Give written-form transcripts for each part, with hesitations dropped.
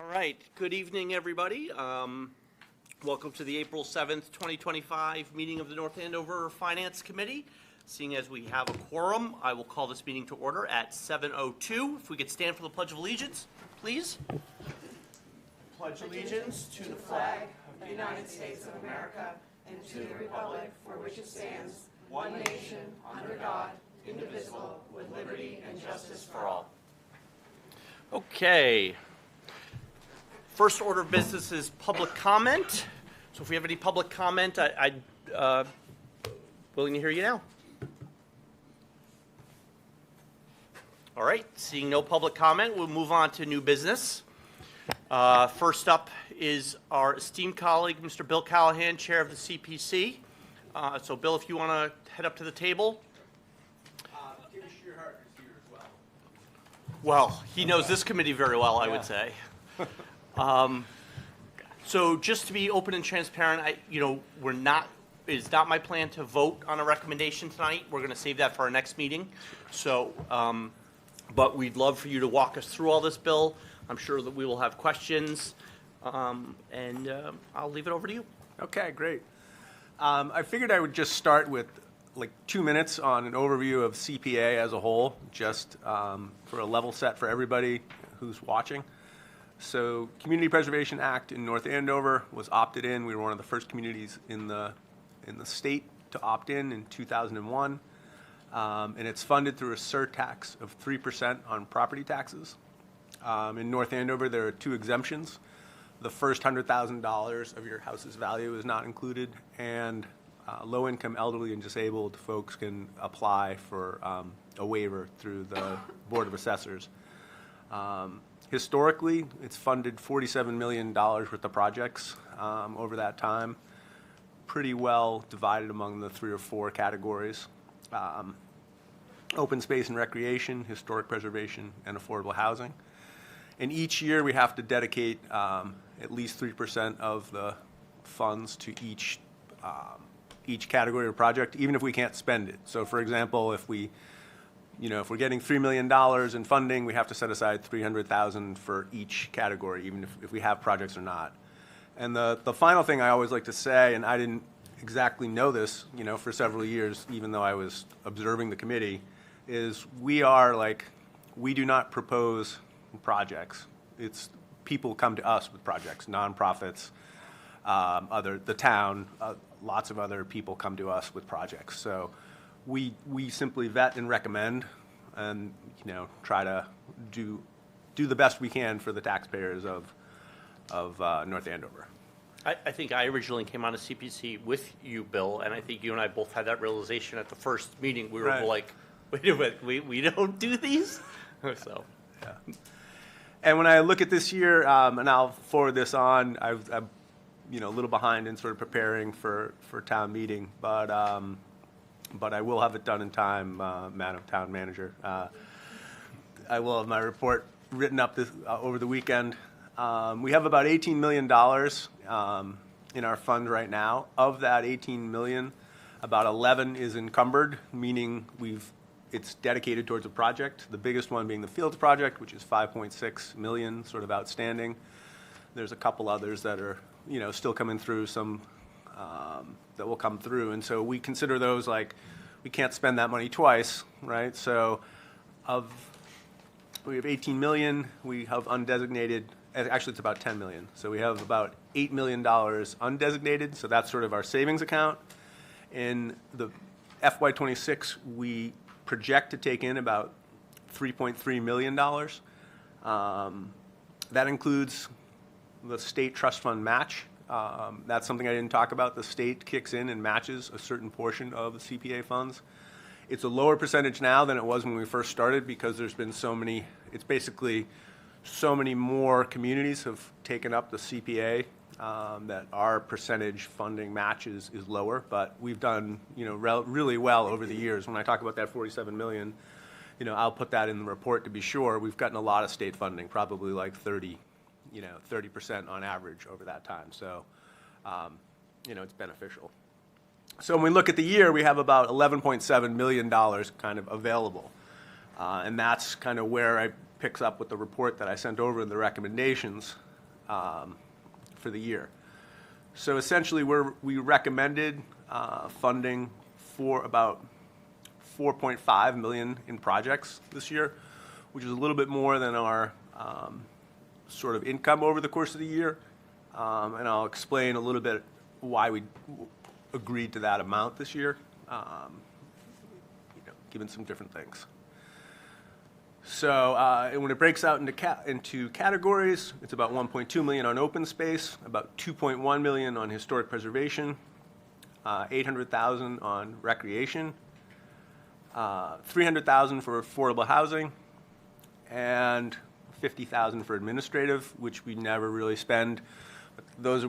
All right, good evening, everybody. Welcome to the April 7th, 2025 meeting of the North Andover Finance Committee. Seeing as we have a quorum, I will call this meeting to order at 7:02. If we could stand for the Pledge of Allegiance, please. Pledge allegiance to the flag of the United States of America and to the republic for which it stands, one nation, under God, indivisible, with liberty and justice for all. Okay. First order of business is public comment. So if we have any public comment, I'm willing to hear you now. All right, seeing no public comment, we'll move on to new business. First up is our esteemed colleague, Mr. Bill Callahan, Chair of the CPC. So Bill, if you want to head up to the table. Jimmy Shearhart is here as well. Well, he knows this committee very well, I would say. So just to be open and transparent, it's not my plan to vote on a recommendation tonight. We're going to save that for our next meeting. So, but we'd love for you to walk us through all this, Bill. I'm sure that we will have questions, and I'll leave it over to you. Okay, great. I figured I would just start with like 2 minutes on an overview of CPA as a whole, just for a level set for everybody who's watching. So, Community Preservation Act in North Andover was opted in. We were one of the first communities in the state to opt in 2001, and it's funded through a surtax of 3% on property taxes. In North Andover, there are 2 exemptions. The first $100,000 of your house's value is not included, and low-income, elderly, and disabled folks can apply for a waiver through the Board of Assessors. Historically, it's funded $47 million worth of projects over that time, pretty well divided among the 3 or 4 categories: open space and recreation, historic preservation, and affordable housing. And each year we have to dedicate at least 3% of the funds to each category or project, even if we can't spend it. So, for example, if we're getting $3 million in funding, we have to set aside $300,000 for each category, even if we have projects or not. And the final thing I always like to say, and I didn't exactly know this, for several years, even though I was observing the committee, is we do not propose projects. It's people come to us with projects, nonprofits, the town, lots of other people come to us with projects. So we simply vet and recommend, and try to do the best we can for the taxpayers of North Andover. I think I originally came on to CPC with you, Bill, and I think you and I both had that realization at the first meeting. We were Right. like, wait a minute, we don't do these? So, yeah. And when I look at this year, and I'll forward this on, I'm a little behind in sort of preparing for town meeting, but I will have it done in time, Madam Town Manager. I will have my report written up over the weekend. We have about $18 million in our fund right now. Of that $18 million, about 11 is encumbered, meaning it's dedicated towards a project. The biggest one being the Fields project, which is $5.6 million, sort of outstanding. There's a couple others that are, still coming through, some that will come through. And so we consider those like we can't spend that money twice, right? So we have 18 million, we have undesignated, actually it's about 10 million. So we have about $8 million undesignated, so that's sort of our savings account. In the FY26, we project to take in about $3.3 million. That includes the state trust fund match. That's something I didn't talk about. The state kicks in and matches a certain portion of the CPA funds. It's a lower percentage now than it was when we first started because there's been so many more communities have taken up the CPA that our percentage funding match is lower. But we've done really well over the years. When I talk about that 47 million, I'll put that in the report to be sure. We've gotten a lot of state funding, probably like 30% on average over that time. So, it's beneficial. So when we look at the year, we have about $11.7 million kind of available. And that's kind of where I picks up with the report that I sent over and the recommendations. for the year. So essentially, we recommended funding for about $4.5 million in projects this year, which is a little bit more than our sort of income over the course of the year. And I'll explain a little bit why we agreed to that amount this year, given some different things. So and when it breaks out into categories, it's about $1.2 million on open space, about $2.1 million on historic preservation, $800,000 on recreation, $300,000 for affordable housing, and $50,000 for administrative, which we never really spend. Those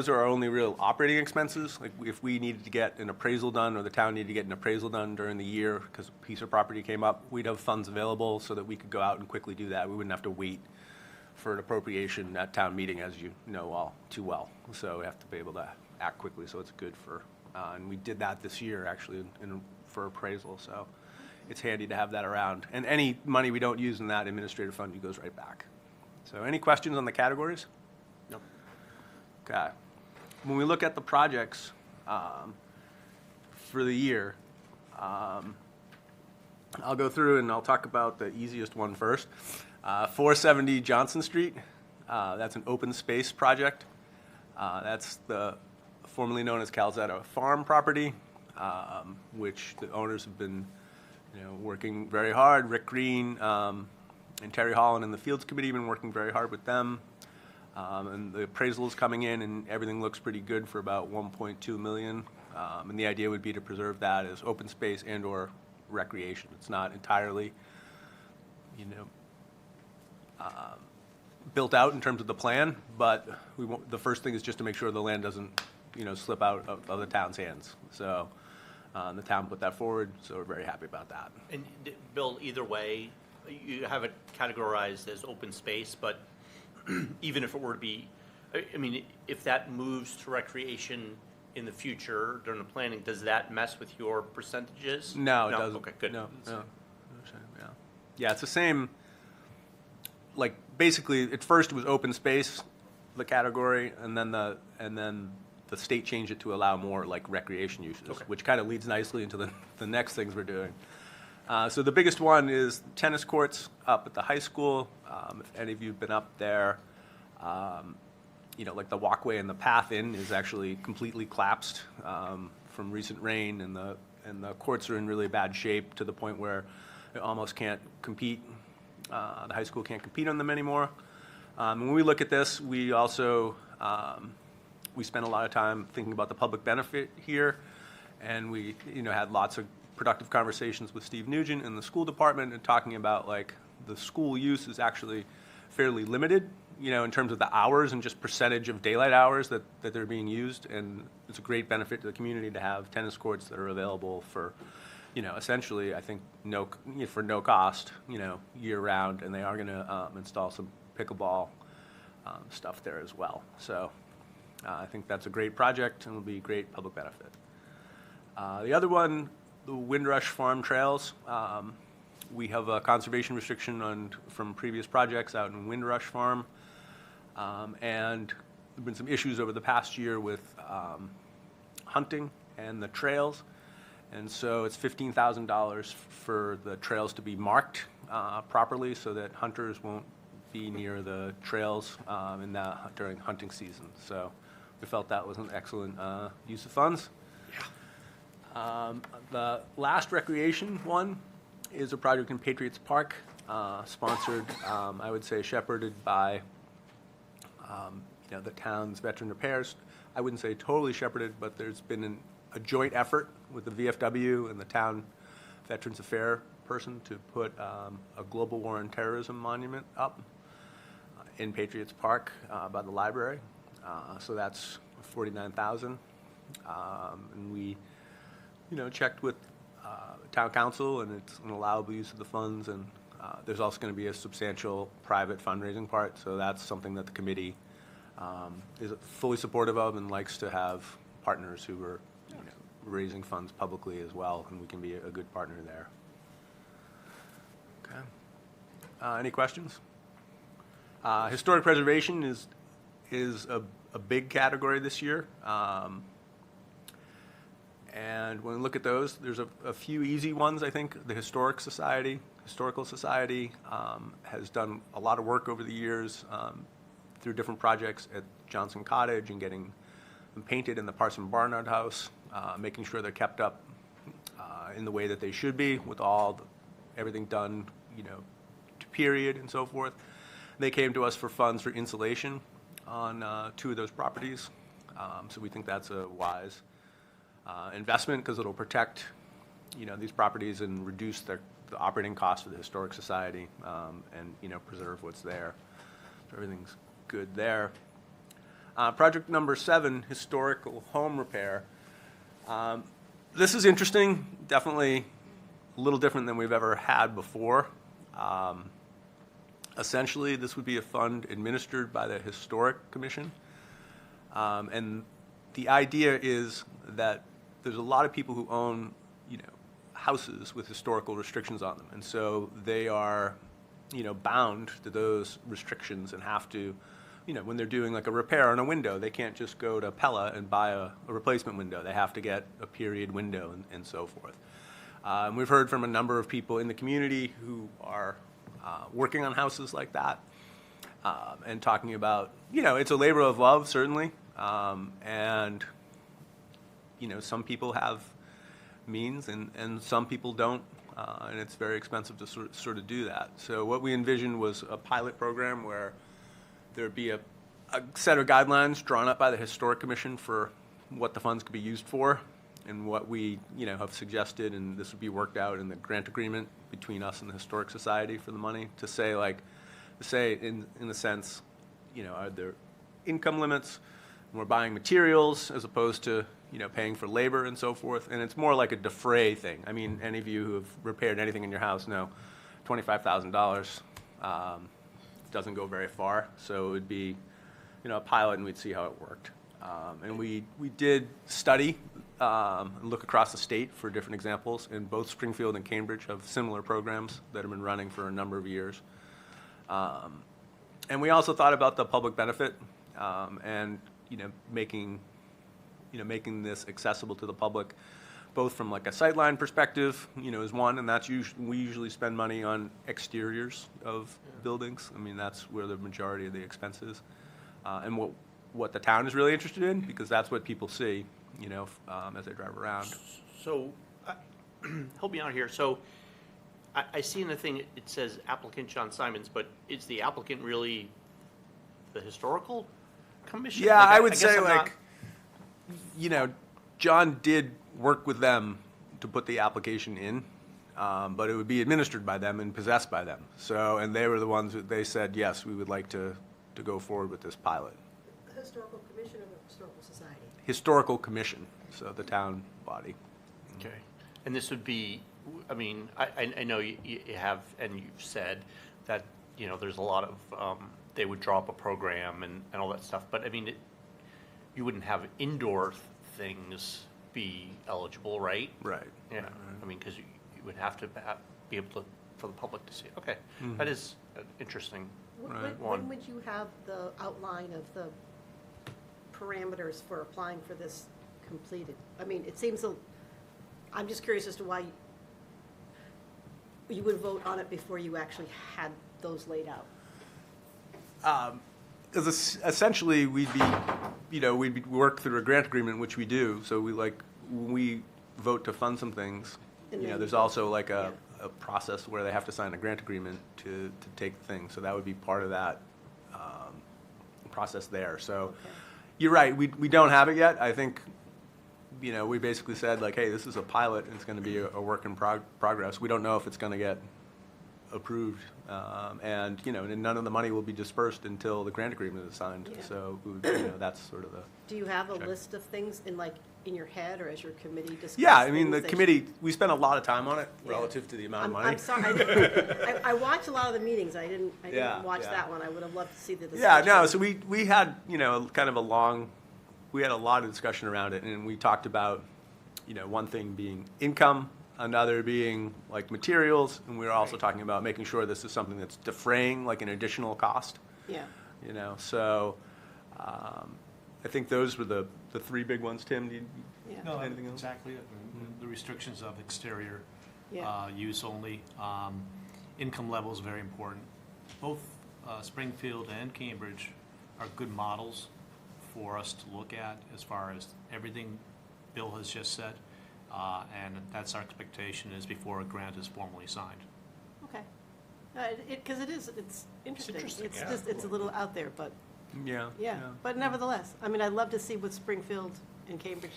are our only real operating expenses. Like if we needed to get an appraisal done, or the town needed to get an appraisal done during the year because a piece of property came up, we'd have funds available so that we could go out and quickly do that. We wouldn't have to wait for an appropriation at town meeting, as you know all too well. So we have to be able to act quickly, so it's good for, and we did that this year actually for appraisal, so it's handy to have that around. And any money we don't use in that administrative fund goes right back. So any questions on the categories? No. Okay. When we look at the projects for the year, I'll go through and I'll talk about the easiest one first. 470 Johnson Street. That's an open space project. That's the formerly known as Calzetta Farm property, which the owners have been working very hard. Rick Green and Terry Holland and the Fields Committee have been working very hard with them. And the appraisal is coming in, and everything looks pretty good for about $1.2 million. And the idea would be to preserve that as open space and/or recreation. It's not entirely, built out in terms of the plan, but the first thing is just to make sure the land doesn't, slip out of the town's hands. So the town put that forward, so we're very happy about that. And Bill, either way, you have it categorized as open space, but even if it were to be, if that moves to recreation in the future during the planning, does that mess with your percentages? No, it doesn't. Okay, good. No. Yeah, it's the same. Like basically, at first it was open space, the category, and then the state changed it to allow more like recreation uses, Okay. which kind of leads nicely into the next things we're doing. So the biggest one is tennis courts up at the high school. If any of you have been up there, like the walkway and the path in is actually completely collapsed from recent rain, and the courts are in really bad shape to the point where it almost can't compete. The high school can't compete on them anymore. When we look at this, we also we spent a lot of time thinking about the public benefit here, and we had lots of productive conversations with Steve Nugent in the school department, and talking about like the school use is actually fairly limited, in terms of the hours and just percentage of daylight hours that they're being used. And it's a great benefit to the community to have tennis courts that are available for, essentially, I think for no cost, year round. And they are going to install some pickleball stuff there as well. So I think that's a great project and will be great public benefit. The other one, the Windrush Farm Trails. We have a conservation restriction from previous projects out in Windrush Farm. And there have been some issues over the past year with hunting and the trails. And so it's $15,000 for the trails to be marked properly so that hunters won't be near the trails during hunting season. So we felt that was an excellent use of funds. The last recreation one is a project in Patriots Park, sponsored, I would say shepherded by, the town's veteran repairs. I wouldn't say totally shepherded, but there's been a joint effort with the VFW and the town Veterans Affairs person to put a global war on terrorism monument up in Patriots Park by the library. So that's $49,000, and we checked with town council, and it's an allowable use of the funds, and there's also going to be a substantial private fundraising part, so that's something that the committee is fully supportive of and likes to have partners who are raising funds publicly as well, and we can be a good partner there. Okay. Any questions? Historic preservation is is a big category this year. And when we look at those, there's a few easy ones, I think. The Historical Society has done a lot of work over the years through different projects at Johnson Cottage and getting them painted in the Parson Barnard House, making sure they're kept up in the way that they should be with everything done, to period and so forth. They came to us for funds for insulation on 2 of those properties. So we think that's a wise investment because it'll protect, these properties and reduce the operating costs for the Historic Society and, preserve what's there. So everything's good there. Project number 7, historical home repair. This is interesting, definitely a little different than we've ever had before. Essentially, this would be a fund administered by the Historic Commission. And the idea is that there's a lot of people who own, houses with historical restrictions on them. And so they are, bound to those restrictions and have to, when they're doing like a repair on a window, they can't just go to Pella and buy a replacement window. They have to get a period window and so forth. And we've heard from a number of people in the community who are working on houses like that and talking about, it's a labor of love, certainly. And, some people have means and some people don't. And it's very expensive to sort of do that. So what we envisioned was a pilot program where there'd be a set of guidelines drawn up by the Historic Commission for what the funds could be used for and what we, have suggested, and this would be worked out in the grant agreement between us and the Historic Society for the money to say, in the sense, are there income limits? We're buying materials as opposed to, paying for labor and so forth. And it's more like a defray thing. I mean, any of you who have repaired anything in your house know $25,000 doesn't go very far. So it would be, a pilot, and we'd see how it worked. And we did study and look across the state for different examples. And both Springfield and Cambridge have similar programs that have been running for a number of years. And we also thought about the public benefit and, making this accessible to the public, both from like a sightline perspective, is one, and that's we usually spend money on exteriors of buildings. I mean, that's where the majority of the expense is. And what the town is really interested in, because that's what people see, as they drive around. So, help me out here. So, I see in the thing, it says applicant John Simons, but is the applicant really the Historical Commission? Yeah, Like, I would guess say I'm not- John did work with them to put the application in, but it would be administered by them and possessed by them. So, and they were the ones that they said, yes, we would like to go forward with this pilot. The Historical Commission or the Historical Society? Historical Commission, so the town body. Okay. And this would be, I mean, I know you have, and you've said that, there's a lot of, they would draw up a program and all that stuff, but I mean, you wouldn't have indoor things be eligible, right? Right. Yeah, I mean, because you would have to be able to, for the public to see. Okay, that is interesting. Right. When would you have the outline of the parameters for applying for this completed? I mean, it seems, I'm just curious as to why you would vote on it before you actually had those laid out. Because essentially we'd work through a grant agreement, which we do. So when we vote to fund some things, And then there's you- also like a process where they have to sign a grant agreement to take things. So that would be part of that process there. So Okay. you're right. We don't have it yet. I think, we basically said like, hey, this is a pilot. And it's going to be a work in progress. We don't know if it's going to get approved, and none of the money will be dispersed until the grant agreement is signed. Yeah. So that's sort of the. Do you have a Check. list of things in your head, or as your committee discussed? Yeah, I mean, the things that committee, we spent a lot of time on it Yeah. relative to the amount of money. I'm sorry, I watched a lot of the meetings, I didn't Yeah, watch yeah. that one, I would have loved to see the Yeah, discussion. no, so we had, kind of we had a lot of discussion around it, and we talked about, one thing being income, another being like materials, and we were also talking about making sure this is something that's defraying like an additional cost, Yeah, so, I think those were the three big ones. Tim, do you Yeah. No, anything else? exactly. The restrictions of exterior Yeah. use only. Income level is very important. Both Springfield and Cambridge are good models for us to look at as far as everything Bill has just said. And that's our expectation is before a grant is formally signed. Okay. Because it's interesting. interesting, It's yeah. just, it's a little out there, but, Yeah. yeah. But nevertheless, I mean, I'd love to see what Springfield and Cambridge,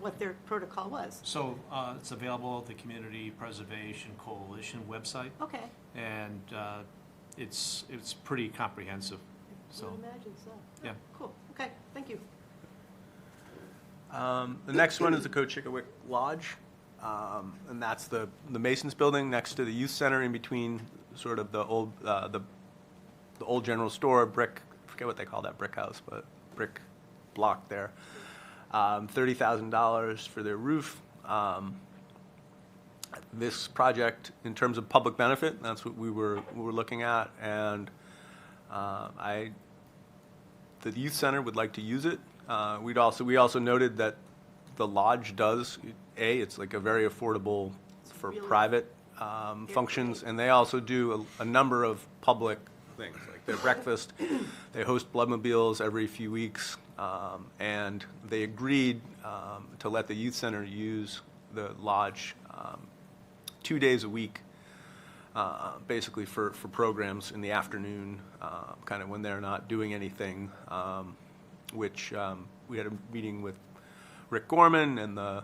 what their protocol was. So it's available at the Community Preservation Coalition website, Okay. and it's pretty comprehensive. I So would imagine so. yeah. Cool. Okay, thank you. The next one is the Cochickawick Lodge, and that's the Masons Building next to the youth center, in between sort of the old general store brick. I forget what they call that brick house, but brick block there. $30,000 for their roof. This project, in terms of public benefit, that's what we were looking at, and the youth center would like to use it. We also noted that the lodge does, it's like a very affordable for Really private functions, and they also do a number of public things, like their breakfast. They host bloodmobiles every few weeks, and they agreed to let the youth center use the lodge 2 days a week, basically for programs in the afternoon, kind of when they're not doing anything, which we had a meeting with Rick Gorman and the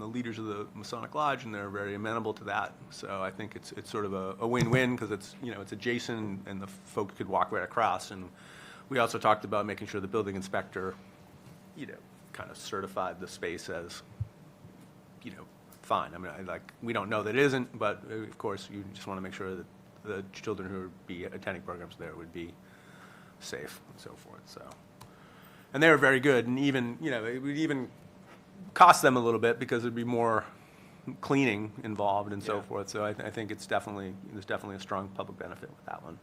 leaders of the Masonic Lodge, and they're very amenable to that. So I think it's sort of a win-win, because it's adjacent and the folks could walk right across. And we also talked about making sure the building inspector, kind of certified the space as, fine. I mean, we don't know that it isn't, but of course you just want to make sure that the children who would be attending programs there would be safe and so forth. So, and they were very good, and even it would even cost them a little bit because there'd be more cleaning involved and so Yeah. forth. So I think there's definitely a strong public benefit with that one.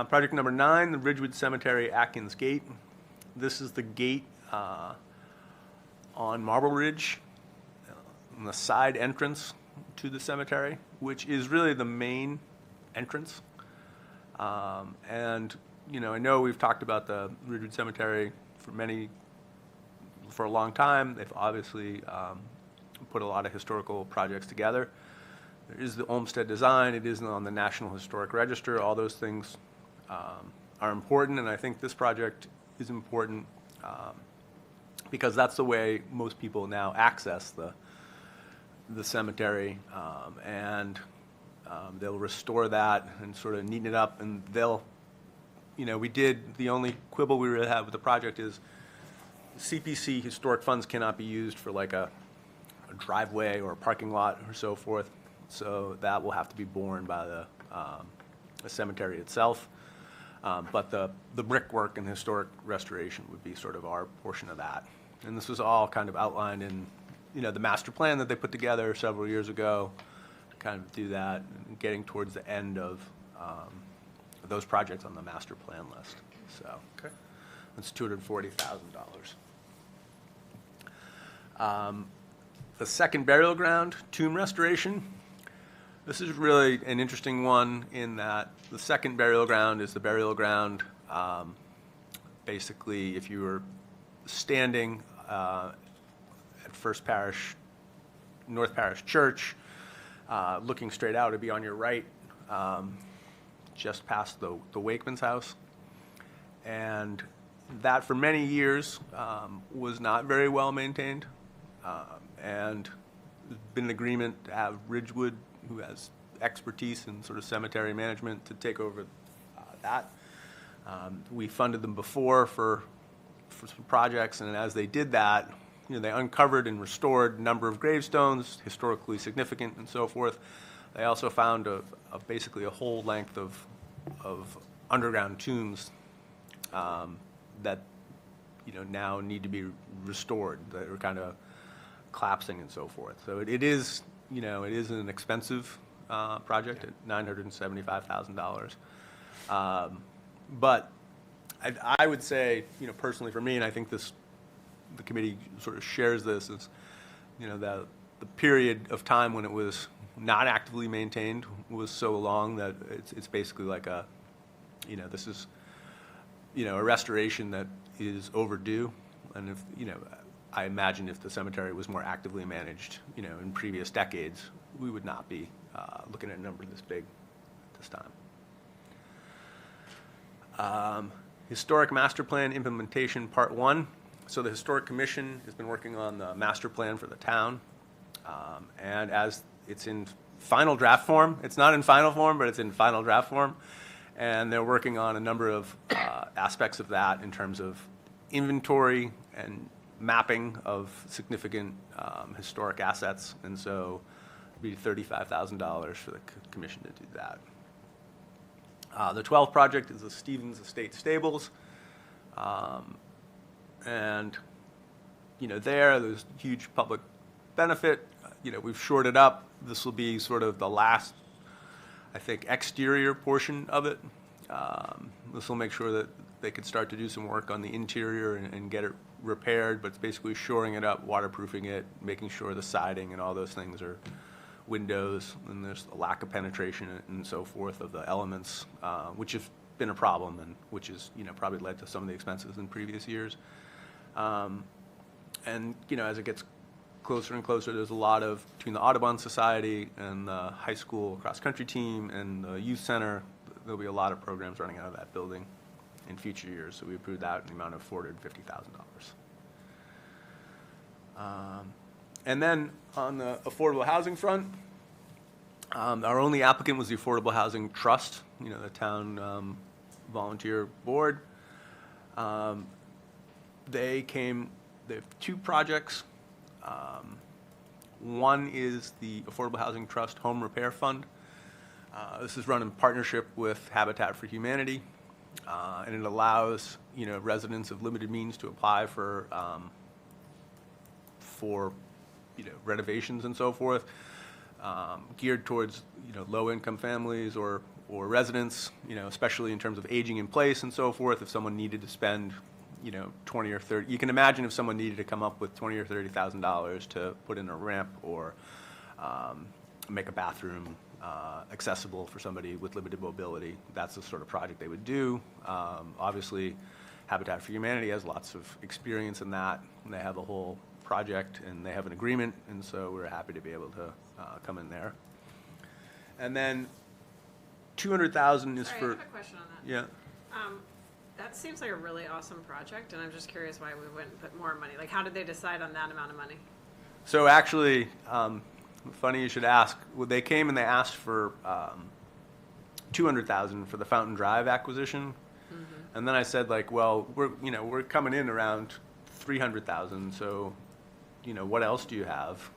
Project number 9, the Ridgewood Cemetery Atkins Gate. This is the gate on Marble Ridge, on the side entrance to the cemetery, which is really the main entrance. And I know we've talked about the Ridgewood Cemetery for a long time. They've obviously put a lot of historical projects together. There is the Olmsted design. It is on the National Historic Register. All those things are important, and I think this project is important because that's the way most people now access the cemetery, and they'll restore that and sort of neaten it up, and the only quibble we really have with the project is CPC historic funds cannot be used for like a driveway or a parking lot or so forth, so that will have to be borne by the cemetery itself. But the brickwork and historic restoration would be sort of our portion of that. And this was all kind of outlined in, the master plan that they put together several years ago, to kind of do that, and getting towards the end of those projects on the master plan list. So that's $240,000. The second burial ground, tomb restoration. This is really an interesting one in that the second burial ground is the burial ground, basically, if you were standing at First Parish, North Parish Church, looking straight out, it'd be on your right, just past the Wakeman's house. And that, for many years, was not very well maintained. And there's been an agreement to have Ridgewood, who has expertise in sort of cemetery management, to take over that. We funded them before for some projects, and as they did that, they uncovered and restored a number of gravestones, historically significant and so forth. They also found basically a whole length of underground tombs that now need to be restored, that are kind of collapsing and so forth. So it is an expensive project at $975,000. But I would say, personally for me, and I think the committee sort of shares this, is, the period of time when it was not actively maintained was so long that it's basically like this is, a restoration that is overdue. And if, I imagine if the cemetery was more actively managed, in previous decades, we would not be looking at a number this big at this time. Historic Master Plan Implementation Part 1. So the Historic Commission has been working on the master plan for the town. And as it's in final draft form, it's not in final form, but it's in final draft form. And they're working on a number of aspects of that in terms of inventory and mapping of significant historic assets. And so it'd be $35,000 for the commission to do that. The 12th project is the Stevens Estate Stables. And, there's huge public benefit. We've shored it up. This will be sort of the last, I think, exterior portion of it. This will make sure that they could start to do some work on the interior and get it repaired, but it's basically shoring it up, waterproofing it, making sure the siding and all those things are windows, and there's a lack of penetration and so forth of the elements, which have been a problem and which has, probably led to some of the expenses in previous years. And, as it gets closer and closer, there's a lot of, between the Audubon Society and the high school cross-country team and the youth center, there'll be a lot of programs running out of that building in future years. So we approved that in the amount of $450,000. And then on the affordable housing front, our only applicant was the Affordable Housing Trust, the town volunteer board. They have two projects. One is the Affordable Housing Trust Home Repair Fund. This is run in partnership with Habitat for Humanity, and it allows residents of limited means to apply for renovations and so forth, geared towards low-income families or residents, especially in terms of aging in place and so forth. If someone needed to spend 20 or 30, you can imagine if someone needed to come up with $20,000 or $30,000 to put in a ramp or make a bathroom accessible for somebody with limited mobility, that's the sort of project they would do. Obviously, Habitat for Humanity has lots of experience in that, and they have a whole project, and they have an agreement, and so we're happy to be able to come in there. And then $200,000 is Sorry, for... I have a question on that. Yeah. That seems like a really awesome project, and I'm just curious why we wouldn't put more money. Like, how did they decide on that amount of money? So actually, funny you should ask. Well, they came and they asked for $200,000 for the Fountain Drive acquisition, and then I said, like, well, we're coming in around $300,000. So, what else do you have?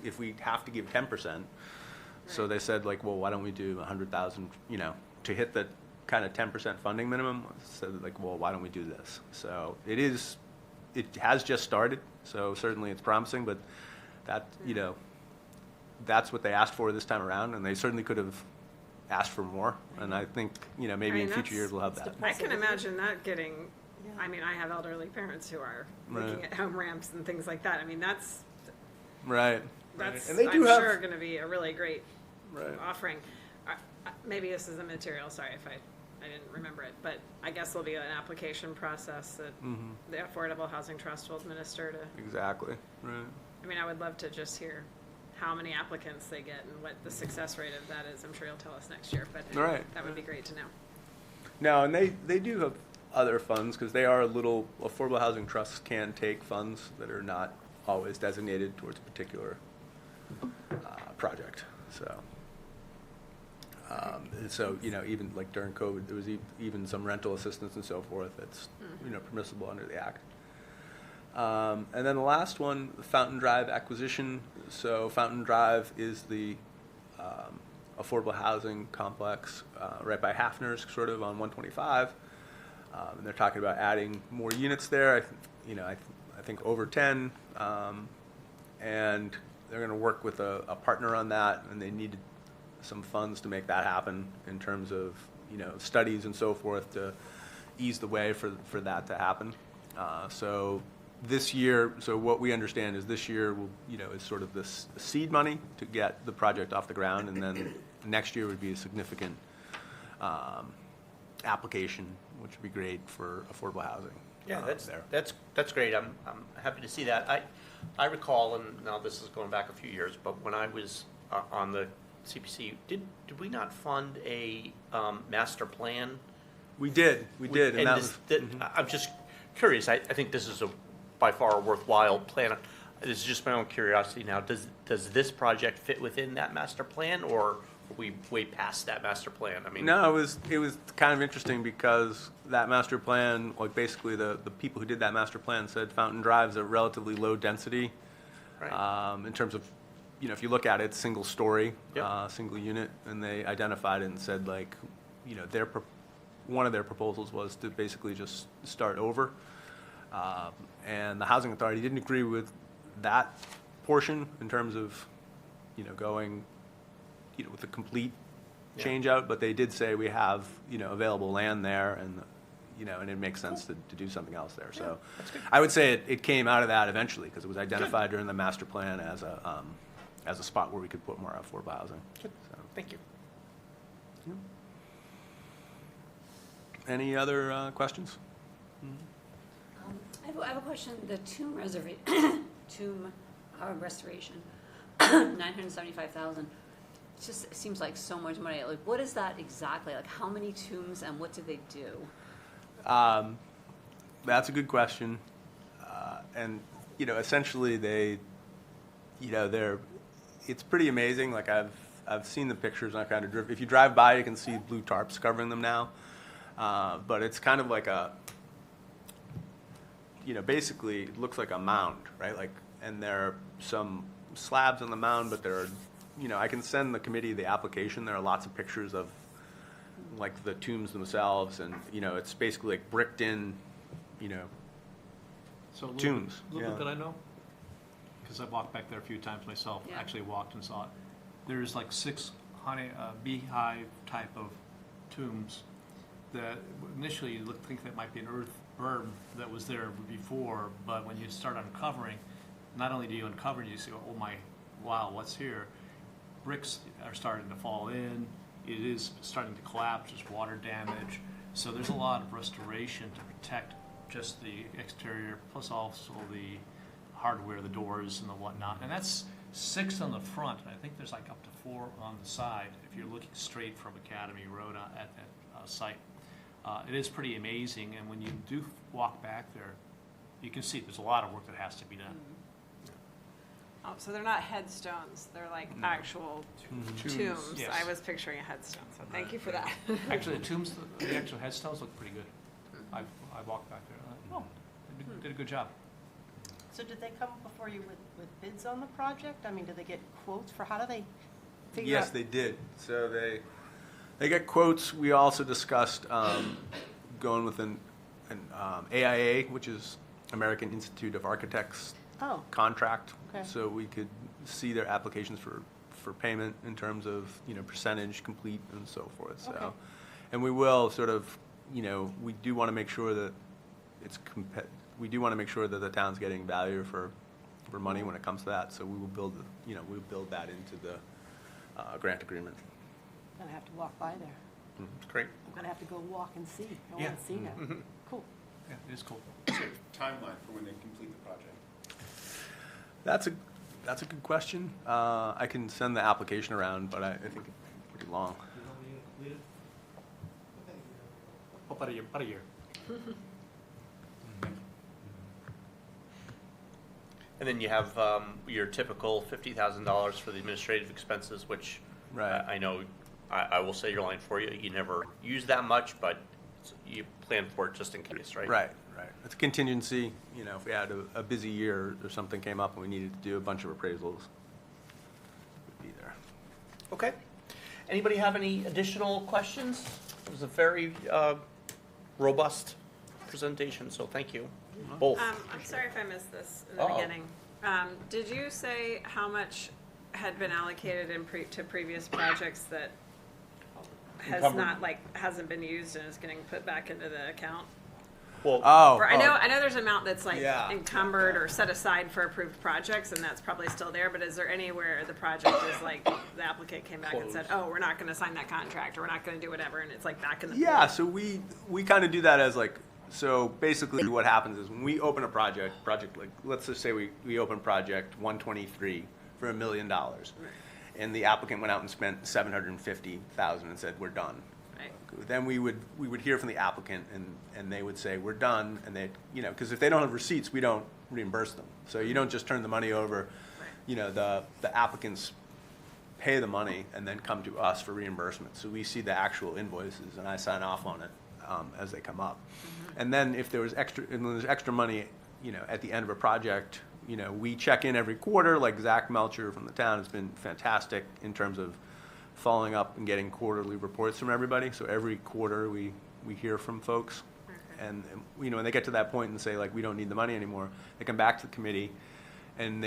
If we have to give 10%, so they said, like, well, why don't we do $100,000? To hit the kind of 10% funding minimum. So like, well, why don't we do this? So it has just started. So certainly it's promising, but that, that's what they asked for this time around, and they certainly could have asked for more. And I think, maybe in future years we'll have that. I can imagine that getting, I mean, I have elderly parents who are looking at home ramps and things like that. I mean, that's Right. and they do I'm sure going to be a really great offering. Maybe this is a material, sorry if I didn't remember it, but I guess there'll be an application process that the Affordable Housing Trust will administer to. Exactly, right. I mean, I would love to just hear how many applicants they get and what the success rate of that is. I'm sure you'll tell us next year, but that would be great to know. No, and they do have other funds, because they are affordable housing trusts can take funds that are not always designated towards a particular project, so. So, even like during COVID, there was even some rental assistance and so forth that's, permissible under the Act. And then the last one, the Fountain Drive acquisition. So Fountain Drive is the affordable housing complex right by Hafner's, sort of on 125. And they're talking about adding more units there. I think over 10. And they're going to work with a partner on that, and they needed some funds to make that happen in terms of studies and so forth to ease the way for that to happen. So this year, so what we understand is this year will, is sort of this seed money to get the project off the ground, and then next year would be a significant application, which would be great for affordable housing. Yeah, there. that's great. I'm happy to see that. I recall, and now this is going back a few years, but when I was on the CPC, did we not fund a master plan? We did, and that was. I'm just curious. I think this is by far a worthwhile plan. This is just my own curiosity now. Does this project fit within that master plan, or are we way past that master plan? I mean, No, it was kind of interesting because that master plan, like basically the people who did that master plan said Fountain Drive's a relatively low density. Right. In terms of, if you look at it, single story, Yep. single unit, and they identified it and said like, one of their proposals was to basically just start over. And the Housing Authority didn't agree with that portion in terms of, going, with a complete Yeah. change out, but they did say we have, available land there and, and it makes sense to do something else there. So I would say it came out of that eventually because it was identified during the master plan as a spot where we could put more affordable housing. Good. So, Thank you. any other questions? I have a question. The tomb restoration, 975,000. It just seems like so much money. Like, what is that exactly? Like, how many tombs and what do they do? That's a good question. And, essentially it's pretty amazing. Like I've seen the pictures and I kind of if you drive by, you can see blue tarps covering them now. But it's kind of like basically it looks like a mound, right? Like, and there are some slabs on the mound, but there are, I can send the committee the application. There are lots of pictures of like the tombs themselves, and it's basically like bricked in, So a little Tombs, little bit yeah. that I know, because I've walked back there a few times myself, Yeah. actually walked and saw it. There's like 6 beehive type of tombs that initially you think that might be an earth berm that was there before, but when you start uncovering, not only do you uncover, you see, oh my, wow, what's here? Bricks are starting to fall in. It is starting to collapse. There's water damage. So there's a lot of restoration to protect just the exterior, plus also the hardware, the doors and the whatnot. And that's 6 on the front. I think there's like up to 4 on the side if you're looking straight from Academy Road at that site. It is pretty amazing, and when you do walk back there, you can see there's a lot of work that has to be done. Oh, so they're not headstones, they're like actual tombs. Yes. I was picturing a headstone, so thank you for that. Actually, the actual headstones look pretty good. I walked back there. They did a good job. So did they come before you with bids on the project? I mean, did they get quotes for, how do they figure out? Yes, they did. So they got quotes. We also discussed going with an AIA, which is American Institute of Architects Oh, contract. Okay. So we could see their applications for payment in terms of, percentage complete and so forth. So, Okay. and we will sort of, we do want to make sure that we do want to make sure that the town's getting value for money when it comes to that. So we will build, we'll build that into the grant agreement. I'm gonna have to walk by there. Great. I'm gonna have to go walk and see. I Yeah. wanna see that. Cool. Yeah, it is cool. Timeline for when they complete the project? That's a good question. I can send the application around, but I think it's pretty long. About a year. And then you have your typical $50,000 for the administrative expenses, which Right. I know, I will say your line for you. You never use that much, but you plan for it just in case, right? Right. It's a contingency, if we had a busy year or something came up and we needed to do a bunch of appraisals, we'd be there. Okay. Anybody have any additional questions? It was a very robust presentation, so thank you, both. I'm sorry if I missed this in the Uh-oh. beginning. Did you say how much had been allocated to previous projects that has Encumbered. not, like, hasn't been used and is getting put back into the account? Well, I know there's an amount that's like Yeah. encumbered or set aside for approved projects, and that's probably still there, but is there anywhere the project is like, the applicant came back and said, oh, we're not gonna sign that contract, or we're not gonna do whatever, and it's like back in the. Yeah, so we kind of do that as like, so basically what happens is when we open a project like, let's just say we open project 123 for $1 million. And the applicant went out and spent $750,000 and said, we're done. Right. Then we would hear from the applicant and they would say, we're done, and they, because if they don't have receipts, we don't reimburse them. So you don't just turn the money over, the applicants pay the money and then come to us for reimbursement. So we see the actual invoices and I sign off on it as they come up. And then if there's extra money, at the end of a project, we check in every quarter, like Zach Melcher from the town has been fantastic in terms of following up and getting quarterly reports from everybody. So every quarter we hear from folks. And, when they get to that point and say, like, we don't need the money anymore, they come back to the committee and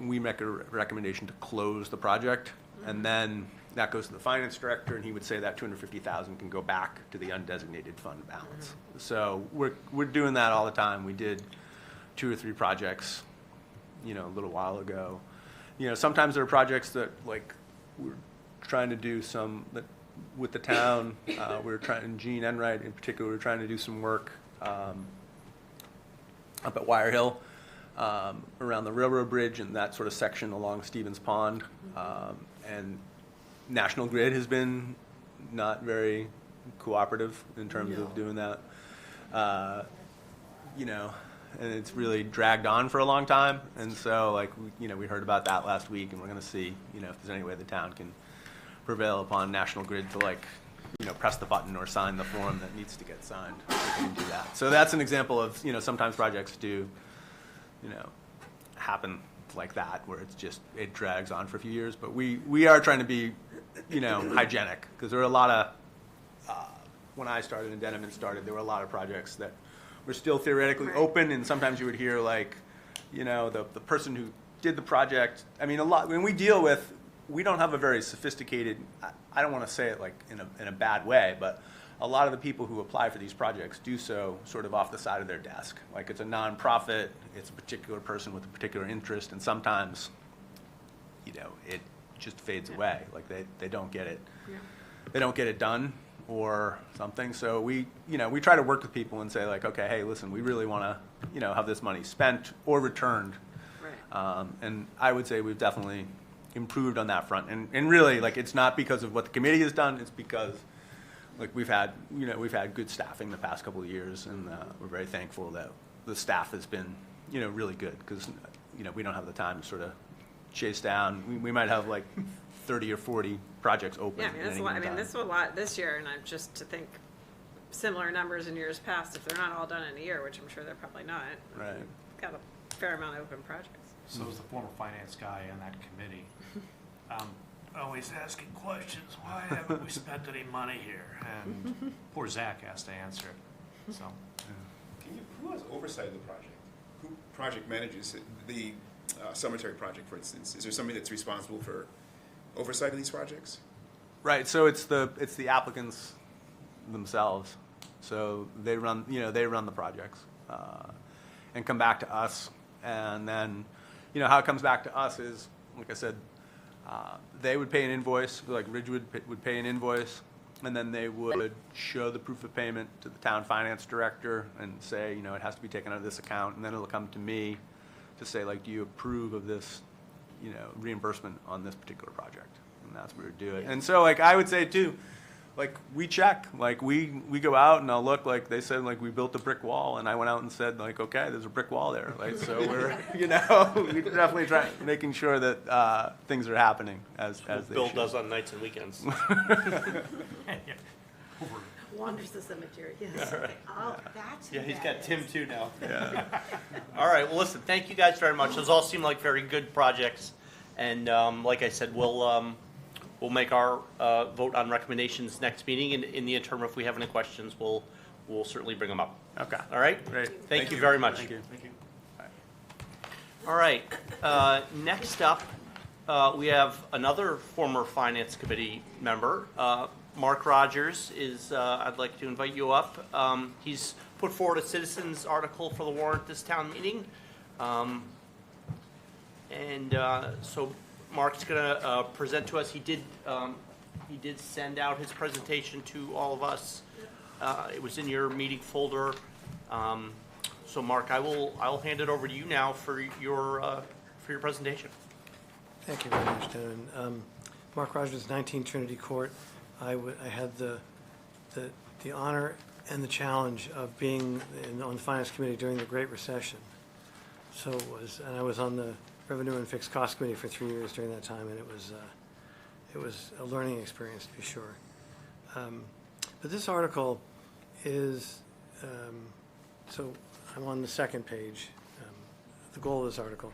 we make a recommendation to close the project. And then that goes to the finance director, and he would say that $250,000 can go back to the undesignated fund balance. So we're doing that all the time. We did 2 or 3 projects, a little while ago. Sometimes there are projects that, like, we're trying to do some that with the town. Gene Enright in particular, we're trying to do some work up at Wire Hill around the railroad bridge and that sort of section along Stevens Pond. And National Grid has been not very cooperative in terms of doing that. And it's really dragged on for a long time. And so, like, we heard about that last week, and we're going to see, if there's any way the town can prevail upon National Grid to, like, press the button or sign the form that needs to get signed. We can do that. So that's an example of, sometimes projects do, happen like that, where it drags on for a few years. But we are trying to be, hygienic, because there were a lot of, when I started and Denneman started, there were a lot of projects that were still theoretically open, and sometimes you would hear, like, the person who did the project. I mean, a lot, when we deal with, we don't have a very sophisticated, I don't want to say it like in a bad way, but a lot of the people who apply for these projects do so sort of off the side of their desk. Like, it's a nonprofit, it's a particular person with a particular interest, and sometimes, it just fades away. Like, they don't get it. Yeah. They don't get it done or something. So we try to work with people and say, like, okay, hey, listen, we really want to, have this money spent or returned. Right. And I would say we've definitely improved on that front. And really, like, it's not because of what the committee has done, it's because, like, we've had good staffing the past couple of years, and we're very thankful that the staff has been, really good, because, we don't have the time to sort of chase down. We might have, like, 30 or 40 projects open. Yeah, I mean, at that's any a lot, given time. this was a lot this year, and I'm just to think similar numbers in years past, if they're not all done in a year, which I'm sure they're probably not. Right. Got a fair amount of open projects. So as the former finance guy on that committee, always asking questions, why haven't we spent any money here? And poor Zach has to answer it, so. Who has oversight of the project? Who project manages it? The cemetery project, for instance? Is there somebody that's responsible for oversight of these projects? Right, so it's the applicants themselves. So they run the projects and come back to us. And then, how it comes back to us is, like I said, they would pay an invoice, like Ridgewood would pay an invoice, and then they would show the proof of payment to the town finance director and say, it has to be taken out of this account, and then it'll come to me to say, like, do you approve of this, reimbursement on this particular project? And that's where we do it. And so, like, I would say too, like, we check, like, we go out and I'll look, like, they said, like, we built a brick wall, and I went out and said, like, okay, there's a brick wall there, like, so we're, we definitely try making sure that things are happening as they Bill should. does on nights and weekends. Wanders the cemetery, yes. Oh, that's who Yeah, he's that got is. Tim too now. Yeah. All right, well, listen, thank you guys very much. Those all seem like very good projects. And like I said, we'll make our vote on recommendations next meeting. And in the interim, if we have any questions, we'll certainly bring them up. Okay. All right? Great. Thank you very much. Thank you. All right, next up, we have another former Finance Committee member, Mark Rogers is, I'd like to invite you up. He's put forward a citizens article for the warrant this town meeting. So Mark's gonna present to us. He did send out his presentation to all of us. It was in your meeting folder. So Mark, I'll hand it over to you now for your presentation. Thank you very much, Dan. Mark Rogers, 19 Trinity Court. I had the honor and the challenge of being on the Finance Committee during the Great Recession. And I was on the Revenue and Fixed Cost Committee for 3 years during that time, and it was a learning experience, to be sure. But this article is, so I'm on the second page. The goal of this article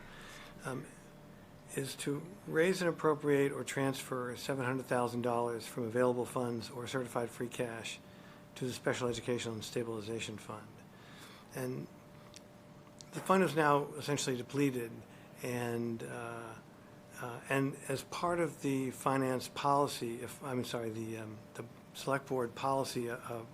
is to raise and appropriate or transfer $700,000 from available funds or certified free cash to the Special Education and Stabilization Fund. And the fund is now essentially depleted, and as part of the finance policy, the select board policy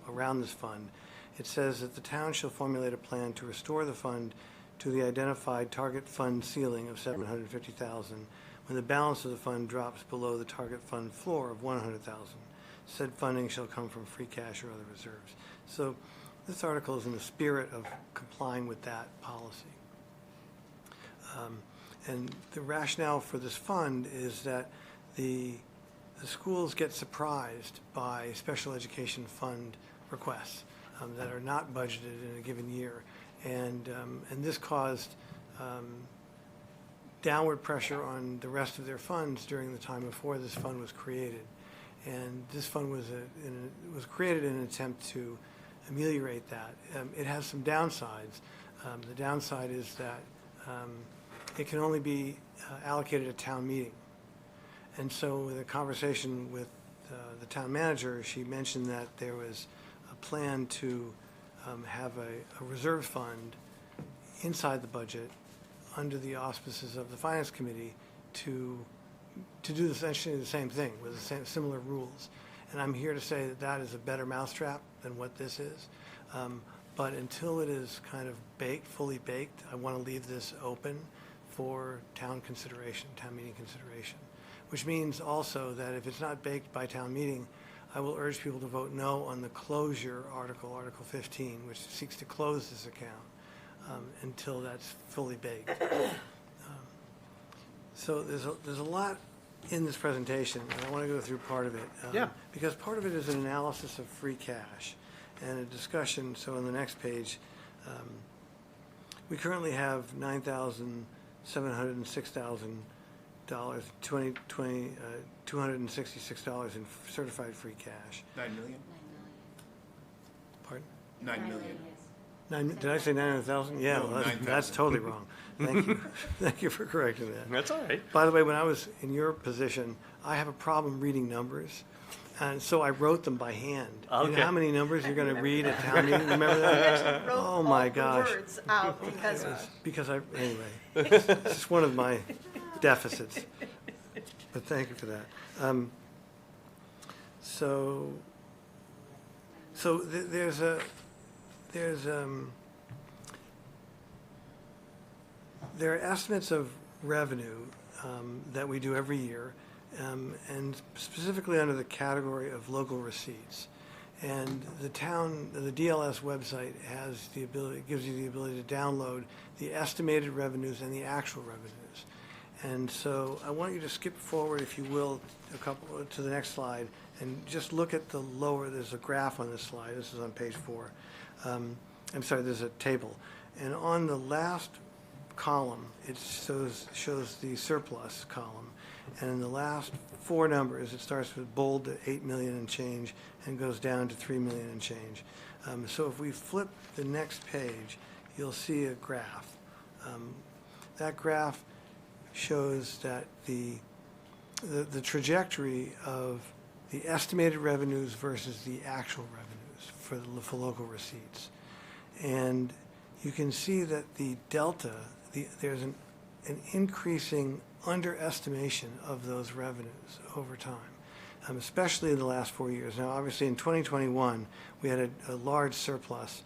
around this fund, it says that the town shall formulate a plan to restore the fund to the identified target fund ceiling of $750,000 when the balance of the fund drops below the target fund floor of $100,000. Said funding shall come from free cash or other reserves. So this article is in the spirit of complying with that policy. And the rationale for this fund is that the schools get surprised by special education fund requests that are not budgeted in a given year. And this caused downward pressure on the rest of their funds during the time before this fund was created. And this fund was created in an attempt to ameliorate that. It has some downsides. The downside is that it can only be allocated at town meeting. And so with a conversation with the town manager, she mentioned that there was a plan to have a reserve fund inside the budget under the auspices of the Finance Committee to do essentially the same thing with the same similar rules. And I'm here to say that that is a better mousetrap than what this is. But until it is kind of fully baked, I want to leave this open for town meeting consideration. Which means also that if it's not baked by town meeting, I will urge people to vote no on the closure article, Article 15, which seeks to close this account until that's fully baked. So there's a lot in this presentation, and I want to go through part of it. Because part of it is an analysis of free cash and a discussion. So on the next page, we currently have $266 in certified free cash. 9 million? Pardon? 9 million. Did I say 900,000? Yeah, No, well, 9,000. that's totally wrong. Thank you. Thank you for correcting that. That's all right. By the way, when I was in your position, I have a problem reading numbers, and so I wrote them by hand. You Okay. know how many numbers you're going to read at town meeting? Remember that? Wrote Oh, my all the gosh. words out because Anyway, it's just one of my deficits. But thank you for that. There are estimates of revenue that we do every year, and specifically under the category of local receipts. And the DLS website gives you the ability to download the estimated revenues and the actual revenues. And so I want you to skip forward, if you will, to the next slide, and just look at the lower. There's a graph on this slide. This is on page 4. I'm sorry, there's a table. And on the last column, it shows the surplus column. And in the last 4 numbers, it starts with bold at 8 million and change and goes down to 3 million and change. So if we flip the next page, you'll see a graph. That graph shows that the trajectory of the estimated revenues versus the actual revenues for local receipts. And you can see that the delta, there's an increasing underestimation of those revenues over time. especially in the last 4 years. Now, obviously, in 2021, we had a large surplus.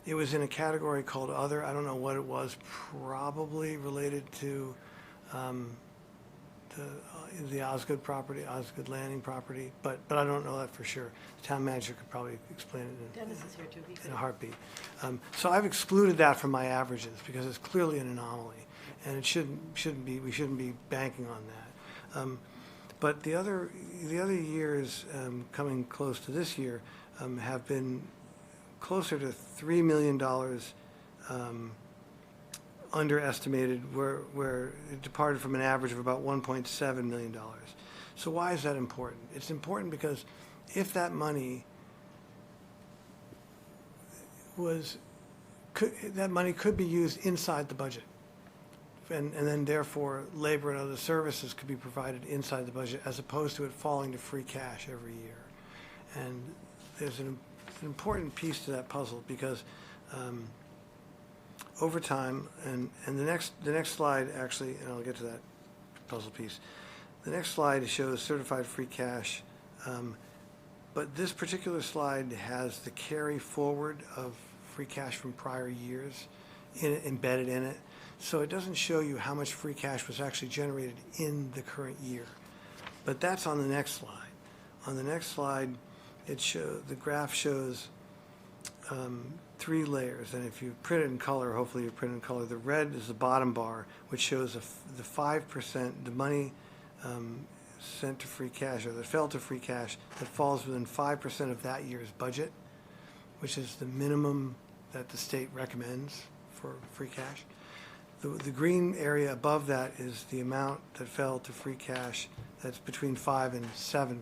It was in a category called Other. I don't know what it was, probably related to the Osgood property, Osgood Landing property, but I don't know that for sure. The town manager could probably explain it Dennis is here too. He in could. a heartbeat. So I've excluded that from my averages because it's clearly an anomaly, and it shouldn't be. We shouldn't be banking on that. But the other years coming close to this year have been closer to $3 million underestimated, where it departed from an average of about $1.7 million. So why is that important? It's important because if that money could be used inside the budget. And then therefore, labor and other services could be provided inside the budget as opposed to it falling to free cash every year. And there's an important piece to that puzzle because over time, and the next slide actually, and I'll get to that puzzle piece. The next slide shows certified free cash, but this particular slide has the carry forward of free cash from prior years embedded in it. So it doesn't show you how much free cash was actually generated in the current year. But that's on the next slide. On the next slide, the graph shows 3 layers, and if you print it in color, hopefully you print it in color, the red is the bottom bar, which shows the 5%, the money sent to free cash, or that fell to free cash, that falls within 5% of that year's budget, which is the minimum that the state recommends for free cash. The green area above that is the amount that fell to free cash that's between 5 and 7%,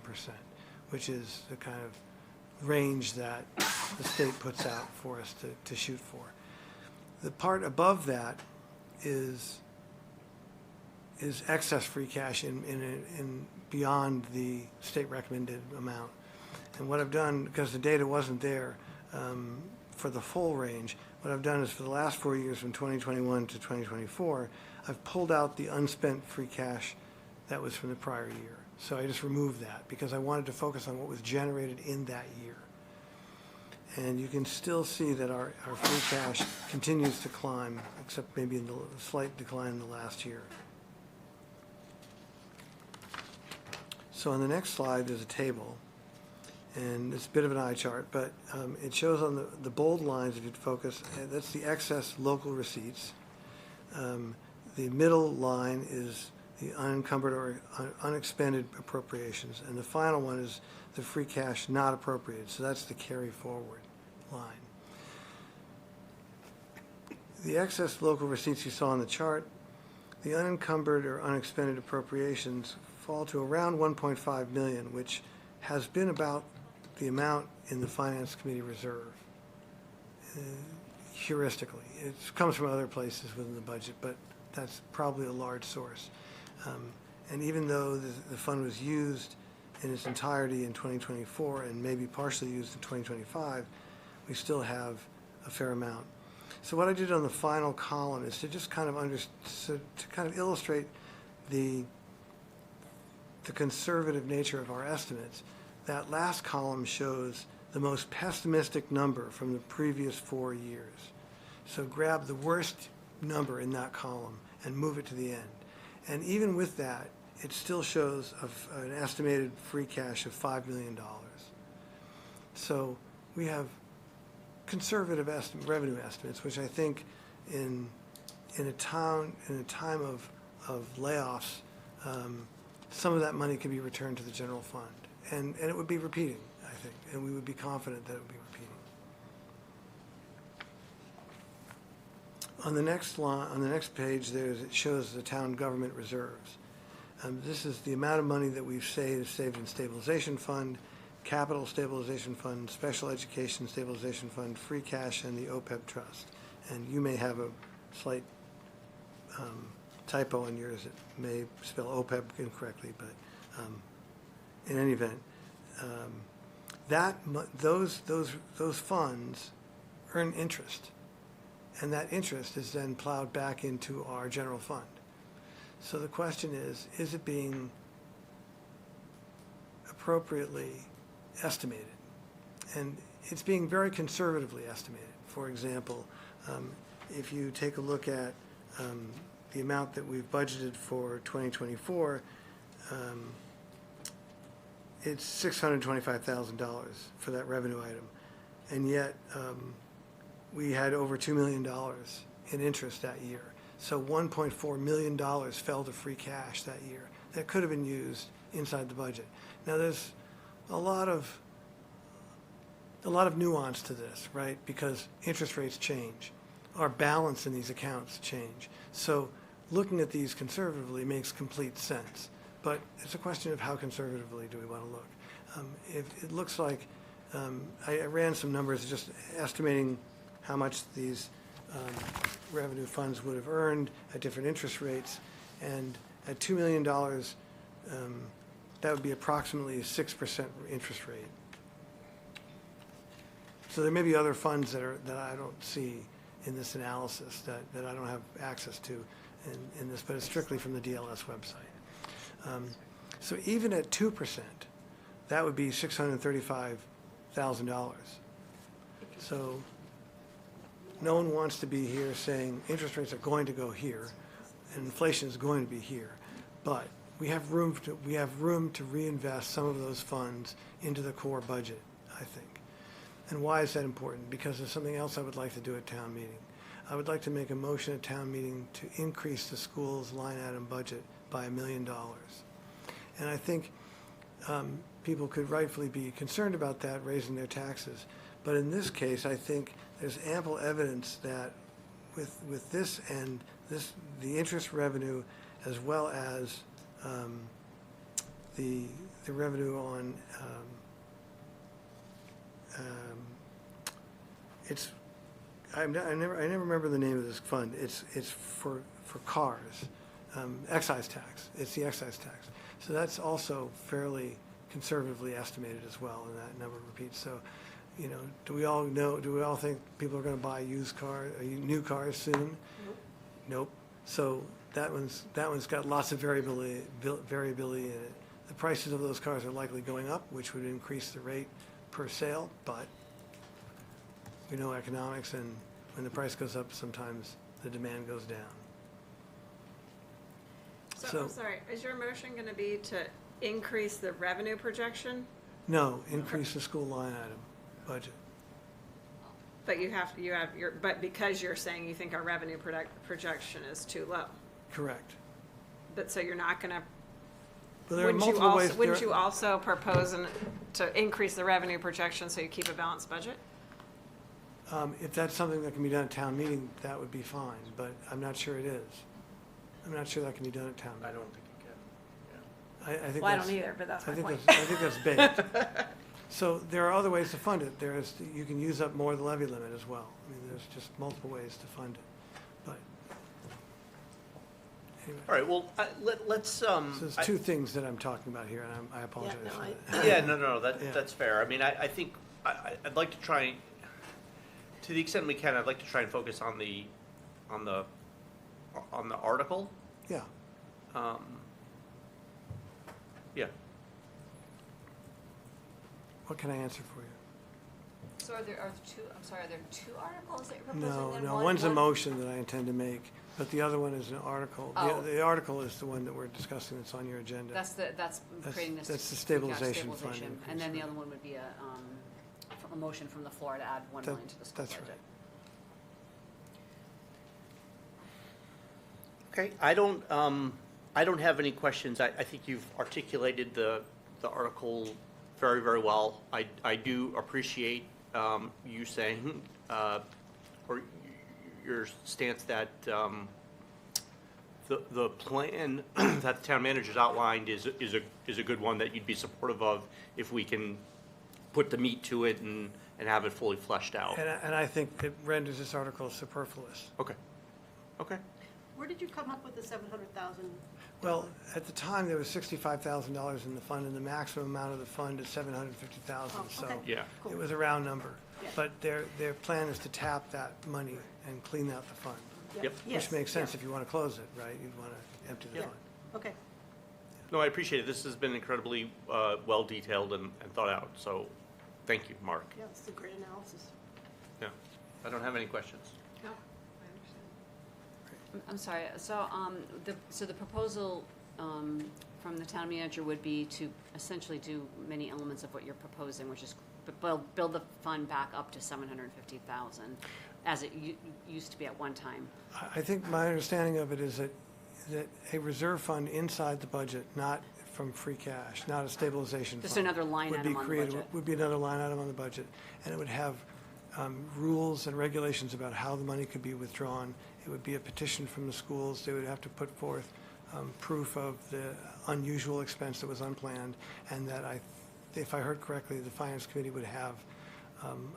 which is the kind of range that the state puts out for us to shoot for. The part above that is excess free cash in beyond the state recommended amount. And what I've done, because the data wasn't there for the full range, what I've done is for the last 4 years, from 2021 to 2024, I've pulled out the unspent free cash that was from the prior year. So I just removed that because I wanted to focus on what was generated in that year. And you can still see that our free cash continues to climb, except maybe in the slight decline in the last year. So on the next slide, there's a table. And it's a bit of an eye chart, but it shows on the bold lines, if you'd focus, that's the excess local receipts. The middle line is the unencumbered or unexpended appropriations, and the final one is the free cash not appropriated, so that's the carry forward line. The excess local receipts you saw on the chart, the unencumbered or unexpended appropriations fall to around 1.5 million, which has been about the amount in the Finance Committee reserve, heuristically. It comes from other places within the budget, but that's probably a large source. And even though the fund was used in its entirety in 2024 and maybe partially used in 2025, we still have a fair amount. So what I did on the final column is to just kind of illustrate the conservative nature of our estimates. That last column shows the most pessimistic number from the previous 4 years. So grab the worst number in that column and move it to the end. And even with that, it still shows an estimated free cash of $5 million. So we have conservative revenue estimates, which I think in a time of layoffs, some of that money can be returned to the general fund. And it would be repeating, I think, and we would be confident that it would be repeating. On the next page, it shows the town government reserves. This is the amount of money that we've saved in stabilization fund, capital stabilization fund, special education stabilization fund, free cash, and the OPEB trust. And you may have a slight typo on yours. It may spell OPEB incorrectly, but in any event, those funds earn interest, and that interest is then plowed back into our general fund. So the question is it being appropriately estimated. And it's being very conservatively estimated. For example, if you take a look at the amount that we've budgeted for 2024, it's $625,000 for that revenue item. And yet, we had over $2 million in interest that year. So $1.4 million fell to free cash that year. That could have been used inside the budget. Now, there's a lot of nuance to this, right? Because interest rates change. Our balance in these accounts change. So looking at these conservatively makes complete sense. But it's a question of how conservatively do we want to look. If it looks like, I ran some numbers just estimating how much these revenue funds would have earned at different interest rates. And at $2 million, that would be approximately a 6% interest rate. So there may be other funds that I don't see in this analysis that I don't have access to in this, but it's strictly from the DLS website. So even at 2%, that would be $635,000. So no one wants to be here saying interest rates are going to go here and inflation is going to be here. But we have room to reinvest some of those funds into the core budget, I think. And why is that important? Because there's something else I would like to do at town meeting. I would like to make a motion at town meeting to increase the school's line item budget by $1 million. And I think people could rightfully be concerned about that, raising their taxes. But in this case, I think there's ample evidence that with this and the interest revenue, as well as the revenue on I never remember the name of this fund. It's for cars, excise tax. It's the excise tax. So that's also fairly conservatively estimated as well, and that number repeats. So, do we all think people are going to buy new cars soon? Nope. So that one's got lots of variability in it. The prices of those cars are likely going up, which would increase the rate per sale, but we know economics, and when the price goes up, sometimes the demand goes down. So, I'm sorry, is your motion going to be to increase the revenue projection? No, increase the school line item budget. But but because you're saying you think our revenue projection is too low. Correct. But so you're not going to, But there are multiple ways. wouldn't you also propose to increase the revenue projection so you keep a balanced budget? If that's something that can be done at town meeting, that would be fine, but I'm not sure it is. I'm not sure that can be done at town I meeting. don't think you can. I think Well, I that's- don't either, but that's my point. I think that's baked. So there are other ways to fund it. You can use up more of the levy limit as well. I mean, there's just multiple ways to fund it, but. Anyway. All right, well, let's, So there's two things that I'm talking about here, and I apologize no, for I- that. yeah, no, Yeah. that's fair. I mean, I think, I'd like to try, to the extent we can, I'd like to try and focus on the article. Yeah. Yeah. What can I answer for you? So are there two articles that you're proposing No, then? no, one's a motion that I intend to make, but the other one is an article. Oh. The article is the one that we're discussing that's on your agenda. That's creating this. that's the free cash stabilization fund And increase, then the right. other one would be a motion from the floor to add $1 million to the school That's budget. right. Okay, I don't have any questions. I think you've articulated the article very, very well. I do appreciate you saying, or your stance that the plan that the town manager's outlined is a good one that you'd be supportive of if we can put the meat to it and have it fully fleshed out. And I think it renders this article superfluous. Okay. Okay. Where did you come up with the 700,000? Well, at the time, there was $65,000 in the fund, and the maximum amount of the fund is $750,000, Oh, so okay. Yeah. it was a round number. Yeah. But their plan is to tap that money and clean out the fund, Yep. Yes, which makes sense yeah. if you want to close it, right? You'd want to empty the Yeah. fund. Okay. No, I appreciate it. This has been incredibly well-detailed and thought out, so thank you, Mark. Yeah, it's a great analysis. Yeah, I don't have any questions. No, I understand. I'm sorry, so the proposal from the town manager would be to essentially do many elements of what you're proposing, which is build the fund back up to 750,000, as it used to be at one time. I think my understanding of it is that a reserve fund inside the budget, not from free cash, not a stabilization fund. Just another line would be item on the created- budget. Would be another line item on the budget, and it would have rules and regulations about how the money could be withdrawn. It would be a petition from the schools. They would have to put forth proof of the unusual expense that was unplanned, and that if I heard correctly, the Finance Committee would have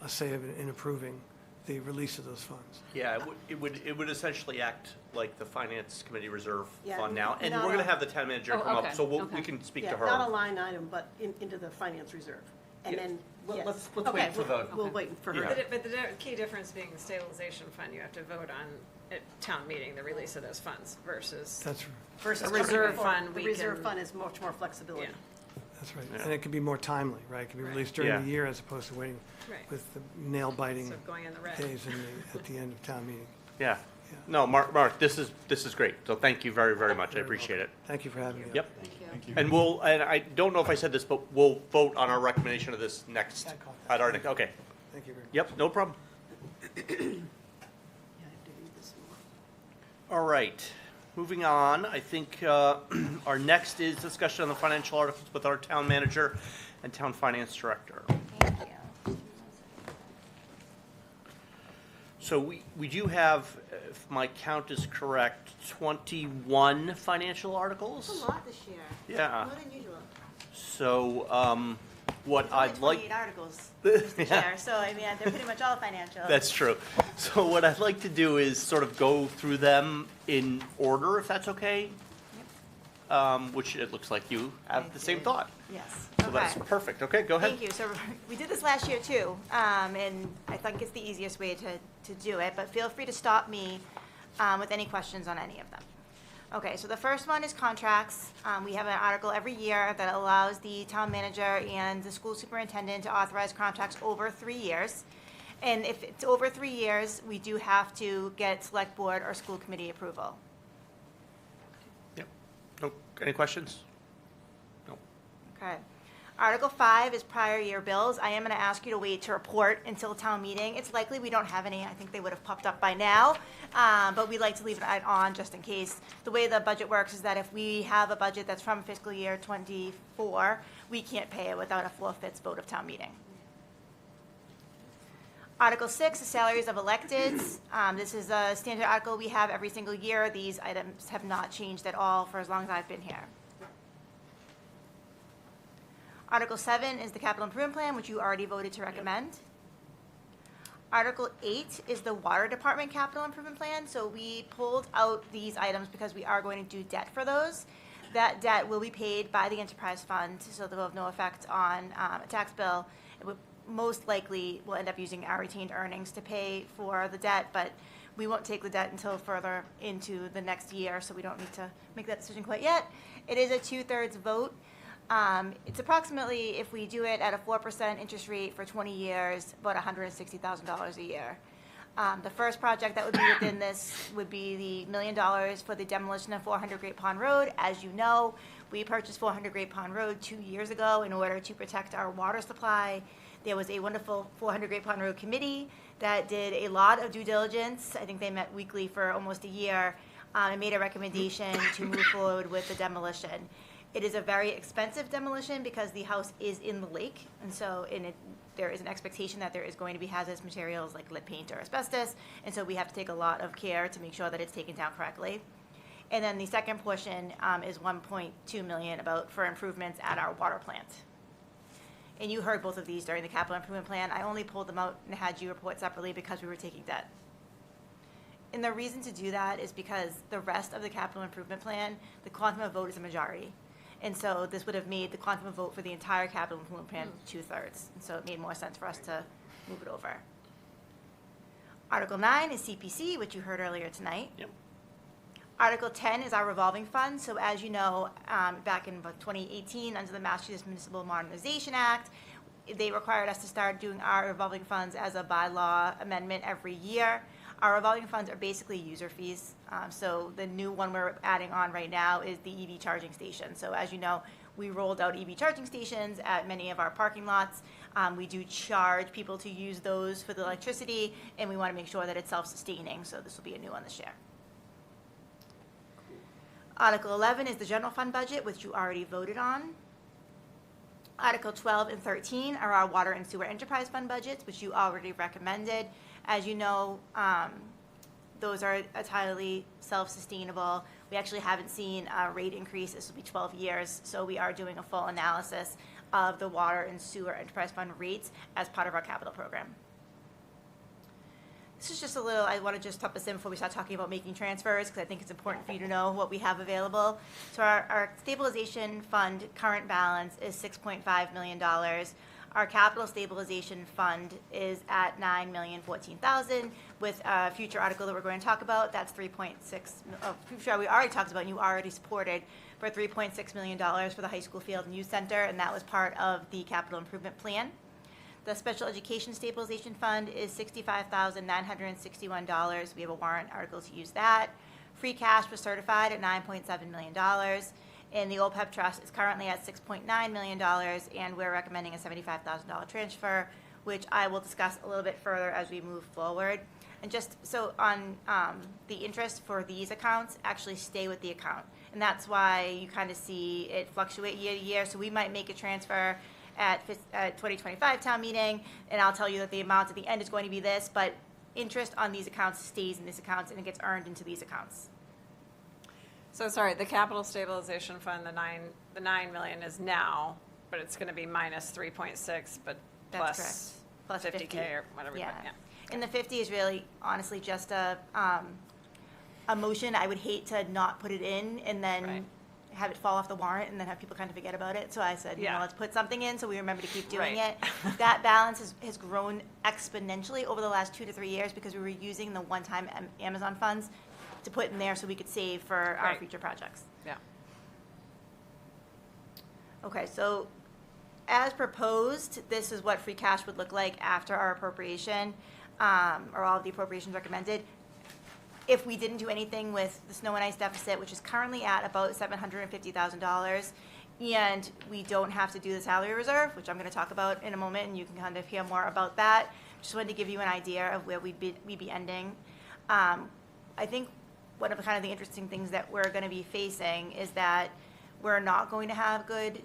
a say in approving the release of those funds. Yeah, it would essentially act like the Finance Committee Reserve Yeah, Fund now, and not we're gonna a- have the town manager Oh, come up, okay, so we okay. can speak Yeah, to her. not a line item, but into the finance reserve. And Yeah. then, Well, yes. let's Okay, wait for the- We'll wait for Yeah. her. But the key difference being the stabilization fund, you have to vote on at town meeting, the release of those funds versus That's, Versus a reserve before. fund, The we reserve can- fund is much more flexibility. Yeah. that's right. Yeah. And it could be more timely, right? It could be Right. released during Yeah. the year as opposed to waiting Right. with the nail-biting So going in the red. days at the end of town meeting. Yeah. Yeah. No, Mark, this is great, so thank you very, very much, I Very appreciate it. Thank you for having me. Yep. Thank you. And I don't know if I said this, but we'll vote on our recommendation of this next, I caught that. at our next, okay. Thank you very much. Yep, no problem. Yeah, I have to read this more. All right, moving on, I think our next is discussion on the financial articles with our town manager and town finance director. Thank you. So we do have, if my count is correct, 21 financial articles? It's a lot this year. Yeah. More than usual. So what There's only I'd like. 28 articles, Mr. Yeah. Chair, so I mean, they're pretty much all financial. That's true. So what I'd like to do is sort of go through them in order, if that's okay? Which it looks like you have the same thought. Yes. So that's Okay. perfect. Okay, go ahead. Thank you. So we did this last year too, and I think it's the easiest way to do it, but feel free to stop me with any questions on any of them. Okay, so the first one is contracts. We have an article every year that allows the town manager and the school superintendent to authorize contracts over 3 years. And if it's over 3 years, we do have to get select board or school committee approval. Yep. No, any questions? No. Okay. Article 5 is prior year bills. I am going to ask you to wait to report until town meeting. It's likely we don't have any. I think they would have popped up by now. But we like to leave it on just in case. The way the budget works is that if we have a budget that's from fiscal year '24, we can't pay it without a 4/5 vote of town meeting. Article 6 is salaries of electeds. This is a standard article we have every single year. These items have not changed at all for as long as I've been here. Article 7 is the capital improvement plan, which you already voted to recommend. Article 8 is the water department capital improvement plan. So we pulled out these items because we are going to do debt for those. That debt will be paid by the enterprise fund, so they will have no effect on a tax bill. It would most likely will end up using our retained earnings to pay for the debt, but we won't take the debt until further into the next year, so we don't need to make that decision quite yet. It is a 2/3 vote. It's approximately, if we do it at a 4% interest rate for 20 years, about $160,000 a year. The first project that would be within this would be the $1 million for the demolition of 400 Great Pond Road. As you know, we purchased 400 Great Pond Road 2 years ago in order to protect our water supply. There was a wonderful 400 Great Pond Road committee that did a lot of due diligence. I think they met weekly for almost a year and made a recommendation to move forward with the demolition. It is a very expensive demolition because the house is in the lake, and so there is an expectation that there is going to be hazardous materials like lead paint or asbestos, and so we have to take a lot of care to make sure that it's taken down correctly. And then the second portion is $1.2 million for improvements at our water plant. And you heard both of these during the capital improvement plan. I only pulled them out and had you report separately because we were taking debt. And the reason to do that is because the rest of the capital improvement plan, the quantum of vote is a majority. And so this would have made the quantum of vote for the entire capital improvement plan 2/3. And so it made more sense for us to move it over. Article 9 is CPC, which you heard earlier tonight. Yep. Article 10 is our revolving fund. So as you know, back in about 2018, under the Massachusetts Municipal Modernization Act, they required us to start doing our revolving funds as a bylaw amendment every year. Our revolving funds are basically user fees. So the new one we're adding on right now is the EV charging station. So as you know, we rolled out EV charging stations at many of our parking lots. We do charge people to use those for the electricity, and we want to make sure that it's self-sustaining. So this will be a new one this year. Article 11 is the general fund budget, which you already voted on. Article 12 and 13 are our water and sewer enterprise fund budgets, which you already recommended. As you know, those are entirely self-sustainable. We actually haven't seen a rate increase. This will be 12 years, so we are doing a full analysis of the water and sewer enterprise fund rates as part of our capital program. This is just a little, I want to just tuck this in before we start talking about making transfers, because I think it's important for you to know what we have available. So our stabilization fund current balance is $6.5 million. Our capital stabilization fund is at $9,014,000 with a future article that we're going to talk about. That's 3.6, future we already talked about and you already supported for $3.6 million for the high school field and youth center, and that was part of the capital improvement plan. The special education stabilization fund is $65,961. We have a warrant article to use that. Free cash was certified at $9.7 million. And the OPEB trust is currently at $6.9 million, and we're recommending a $75,000 transfer, which I will discuss a little bit further as we move forward. And just so on the interest for these accounts, actually stay with the account. And that's why you kind of see it fluctuate year to year. So we might make a transfer at 2025 town meeting, and I'll tell you that the amount at the end is going to be this, but interest on these accounts stays in these accounts and it gets earned into these accounts. So sorry, the capital stabilization fund, the 9 million is now, but it's going to be minus 3.6, but That's plus correct. Plus 50K or whatever. Yeah. Yeah. And the 50 is really, honestly, just a motion. I would hate to not put it in and then Right. have it fall off the warrant and then have people kind of forget about it. So I said, Yeah. let's put something in so we remember to keep doing Right. it. That balance has grown exponentially over the last 2 to 3 years because we were using the one-time Amazon funds to put in there so we could save for our Right. future projects. Yeah. Okay, so as proposed, this is what free cash would look like after our appropriation, or all of the appropriations recommended. If we didn't do anything with the snow and ice deficit, which is currently at about $750,000, and we don't have to do the salary reserve, which I'm going to talk about in a moment, and you can kind of hear more about that. Just wanted to give you an idea of where we'd be ending. I think one of the interesting things that we're going to be facing is that we're not going to have good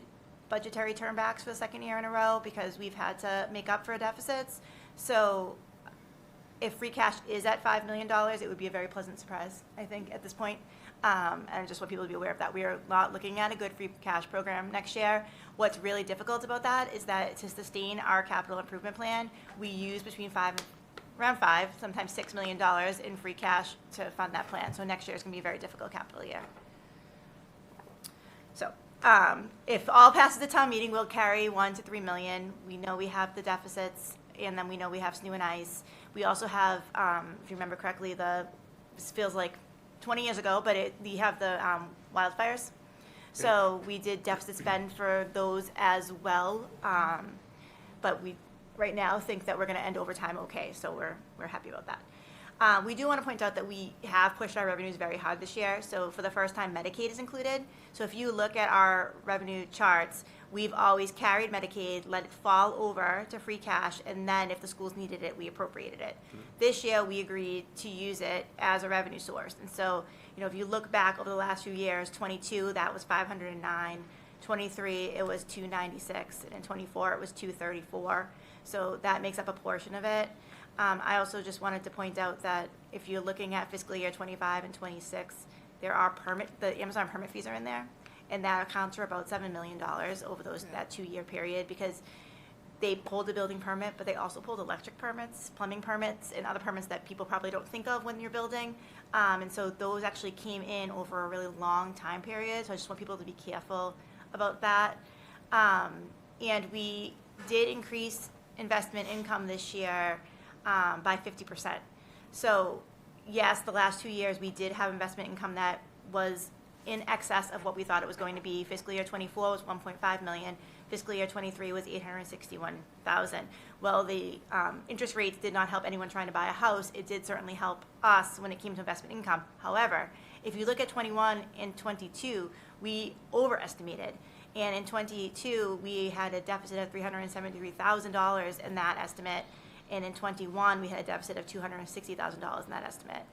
budgetary turnbacks for the second year in a row because we've had to make up for deficits. So if free cash is at $5 million, it would be a very pleasant surprise, I think, at this point. And I just want people to be aware of that. We are not looking at a good free cash program next year. What's really difficult about that is that to sustain our capital improvement plan, we use around $5, sometimes $6 million in free cash to fund that plan. So next year is going to be a very difficult capital year. So if all passes the town meeting, we'll carry $1 to $3 million. We know we have the deficits, and then we know we have snow and ice. We also have, if you remember correctly, this feels like 20 years ago, but we have the wildfires. So we did deficit spend for those as well, but we right now think that we're going to end over time okay, so we're happy about that. We do want to point out that we have pushed our revenues very hard this year. So for the first time, Medicaid is included. So if you look at our revenue charts, we've always carried Medicaid, let it fall over to free cash, and then if the schools needed it, we appropriated it. This year, we agreed to use it as a revenue source. And so, if you look back over the last few years, 22, that was 509. 23, it was 296. And in 24, it was 234. So that makes up a portion of it. I also just wanted to point out that if you're looking at fiscal year 25 and 26, the Amazon permit fees are in there, and that accounts for about $7 million over that 2-year period because they pulled a building permit, but they also pulled electric permits, plumbing permits, and other permits that people probably don't think of when you're building. And so those actually came in over a really long time period. So I just want people to be careful about that. And we did increase investment income this year by 50%. So, yes, the last 2 years, we did have investment income that was in excess of what we thought it was going to be. Fiscal year '24 was 1.5 million. Fiscal year '23 was 861,000. Well, the interest rates did not help anyone trying to buy a house. It did certainly help us when it came to investment income. However, if you look at '21 and '22, we overestimated. And in '22, we had a deficit of $373,000 in that estimate. And in '21, we had a deficit of $260,000 in that estimate.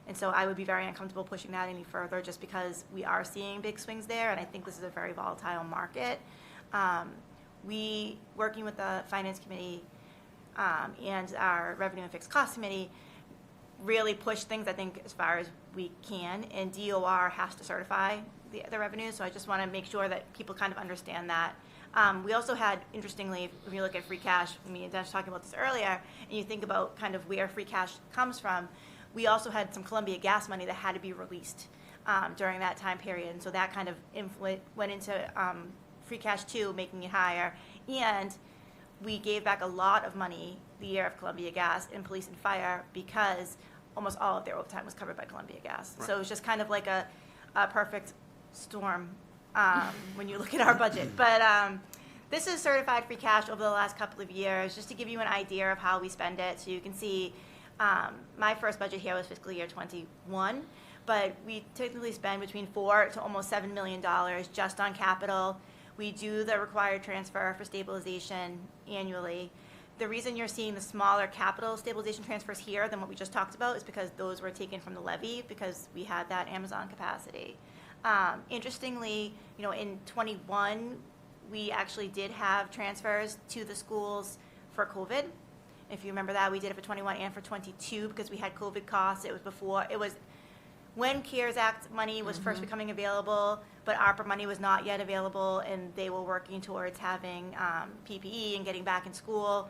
And so I would be very uncomfortable pushing that any further just because we are seeing big swings there, and I think this is a very volatile market. We, working with the Finance Committee and our Revenue and Fixed Cost Committee, really push things, I think, as far as we can, and DOR has to certify the revenue, so I just want to make sure that people kind of understand that. We also had, interestingly, if you look at free cash, me and Dennis talking about this earlier, and you think about kind of where free cash comes from, we also had some Columbia Gas money that had to be released during that time period, and so that kind of went into free cash too, making it higher, and we gave back a lot of money the year of Columbia Gas in police and fire because almost all of their overtime was covered by Columbia Gas. So it was just kind of like a perfect storm when you look at our budget. But this is certified free cash over the last couple of years, just to give you an idea of how we spend it. So you can see my first budget here was fiscal year '21, but we typically spend between $4 to almost $7 million just on capital. We do the required transfer for stabilization annually. The reason you're seeing the smaller capital stabilization transfers here than what we just talked about is because those were taken from the levy because we had that Amazon capacity. Interestingly, in '21, we actually did have transfers to the schools for COVID. If you remember that, we did it for '21 and for '22 because we had COVID costs. It was when CARES Act money was first becoming available, but ARPA money was not yet available, and they were working towards having PPE and getting back in school.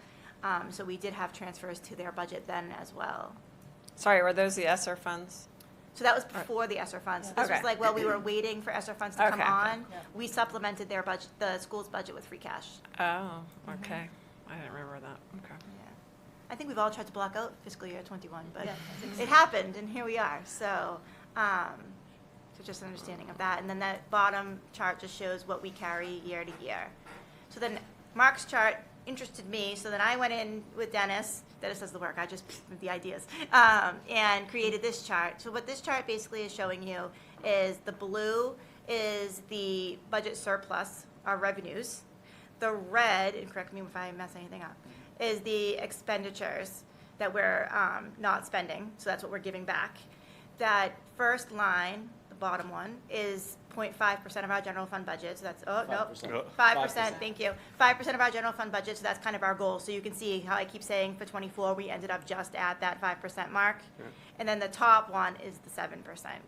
So we did have transfers to their budget then as well. Sorry, were those the ESSER funds? So that was before the ESSER funds. So this was like, we were waiting for ESSER funds to come Okay. on. We supplemented their budget, the school's budget, with free cash. Oh, okay. I didn't remember that. Okay. Yeah. I think we've all tried to block out fiscal year '21, but Yeah, I think so. it happened, and here we are. So just an understanding of that. And then that bottom chart just shows what we carry year to year. So then Mark's chart interested me, so then I went in with Dennis. Dennis does the work, I just with the ideas, and created this chart. So what this chart basically is showing you is the blue is the budget surplus, our revenues. The red, and correct me if I mess anything up, is the expenditures that we're not spending, so that's what we're giving back. That first line, the bottom one, is 0.5% of our general fund budget, so that's, 5%, thank you. 5% of our general fund budget, so that's kind of our goal. So you can see how I keep saying for '24, we ended up just at that 5% mark. And then the top one is the 7%.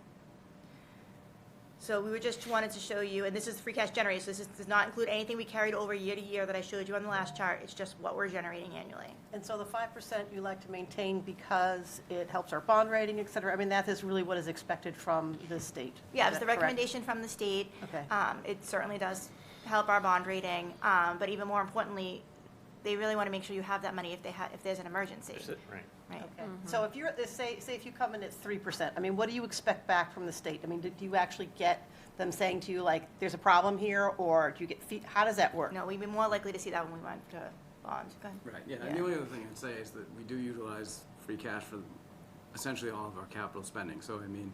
So we just wanted to show you, and this is free cash generated, so this does not include anything we carried over year to year that I showed you on the last chart. It's just what we're generating annually. And so the 5% you like to maintain because it helps our bond rating, et cetera? I mean, that is really what is expected from the state. Yeah, Is it's that the correct? recommendation from the state. Okay. It certainly does help our bond rating, but even more importantly, they really want to make sure you have that money if there's an emergency. Right. Right. Okay. So if you're, say if you come in at 3%, I mean, what do you expect back from the state? I mean, do you actually get them saying to you, like, there's a problem here, or do you get how does that work? No, we'd be more likely to see that when we went to bond. Go ahead. Right, yeah, Yeah. and the only other thing I'd say is that we do utilize free cash for essentially all of our capital spending. So, I mean,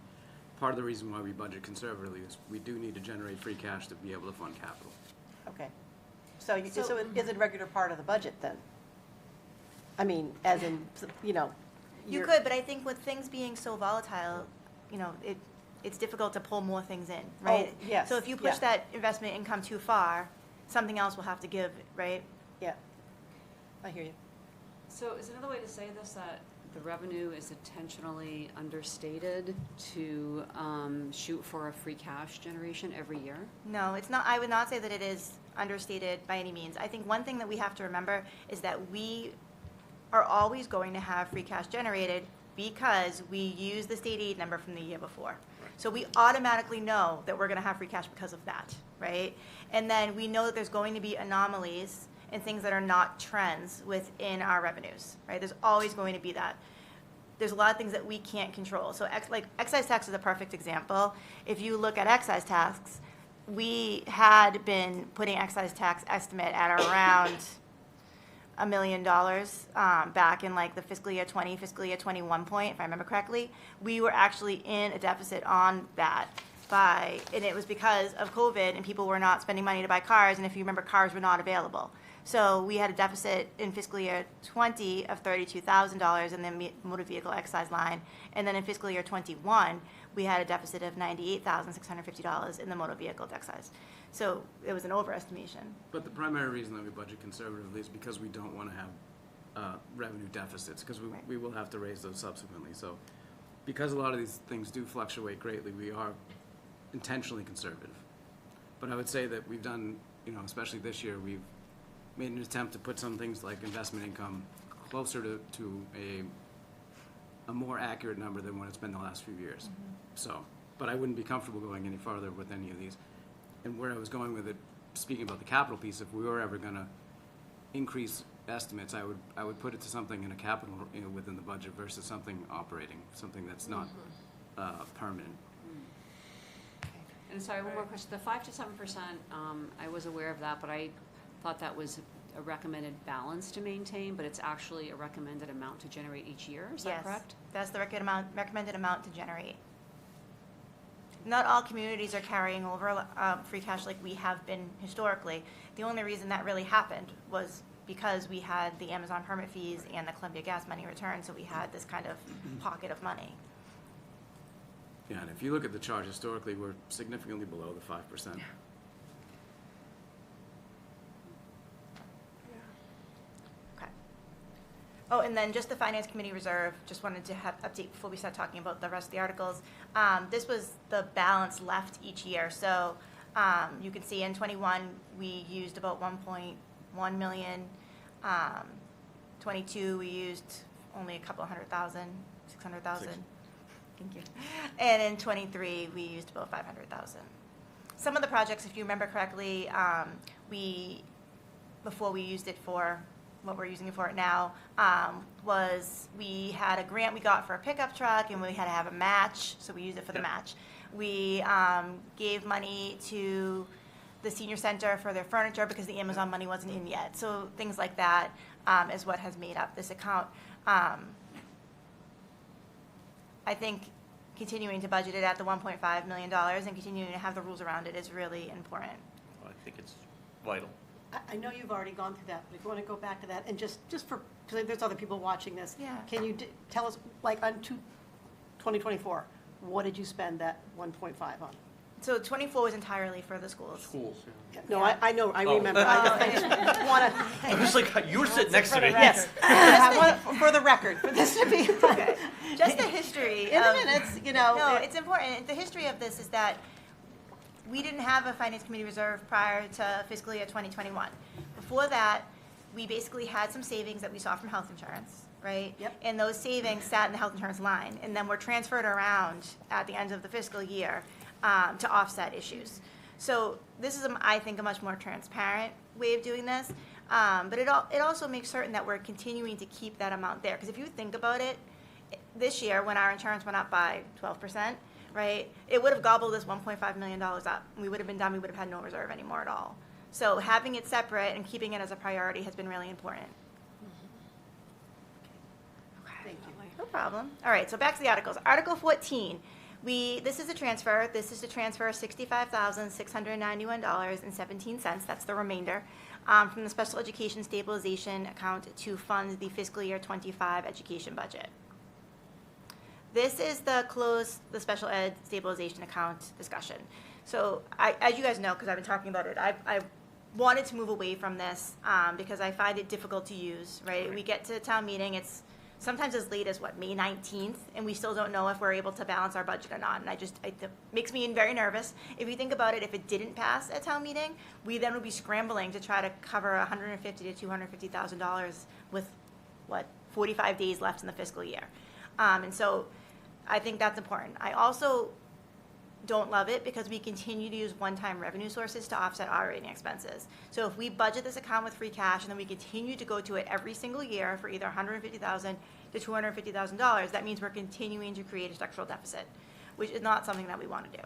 part of the reason why we budget conservatively is we do need to generate free cash to be able to fund capital. Okay. So it is a regular part of the budget then? I mean, as in, You you're- could, but I think with things being so volatile, it's difficult to pull more things in, right? Oh, yes, So if you push yeah. that investment income too far, something else will have to give, right? Yeah. I hear you. So is another way to say this that the revenue is intentionally understated to shoot for a free cash generation every year? No, it's not. I would not say that it is understated by any means. I think one thing that we have to remember is that we are always going to have free cash generated because we use the state aid number from the year before. So we automatically know that we're going to have free cash because of that, right? And then we know that there's going to be anomalies and things that are not trends within our revenues, right? There's always going to be that. there's a lot of things that we can't control. So like excise tax is a perfect example. If you look at excise tax, we had been putting excise tax estimate at around $1 million back in like the fiscal year 20, fiscal year 21 point, if I remember correctly. We were actually in a deficit on that and it was because of COVID and people were not spending money to buy cars, and if you remember, cars were not available. So we had a deficit in fiscal year 20 of $32,000 in the motor vehicle excise line, and then in fiscal year 21, we had a deficit of $98,650 in the motor vehicle excise. So it was an overestimation. But the primary reason that we budget conservatively is because we don't want to have revenue deficits, because we will have to raise those subsequently. So because a lot of these things do fluctuate greatly, we are intentionally conservative. But I would say that we've done, especially this year, we've made an attempt to put some things like investment income closer to a more accurate number than what it's been the last few years. So, but I wouldn't be comfortable going any farther with any of these. And where I was going with it, speaking about the capital piece, if we were ever going to increase estimates, I would put it to something in a capital within the budget versus something operating, something that's not permanent. And sorry, one more question. The 5 to 7%, I was aware of that, but I thought that was a recommended balance to maintain, but it's actually a recommended amount to generate each year. Is that correct? That's the recommended amount to generate. Not all communities are carrying over free cash like we have been historically. The only reason that really happened was because we had the Amazon permit fees and the Columbia gas money return, so we had this kind of pocket of money. Yeah, and if you look at the chart historically, we're significantly below the 5%. Okay. Oh, and then just the Finance Committee reserve, just wanted to have update before we start talking about the rest of the articles. This was the balance left each year. So you can see in 21, we used about 1.1 million. 22, we used only a couple $100,000, 600,000. Thank you. And in 23, we used about 500,000. Some of the projects, if you remember correctly, before we used it for what we're using it for now, was we had a grant we got for a pickup truck, and we had to have a match, so we used it for the match. We gave money to the senior center for their furniture because the Amazon money wasn't in yet. So things like that is what has made up this account. I think continuing to budget it at the $1.5 million and continuing to have the rules around it is really important. I think it's vital. I know you've already gone through that, but if you want to go back to that, and just for, because there's other people watching this. Yeah. Can you tell us, like, on 2024, what did you spend that 1.5 on? So 24 was entirely for the schools. Schools. No, I know, I Oh. remember. I just want to. I was like, you were sitting next to me. Yes, I want, for the record, for this to be. Okay. Just the history. In the of- minutes, No, it's important. The history of this is that we didn't have a Finance Committee reserve prior to fiscal year 2021. Before that, we basically had some savings that we saw from health insurance, right? Yep. And those savings sat in the health insurance line, and then were transferred around at the end of the fiscal year to offset issues. So this is, I think, a much more transparent way of doing this. But it also makes certain that we're continuing to keep that amount there. Because if you think about it, this year, when our insurance went up by 12%, right, it would have gobbled this $1.5 million up. We would have been done. We would have had no reserve anymore at all. So having it separate and keeping it as a priority has been really important. Thank you. No problem. All right, so back to the articles. Article 14, this is a transfer. This is to transfer $65,691.17. That's the remainder from the Special Education Stabilization Account to fund the fiscal year 25 education budget. This is the special ed stabilization account discussion. So as you guys know, because I've been talking about it, I wanted to move away from this because I find it difficult to use, right? We get to town meeting, it's sometimes as late as May 19th, and we still don't know if we're able to balance our budget or not. And it makes me very nervous. If you think about it, if it didn't pass at town meeting, we then would be scrambling to try to cover $150,000 to $250,000 with 45 days left in the fiscal year. And so I think that's important. I also don't love it because we continue to use one-time revenue sources to offset operating expenses. So if we budget this account with free cash and then we continue to go to it every single year for either $150,000, to $250,000, that means we're continuing to create a structural deficit, which is not something that we want to do.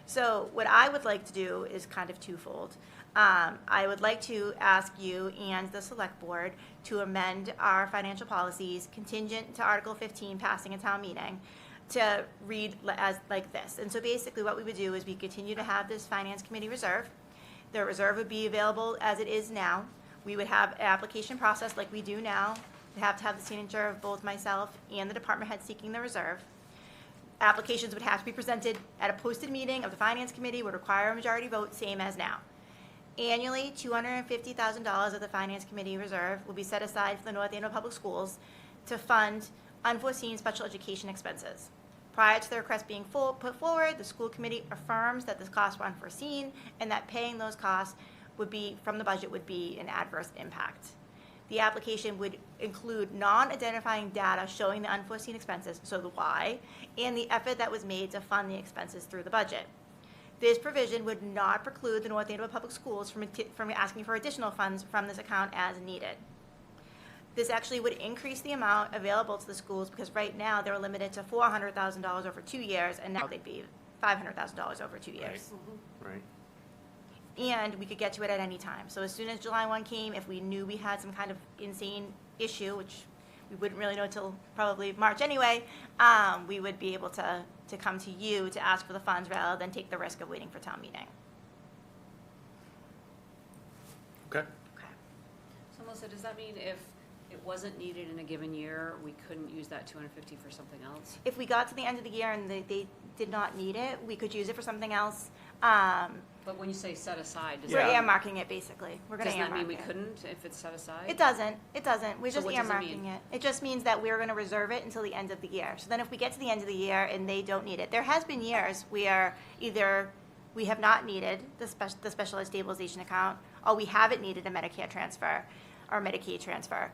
So what I would like to do is kind of twofold. I would like to ask you and the select board to amend our financial policies contingent to Article 15 passing a town meeting to read as like this. And so basically what we would do is we continue to have this finance committee reserve. The reserve would be available as it is now. We would have an application process like we do now. We have to have the signature of both myself and the department head seeking the reserve. Applications would have to be presented at a posted meeting of the finance committee, would require a majority vote, same as now. Annually, $250,000 of the finance committee reserve will be set aside for the North Andover Public Schools to fund unforeseen special education expenses. Prior to the request being put forward, the school committee affirms that the costs were unforeseen and that paying those costs would be, from the budget, would be an adverse impact. The application would include non-identifying data showing the unforeseen expenses, so the why, and the effort that was made to fund the expenses through the budget. This provision would not preclude the North Andover Public Schools from asking for additional funds from this account as needed. This actually would increase the amount available to the schools because right now they're limited to $400,000 over 2 years, and now they'd be $500,000 over 2 years. Right. And we could get to it at any time. So as soon as July 1 came, if we knew we had some kind of insane issue, which we wouldn't really know until probably March anyway, we would be able to come to you to ask for the funds rather than take the risk of waiting for town meeting. Okay. Okay. So Melissa, does that mean if it wasn't needed in a given year, we couldn't use that 250 for something else? If we got to the end of the year and they did not need it, we could use it for something else. But when you say set aside, does We're that, earmarking it, basically. We're gonna does that mean earmark we it. couldn't if it's set aside? It doesn't. We're So just what does it earmarking mean? it. It just means that we're gonna reserve it until the end of the year. So then if we get to the end of the year and they don't need it, there has been years where either we have not needed the special ed stabilization account, or we haven't needed a Medicare transfer or Medicaid transfer.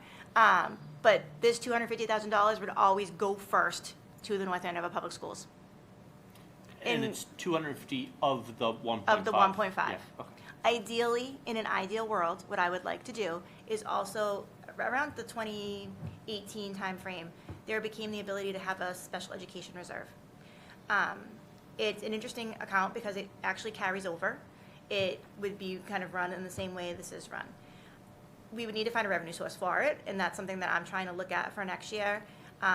But this $250,000 would always go first to the North Andover Public Schools. And In- it's 250 of the 1.5? Of the 1.5. Yeah, okay. Ideally, in an ideal world, what I would like to do is also, around the 2018 timeframe, there became the ability to have a special education reserve. It's an interesting account because it actually carries over. It would be kind of run in the same way this is run. We would need to find a revenue source for it, and that's something that I'm trying to look at for next year,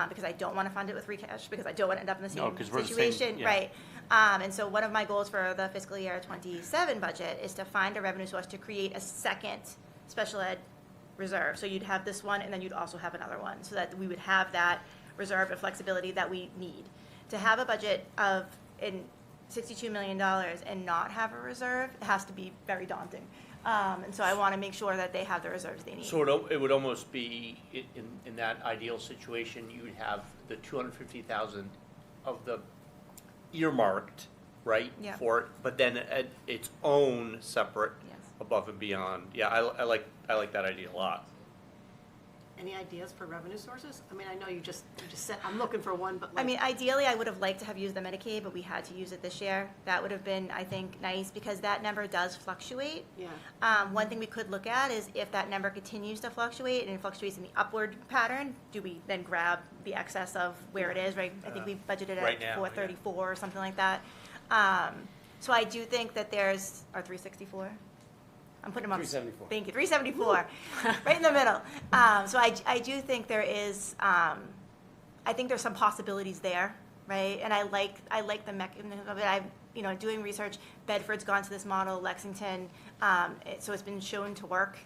because I don't want to fund it with free cash, because I don't want to end up in the No, same 'cause we're the same, situation, yeah. right? And so one of my goals for the fiscal year 27 budget is to find a revenue source to create a second special ed reserve. So you'd have this one, and then you'd also have another one, so that we would have that reserve and flexibility that we need. To have a budget of $62 million and not have a reserve, it has to be very daunting. And so I want to make sure that they have the reserves they need. So it would almost be, in that ideal situation, you would have the 250,000 of the earmarked, right? Yeah. For it, but then its own separate Yes. above and beyond. Yeah, I like that idea a lot. Any ideas for revenue sources? I mean, I know you just said, I'm looking for one, but like. I mean, ideally, I would have liked to have used the Medicaid, but we had to use it this year. That would have been, I think, nice, because that number does fluctuate. Yeah. One thing we could look at is if that number continues to fluctuate and it fluctuates in the upward pattern, do we then grab the excess of where it is, right? I think we budgeted Right at now, 434 or something like that. So I do think that there's, or 364? I'm putting them up. 374. Thank you, 374, right in the middle. So I do think there is, I think there's some possibilities there, right? And I like the mechanism of it. Doing research, Bedford's gone to this model, Lexington, so it's been shown to work.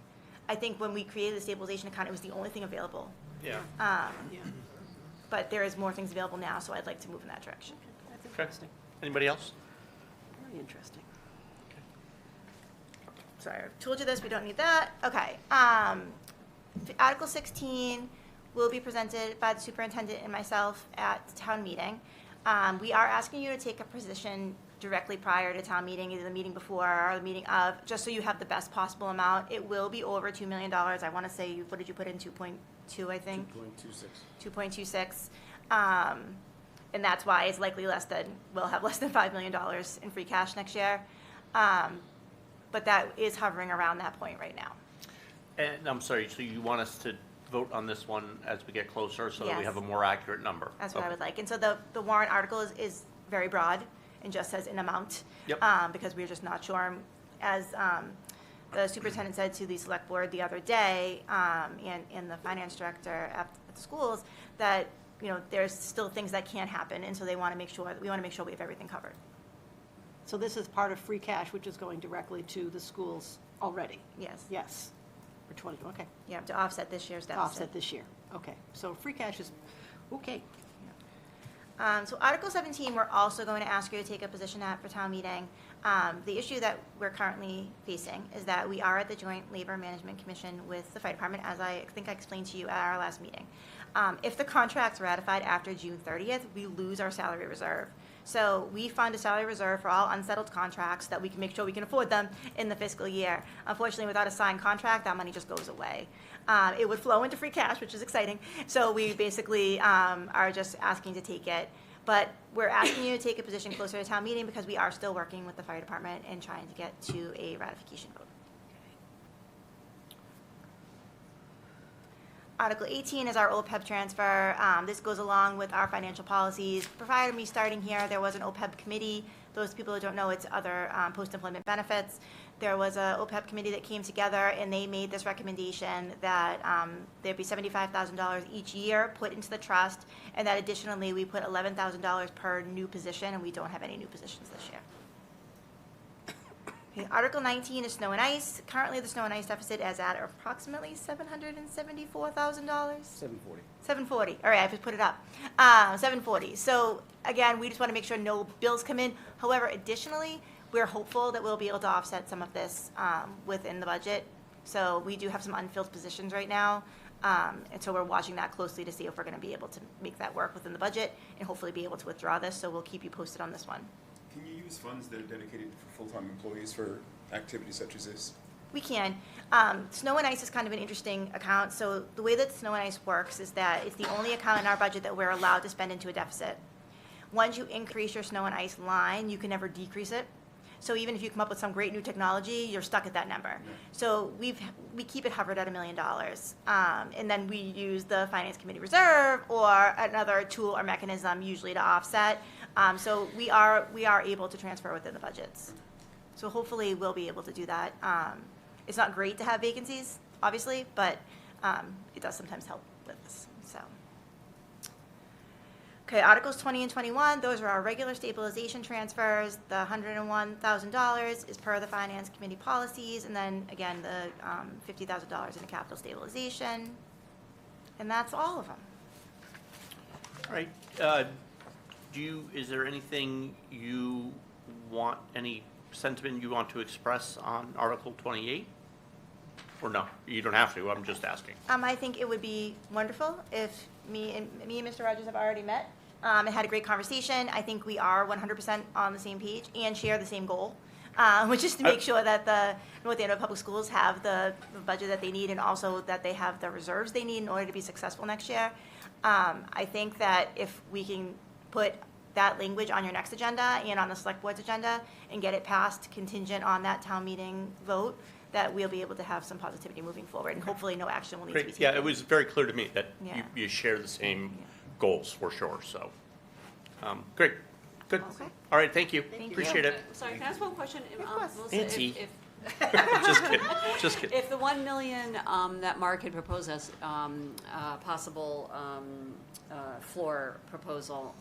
I think when we created the stabilization account, it was the only thing available. Yeah. Yeah. But there is more things available now, so I'd like to move in that direction. That's Okay. interesting. Anybody else? Very interesting. Sorry, I told you this, we don't need that. Okay. Article 16 will be presented by the superintendent and myself at town meeting. We are asking you to take a position directly prior to town meeting, either the meeting before or the meeting of, just so you have the best possible amount. It will be over $2 million. I want to say, what did you put in, 2.2, I think? 2.26. 2.26. And that's why it's likely we'll have less than $5 million in free cash next year. But that is hovering around that point right now. And I'm sorry, so you want us to vote on this one as we get closer so that we Yes. have a more accurate number? That's what I Okay. would like. And so the warrant article is very broad and just says an amount. Yep. Because we're just not sure. As the superintendent said to the select board the other day, and the finance director at the schools, that, you know, there's still things that can happen, and so we want to make sure we have everything covered. So this is part of free cash, which is going directly to the schools already? Yes. Yes, for 20, okay. Yeah, to offset this year's To deficit. offset this year, okay. So free cash is, okay. So Article 17, we're also going to ask you to take a position at for town meeting. The issue that we're currently facing is that we are at the Joint Labor Management Commission with the fire department, as I think I explained to you at our last meeting. If the contract's ratified after June 30th, we lose our salary reserve. So we fund a salary reserve for all unsettled contracts that we can make sure we can afford them in the fiscal year. Unfortunately, without a signed contract, that money just goes away. It would flow into free cash, which is exciting. So we basically are just asking to take it. But we're asking you to take a position closer to town meeting because we are still working with the fire department and trying to get to a ratification vote. Article 18 is our OPEB transfer. This goes along with our financial policies. Prior to me starting here, there was an OPEB committee. Those people who don't know, it's other post-employment benefits. There was a OPEB committee that came together, and they made this recommendation that there'd be $75,000 each year put into the trust, and that additionally, we put $11,000 per new position, and we don't have any new positions this year. Okay, Article 19 is snow and ice. Currently, the snow and ice deficit is at approximately $774,000. $740. All right, I just put it up. $740. So again, we just want to make sure no bills come in. However, additionally, we're hopeful that we'll be able to offset some of this within the budget. So we do have some unfilled positions right now. And so we're watching that closely to see if we're going to be able to make that work within the budget and hopefully be able to withdraw this. So we'll keep you posted on this one. Can you use funds that are dedicated for full-time employees for activities such as this? We can. Snow and ice is kind of an interesting account. So the way that snow and ice works is that it's the only account in our budget that we're allowed to spend into a deficit. Once you increase your snow and ice line, you can never decrease it. So even if you come up with some great new technology, you're stuck at that number. Yeah. So we keep it hovered at $1 million. And then we use the Finance Committee reserve or another tool or mechanism usually to offset. So we are able to transfer within the budgets. So hopefully we'll be able to do that. It's not great to have vacancies, obviously, but it does sometimes help with this, so. Okay, Articles 20 and 21, those are our regular stabilization transfers. The $101,000 is per the Finance Committee policies, and then again, the $50,000 in the capital stabilization. And that's all of them. All right, is there anything you want, any sentiment you want to express on Article 28? Or no, you don't have to, I'm just asking. I think it would be wonderful if me and Mr. Rogers have already met and had a great conversation. I think we are 100% on the same page and share the same goal, which is to make sure that the North Andover Public Schools have the budget that they need and also that they have the reserves they need in order to be successful next year. I think that if we can put that language on your next agenda and on the select board's agenda and get it passed contingent on that town meeting vote, that we'll be able to have some positivity moving forward, and hopefully no action will need to be Great, taken. yeah, it was very clear to me that Yeah. you share the same Yeah. goals for sure, so. Great, good. Okay. All right, thank you, you. appreciate it. Sorry, can I ask one question? course. Melissa, Nancy. if- Just kidding, just kidding. If the 1 million that Mark had proposed as possible floor proposal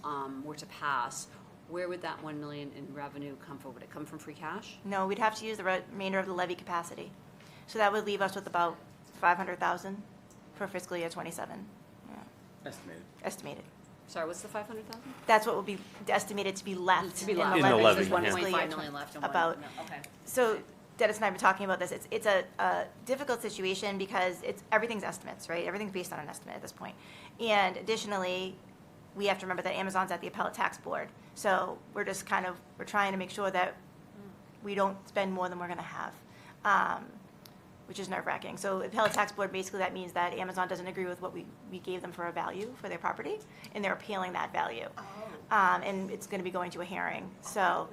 were to pass, where would that 1 million in revenue come from? Would it come from free cash? No, we'd have to use the remainder of the levy capacity. So that would leave us with about 500,000 for fiscal year '27, Estimated. estimated. Sorry, what's the 500,000? That's what will be estimated to be left To be in left. the In the levy. levy, This is yeah. 1.5 million left in one. About, No, okay. so Dennis and I have been talking about this. It's a difficult situation because everything's estimates, right? Everything's based on an estimate at this point. And additionally, we have to remember that Amazon's at the appellate tax board. So we're just we're trying to make sure that we don't spend more than we're going to have, which is nerve-wracking. So appellate tax board, basically that means that Amazon doesn't agree with what we gave them for a value for their property, and they're appealing that value. And it's going to be going to a hearing. So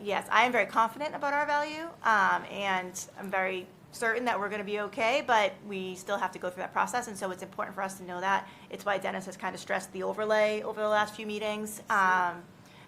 yes, I am very confident about our value, and I'm very certain that we're going to be okay, but we still have to go through that process, and so it's important for us to know that. It's why Dennis has kind of stressed the overlay over the last few meetings,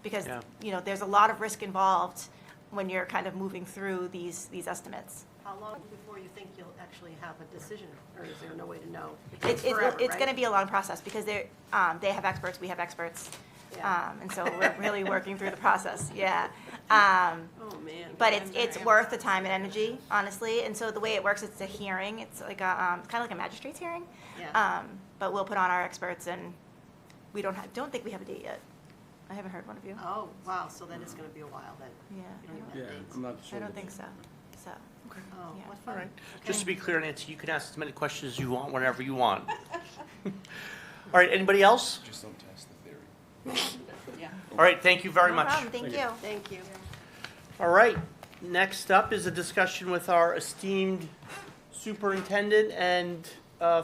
because, Yeah. you know, there's a lot of risk involved when you're kind of moving through these estimates. How long before you think you'll actually have a decision, or is there no way to know? It's forever, going to right? be a long process, because they have experts, we have experts, Yeah. and so we're really working through the process, yeah. Oh, man. But it's worth the time and energy, honestly. And so the way it works, it's a hearing. It's like a kind of like a magistrate's hearing. Yeah. But we'll put on our experts, and we don't think we have a date yet. I haven't heard one of you. Oh, wow, so then it's gonna be a while then. Yeah, You don't even Yeah, have dates. I'm not sure. I don't think so. So Oh, Yeah. what All fun. right. Just to be clear, Nancy, you can ask as many questions as you want whenever you want. All right, anybody else? Just don't test the theory. All right, thank you very no much. problem. Thank you. Thank you. All right, next up is a discussion with our esteemed superintendent and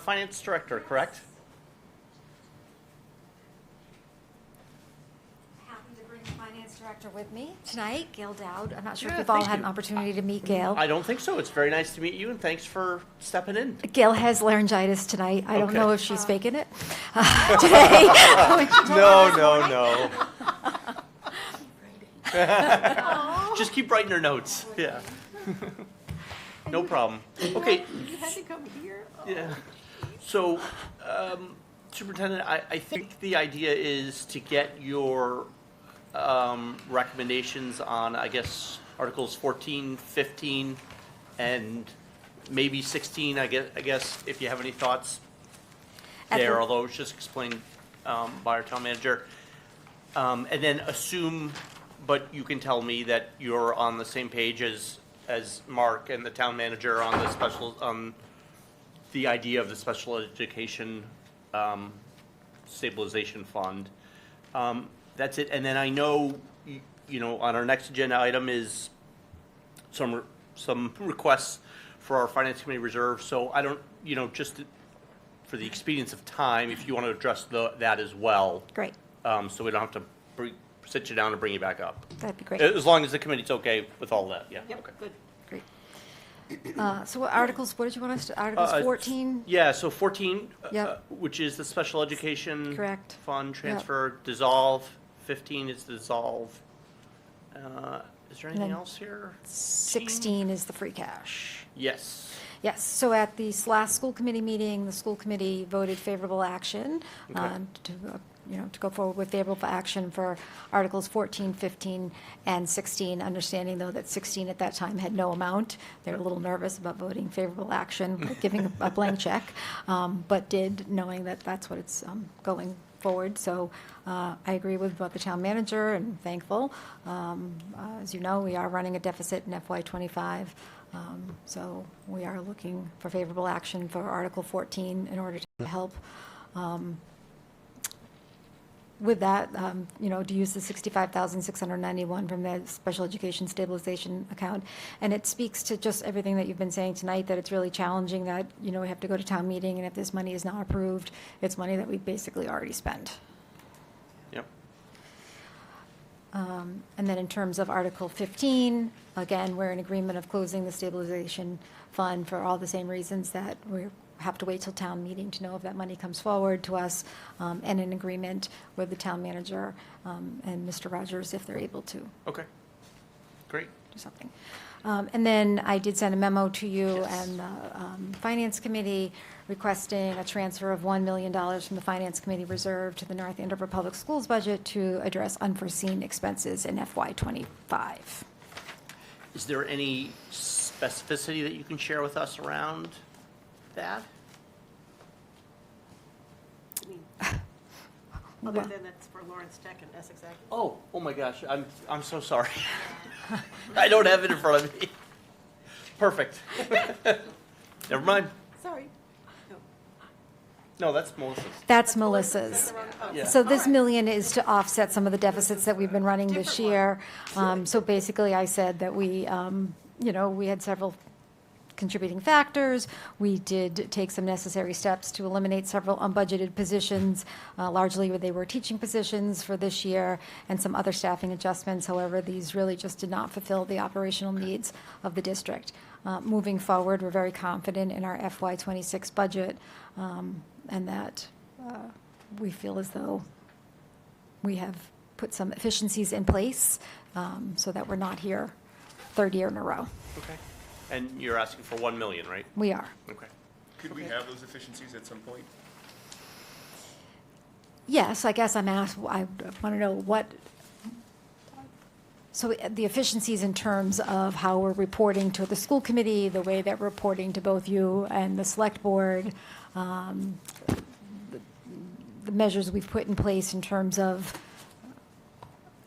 finance director, correct? Happy to bring the finance director with me tonight, Gail Dowd. I'm not sure Yeah, if you've all thank had an you. opportunity to meet Gail. I don't think so. It's very nice to meet you, and thanks for stepping in. Gail has laryngitis tonight. I don't Okay. know if she's faking it today. No. Just keep writing her notes. Yeah. No problem. Okay. You had to come here? Oh. Yeah. So, Superintendent, I think the idea is to get your recommendations on, I guess, Articles 14, 15, and maybe 16, I guess, if you have any thoughts At the- there, although it's just explained by our town manager. And then assume, but you can tell me that you're on the same page as Mark and the town manager on the idea of the special education stabilization fund. That's it. And then I know, on our next agenda item is some requests for our finance committee reserve. So I don't, just for the expedience of time, if you want to address that as well. Great, So we don't have to sit you down and bring you back up. that'd be great. As long as the committee's okay with all that, yeah. Yep, Okay. good. Great. So what articles, what did you want us to, Articles 14? Yeah, so 14, Yep. which is the special education. Correct. Fund transfer, dissolve. 15 is dissolve. Is there anything then else here? 16 is the free cash. Yes. Yes, so at the last school committee meeting, the school committee voted favorable action Okay. to go forward with favorable action for Articles 14, 15, and 16, understanding though that 16 at that time had no amount. They were a little nervous about voting favorable action, like giving a blank check, but did, knowing that that's what it's going forward. So I agree with what the town manager and thankful. As you know, we are running a deficit in FY '25. So we are looking for favorable action for Article 14 in order to help with that, to use the $65,691 from the Special Education Stabilization Account. And it speaks to just everything that you've been saying tonight, that it's really challenging that, we have to go to town meeting, and if this money is not approved, it's money that we basically already spent. Yep. And then in terms of Article 15, again, we're in agreement of closing the stabilization fund for all the same reasons that we have to wait till town meeting to know if that money comes forward to us, and in agreement with the town manager and Mr. Rogers if they're able to Okay. Great. do something. And then I did send a memo to you Yes. and the Finance Committee requesting a transfer of $1 million from the Finance Committee reserve to the North Andover Public Schools budget to address unforeseen expenses in FY '25. Is there any specificity that you can share with us around that? Other than it's for Lawrence Tech and Essex Ag. Oh my gosh, I'm so sorry. I don't have it in front of me. Perfect. Never mind. Sorry. No, that's Melissa's. That's Melissa's. Yeah. So this million is to offset some of the deficits that we've been running this year. So basically, I said that we had several contributing factors. We did take some necessary steps to eliminate several unbudgeted positions, largely where they were teaching positions for this year, and some other staffing adjustments. However, these really just did not fulfill the operational needs of the district. moving forward, we're very confident in our FY26 budget, and that we feel as though we have put some efficiencies in place so that we're not here third year in a row. Okay. And you're asking for 1 million, right? We are. Okay. Could we have those efficiencies at some point? Yes, I guess I want to know what, so the efficiencies in terms of how we're reporting to the school committee, the way that we're reporting to both you and the select board, the measures we've put in place in terms of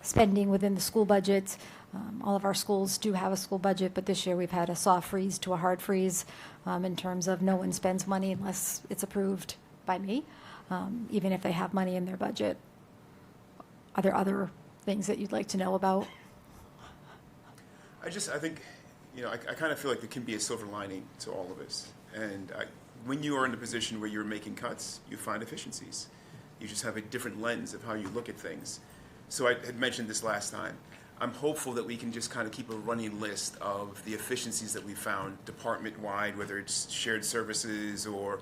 spending within the school budget. All of our schools do have a school budget, but this year we've had a soft freeze to a hard freeze in terms of no one spends money unless it's approved by me, even if they have money in their budget. Are there other things that you'd like to know about? I think, I kind of feel like there can be a silver lining to all of this. And when you are in a position where you're making cuts, you find efficiencies. You just have a different lens of how you look at things. So I had mentioned this last time. I'm hopeful that we can just kind of keep a running list of the efficiencies that we found department-wide, whether it's shared services or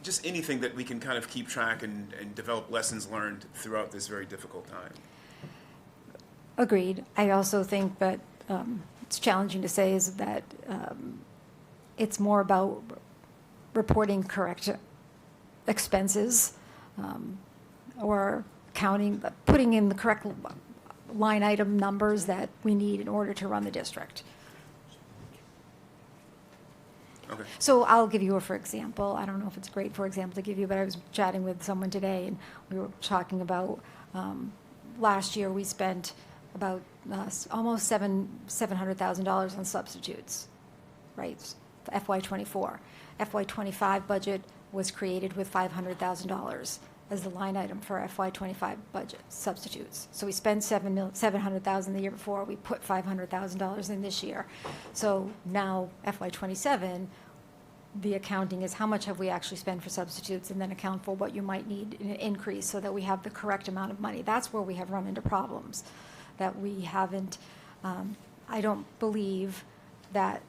just anything that we can kind of keep track and develop lessons learned throughout this very difficult time. Agreed. I also think that it's challenging to say is that it's more about reporting correct expenses or putting in the correct line item numbers that we need in order to run the district. Okay. So I'll give you for example. I don't know if it's a great for example to give you, but I was chatting with someone today, and we were talking about last year we spent about almost $700,000 on substitutes, right? FY24. FY25 budget was created with $500,000 as the line item for FY25 budget substitutes. So we spent $700,000 the year before. We put $500,000 in this year. So now FY27, the accounting is how much have we actually spent for substitutes, and then account for what you might need in an increase so that we have the correct amount of money. That's where we have run into problems, that we haven't. I don't believe that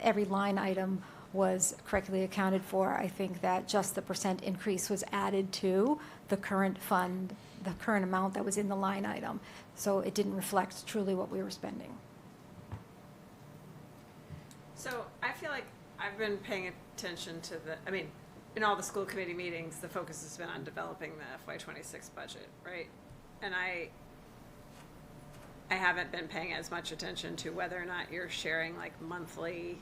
every line item was correctly accounted for. I think that just the percent increase was added to the current fund, the current amount that was in the line item. So it didn't reflect truly what we were spending. So I feel like I've been paying attention to in all the school committee meetings, the focus has been on developing the FY26 budget, right? And I haven't been paying as much attention to whether or not you're sharing like monthly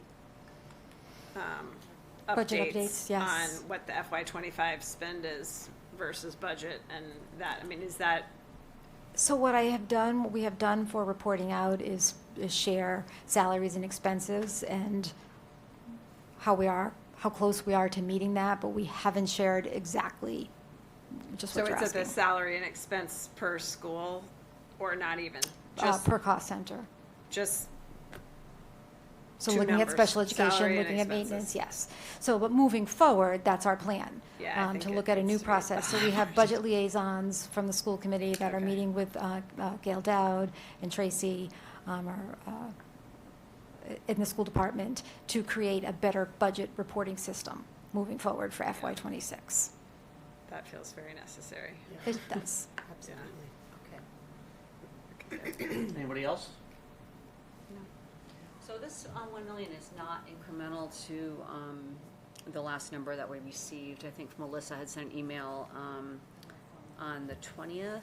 Budget updates, updates yes. on what the FY25 spend is versus budget, and that, is that? So what we have done for reporting out is share salaries and expenses and how close we are to meeting that, but we haven't shared exactly just what So you're it's at the asking. salary and expense per school, or not even? Per cost center. Just So two looking at numbers, special education, salary and looking at expenses. maintenance, yes. So, but moving forward, that's our plan. Yeah, I think To it look at a needs new to be process. So we have budget liaisons from the school committee that are Okay. meeting with Gail Dowd and Tracy in the school department to create a better budget reporting system moving forward for FY26. That feels very necessary. It does. Absolutely. Anybody else? So this 1 million is not incremental to the last number that we received. I think Melissa had sent an email on the 20th,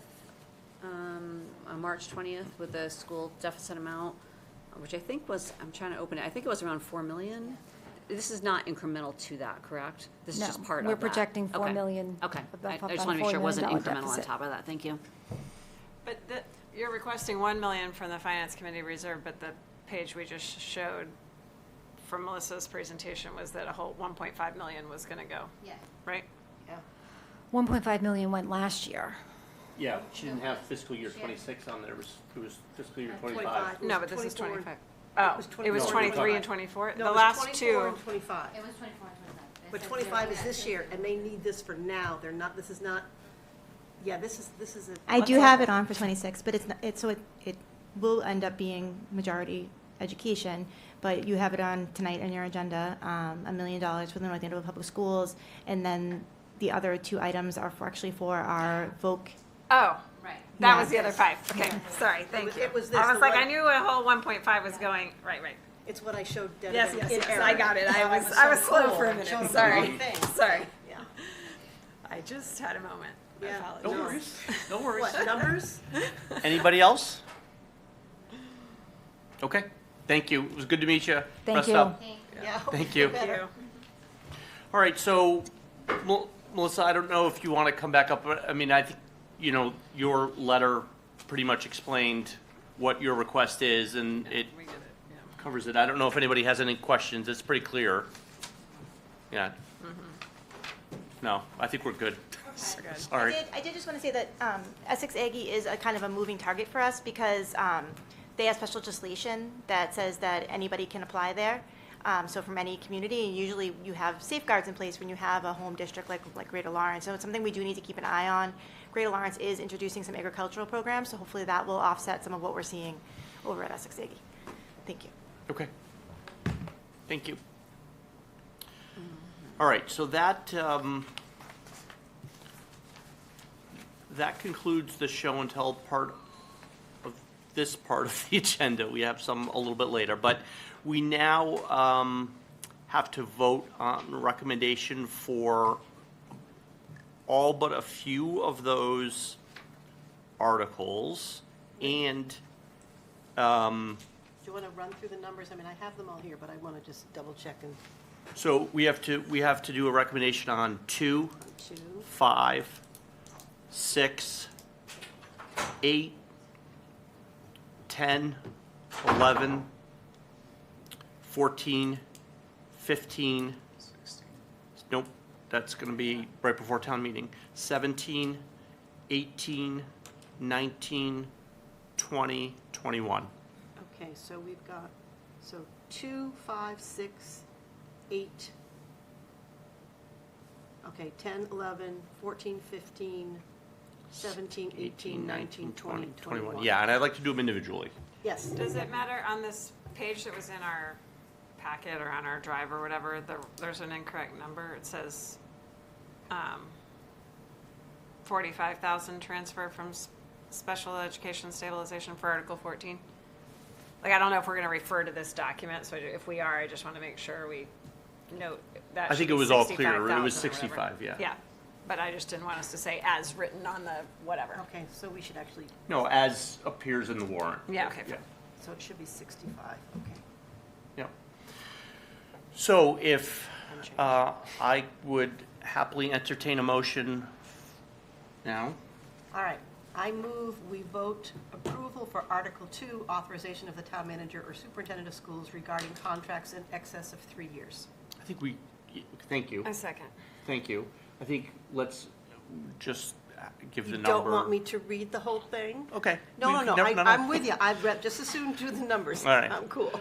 on March 20th, with the school deficit amount, which I think was, I'm trying to open it, I think it was around 4 million. This is not incremental to that, correct? This is No, just part of we're that. projecting 4 Okay. million. Okay, I about just want to make sure it $4 wasn't million incremental on deficit. top of that. Thank you. But you're requesting 1 million from the finance committee reserve, but the page we just showed from Melissa's presentation was that a whole 1.5 million was gonna go, Yeah. right? 1.5 million went last year. Yeah, she didn't have fiscal year 26 on there, it was fiscal year 25. 25. No, but this is 24 and- 25. It Oh, was it was 24 and 23 and 25. 24? No, The it was last 24 two, and 25. It was 24 and 25. But 25 is this year, and they need this for now. They're not, this is not, this is a. I do have it on for 26, but it's not, so it will end up being majority education, but you have it on tonight on your agenda, $1 million for the North Andover Public Schools, and then the other two items are actually for our VOC. Oh, Right. that was the other 5. Okay, sorry, thank you. It was this, I was the like, one- I knew a whole 1.5 was going, right. It's what I showed Deb. Yes, in yes, error. I got it. I was so slow cool. for a I minute. showed the Sorry. wrong thing. Sorry. Yeah. I just had a moment. I Yeah. apologize. No worries, no worries. What, numbers? Anybody else? Okay, thank you. It was good to meet you. Thank Rest you. up. Yeah. Thank you. Thank you. All right, so Melissa, I don't know if you want to come back up. But I mean, I think, your letter pretty much explained what your request is, and it We did it, yeah. covers it. I don't know if anybody has any questions. It's pretty clear. Yeah. No, I think we're good. Sorry. I did just want to say that Essex Aggie is a kind of a moving target for us because they have special legislation that says that anybody can apply there. So from any community, and usually you have safeguards in place when you have a home district like Greater Lawrence. So it's something we do need to keep an eye on. Greater Lawrence is introducing some agricultural programs, so hopefully that will offset some of what we're seeing over at Essex Aggie. Thank you. Okay. Thank you. All right, so that concludes the show and tell part of this part of the agenda. We have some a little bit later, but we now have to vote on recommendation for all but a few of those articles, and Do you want to run through the numbers? I mean, I have them all here, but I want to just double check and so we have to do a recommendation on 2, 5, 6, 8, 10, 11, 14, 15, nope, that's going to be right before town meeting, 17, 18, 19, 20, 21. Okay, so we've got, 2, 5, 6, 8, okay, 10, 11, 14, 15, 17, 18, 19, 20, 21. Yeah, and I'd like to do them individually. Yes. Does it matter on this page that was in our packet or on our drive or whatever, there's an incorrect number? It says 45,000 transfer from special education stabilization for Article 14. Like, I don't know if we're going to refer to this document, so if we are, I just want to make sure we note that. I think should it be was all clear. It was 65,000 or whatever. 65, yeah. Yeah, but I just didn't want us to say as written on the whatever. Okay, so we should actually, No, as appears in the warrant. Yeah, okay, Yeah. fine. so it should be 65, okay. Yeah. So if I would happily entertain a motion now. All right, I move we vote approval for Article 2, authorization of the town manager or superintendent of schools regarding contracts in excess of 3 years. I think thank you, A second. thank you. I think let's just give the You number. don't want me to read the whole thing? Okay. No, We- no, I'm with you. I'd just as soon do the numbers. All right. I'm cool. Would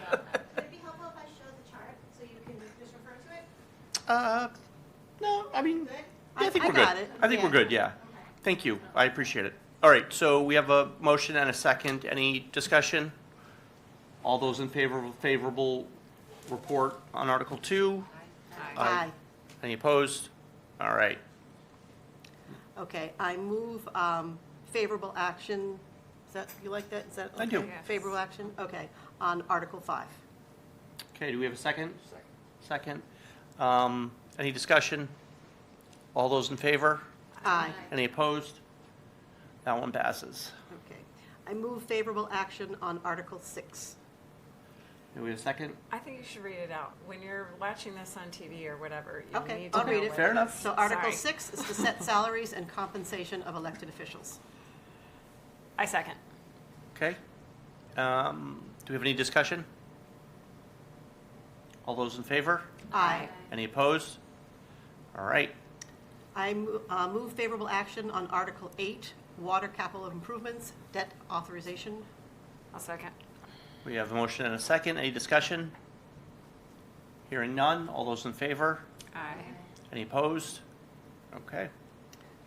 it be helpful if I showed the chart so you can just refer to it? No, I mean, Good? yeah, I think I we're good. got it. I think we're good, yeah. Thank you, I appreciate it. All right, so we have a motion and a second. Any discussion? All those in favor of a favorable report on Article 2? Aye. Any opposed? All right. Okay, I move favorable action. Is that, you like that? Is that I do. okay? Yes. Favorable action? Okay, on Article 5. Okay, do we have a second? Second. Any discussion? All those in favor? Aye. Any opposed? That one passes. Okay. I move favorable action on Article 6. Do we have a second? I think you should read it out. When you're watching this on TV or whatever, you Okay, need to I'll know read it. what Fair enough. So Article Sorry. 6 is to set salaries and compensation of elected officials. I second. Okay. Do we have any discussion? All those in favor? Aye. Any opposed? All right. I move favorable action on Article 8, water capital improvements, debt authorization. I'll second. We have a motion and a second. Any discussion? Hearing none. All those in favor? Aye. Any opposed? Okay.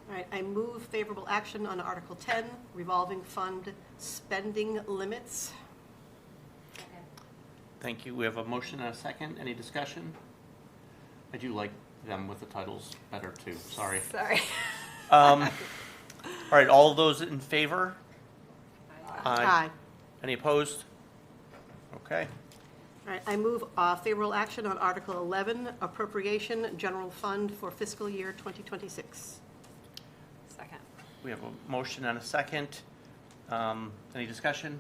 All right, I move favorable action on Article 10, revolving fund spending limits. Thank you. We have a motion and a second. Any discussion? I do like them with the titles better too, sorry. Sorry. All right, all those in favor? Aye. Any opposed? Okay. All right, I move favorable action on Article 11, appropriation, general fund for fiscal year 2026. Second. We have a motion and a second. Any discussion?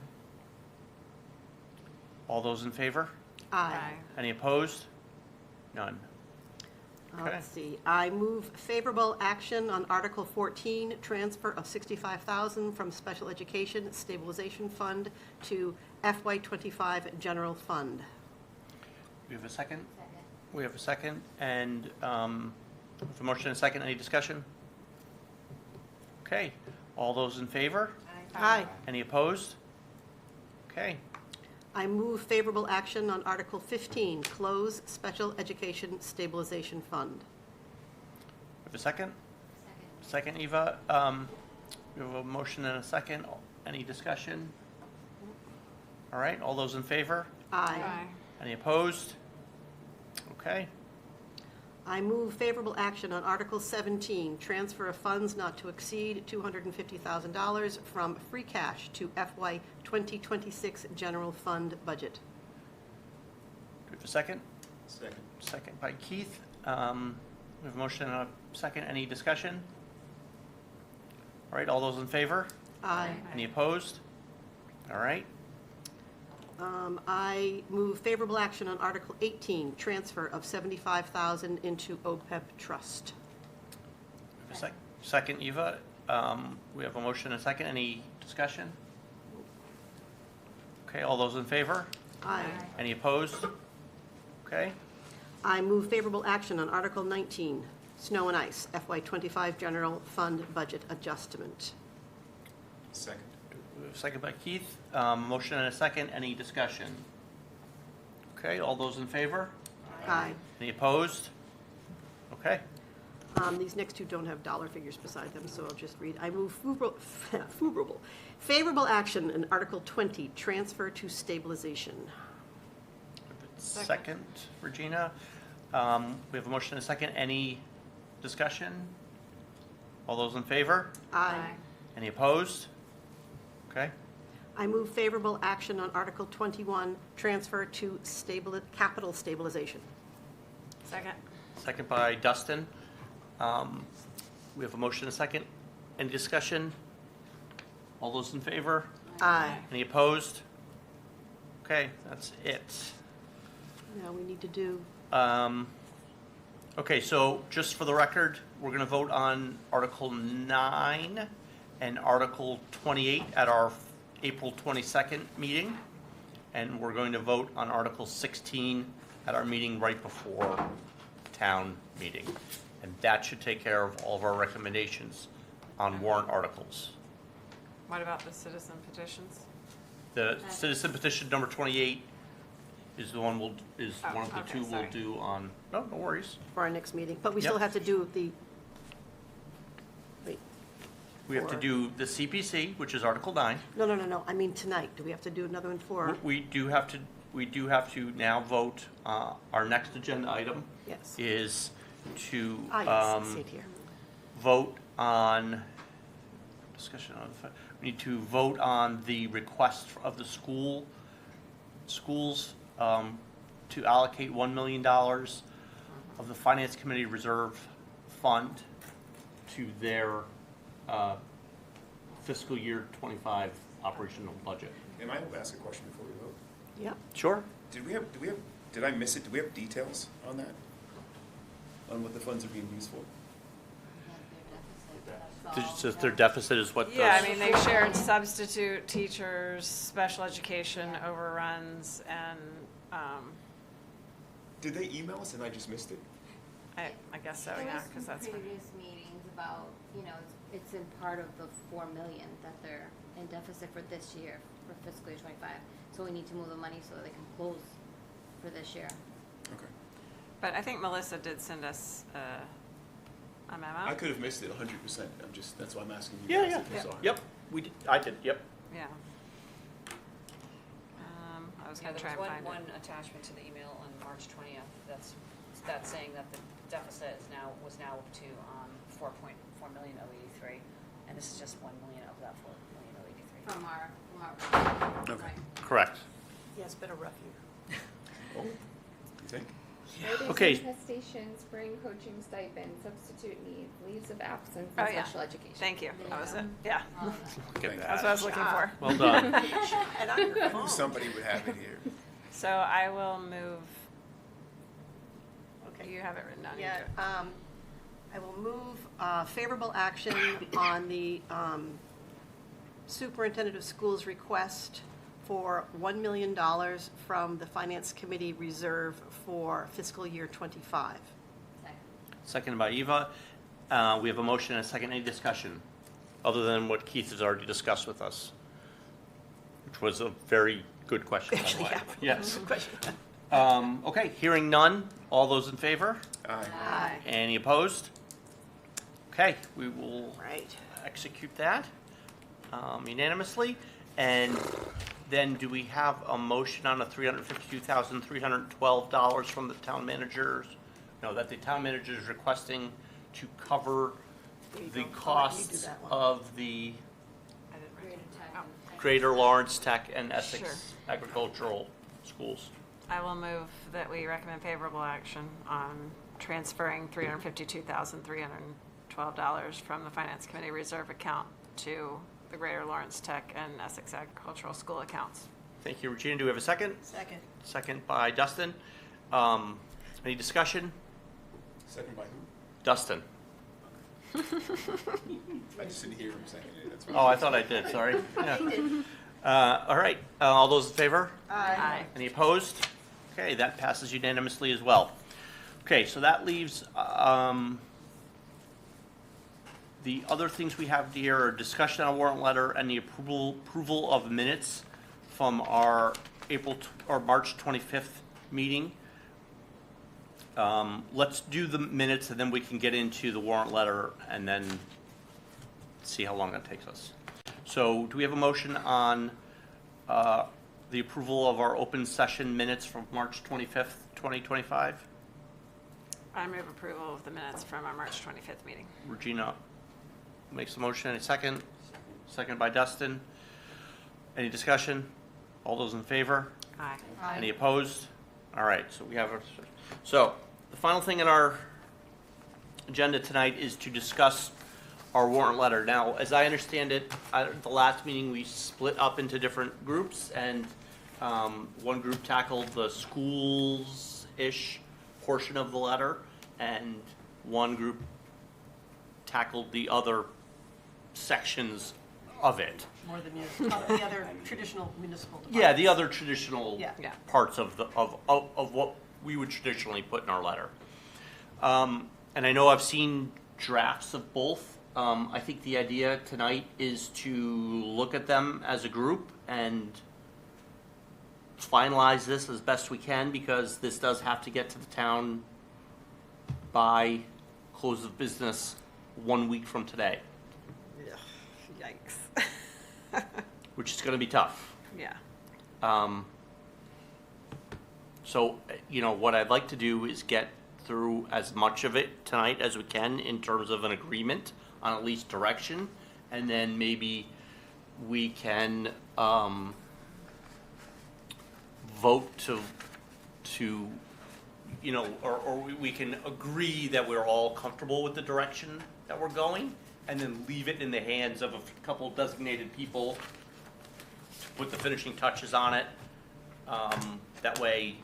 All those in favor? Aye. Any opposed? None. Okay. Let's see, I move favorable action on Article 14, transfer of $65,000 from Special Education Stabilization Fund to FY25 General Fund. We have a second? We have a second, and with a motion and a second, any discussion? Okay, all those in favor? Aye. Any opposed? Okay, I move favorable action on Article 15, close Special Education Stabilization Fund. we have a second? Second, Eva. We have a motion and a second. Any discussion? All right, all those in favor? Aye. Any opposed? Okay, I move favorable action on Article 17, transfer of funds not to exceed $250,000 from free cash to FY 2026 General Fund budget. do we have a second? Second. Second by Keith. We have a motion and a second. Any discussion? All right, all those in favor? Aye. Any opposed? All right, I move favorable action on Article 18, transfer of $75,000 into OPEB trust. we have a second, Eva. We have a motion and a second. Any discussion? Okay, all those in favor? Aye. Any opposed? Okay, I move favorable action on Article 19, snow and ice, FY25 General Fund budget adjustment. Second. we have a second by Keith. Motion and a second. Any discussion? Okay, all those in favor? Aye. Any opposed? Okay, These next two don't have dollar figures beside them, so I'll just read. I move favorable action in Article 20, transfer to stabilization. second, Regina. We have a motion and a second. Any discussion? All those in favor? Aye. Any opposed? Okay, I move favorable action on Article 21, transfer to capital stabilization. Second. second by Dustin. We have a motion and a second. Any discussion? All those in favor? Aye. Any opposed? Okay, that's it. Now we need to do, Okay, so just for the record, we're going to vote on Article 9 and Article 28 at our April 22nd meeting. And we're going to vote on Article 16 at our meeting right before town meeting. And that should take care of all of our recommendations on warrant articles. What about the citizen petitions? The citizen petition number 28 is the one one of the okay, two we'll sorry. do on, no worries. for our next meeting, but we still Yep. have to do the, wait, We have to Or- do the CPC, which is Article 9. no, I mean tonight. Do we have to do another one for, We do have to now vote, our next agenda item yes. is to Yes, I see it here. vote on, discussion on, we need to vote on the request of the schools to allocate $1 million of the Finance Committee Reserve Fund to their fiscal year 25 operational budget. Am I able to ask a question before we vote? Yep. Sure. Did I miss it? Do we have details on that? On what the funds are being used for? Just their deficit is what Yeah, does. I mean, they shared substitute teachers, special education overruns, and, Did they email us and I just missed it? I guess so, There yeah, was because some that's what. previous meetings about, it's in part of the 4 million that they're in deficit for this year, for fiscal year 25. So we need to move the money so that they can close for this year. Okay. But I think Melissa did send us a memo. I could have missed it 100%. That's why I'm asking you guys if you saw it. Yep, I did, yep. Yeah. I was Yeah, gonna there try was and find it. one attachment to the email on March 20th, that's saying that the deficit was now up to 4.4 million, and this is just 1 million of that 4 million, From our, Okay. Correct. Yes, been a rough year. Oh, you think? Okay. Attestation, spring coaching stipend, substitute needs, leaves of absence, Oh, and yeah. special education. Thank you. That was it. Yeah, Look at Thank that's what I that. was looking for. Well done. And on your phone. Somebody would have it here. So I will move, Okay. you have it written down. You Yeah, do it. I will move favorable action on the superintendent of schools request for $1 million from the Finance Committee reserve for fiscal year '25. Seconded by Eva. We have a motion and a second. Any discussion other than what Keith has already discussed with us? Which was a very good question, by the way. Yes. Okay, hearing none. All those in favor? Aye. Aye. Any opposed? Okay, we will Right. execute that unanimously. And then do we have a motion on the $352,312 from the town managers? No, that the town manager is requesting to cover There you the go. I'll let you do costs that one. of the I didn't write it. Oh. Greater Lawrence Tech and Essex Sure. agricultural schools. I will move that we recommend favorable action on transferring $352,312 from the Finance Committee reserve account to the Greater Lawrence Tech and Essex Agricultural School accounts. Thank you, Regina. Do we have a second? Second. Second by Dustin. Any discussion? Second by who? Dustin. I just didn't hear him saying it, that's why. Oh, I thought I did, sorry. Yeah. All right, all those in favor? Aye. Any opposed? Okay, that passes unanimously as well. Okay, so that leaves, the other things we have here are discussion on warrant letter and the approval of minutes from our March 25th meeting. Let's do the minutes and then we can get into the warrant letter and then see how long that takes us. So do we have a motion on the approval of our open session minutes from March 25th, 2025? I move approval of the minutes from our March 25th meeting. Regina makes the motion. Any second? Second by Dustin. Any discussion? All those in favor? Aye. Any opposed? All right, so we have, so the final thing in our agenda tonight is to discuss our warrant letter. Now, as I understand it, at the last meeting, we split up into different groups, and one group tackled the schools-ish portion of the letter, and one group tackled the other sections of it. More than the other traditional municipal departments. Yeah, the other traditional Yeah. Yeah. parts of what we would traditionally put in our letter. And I know I've seen drafts of both. I think the idea tonight is to look at them as a group and finalize this as best we can, because this does have to get to the town by close of business 1 week from today, Yikes. which is going to be tough. Yeah. So, what I'd like to do is get through as much of it tonight as we can in terms of an agreement on at least direction, and then maybe we can vote to or we can agree that we're all comfortable with the direction that we're going, and then leave it in the hands of a couple designated people to put the finishing touches on it. That way,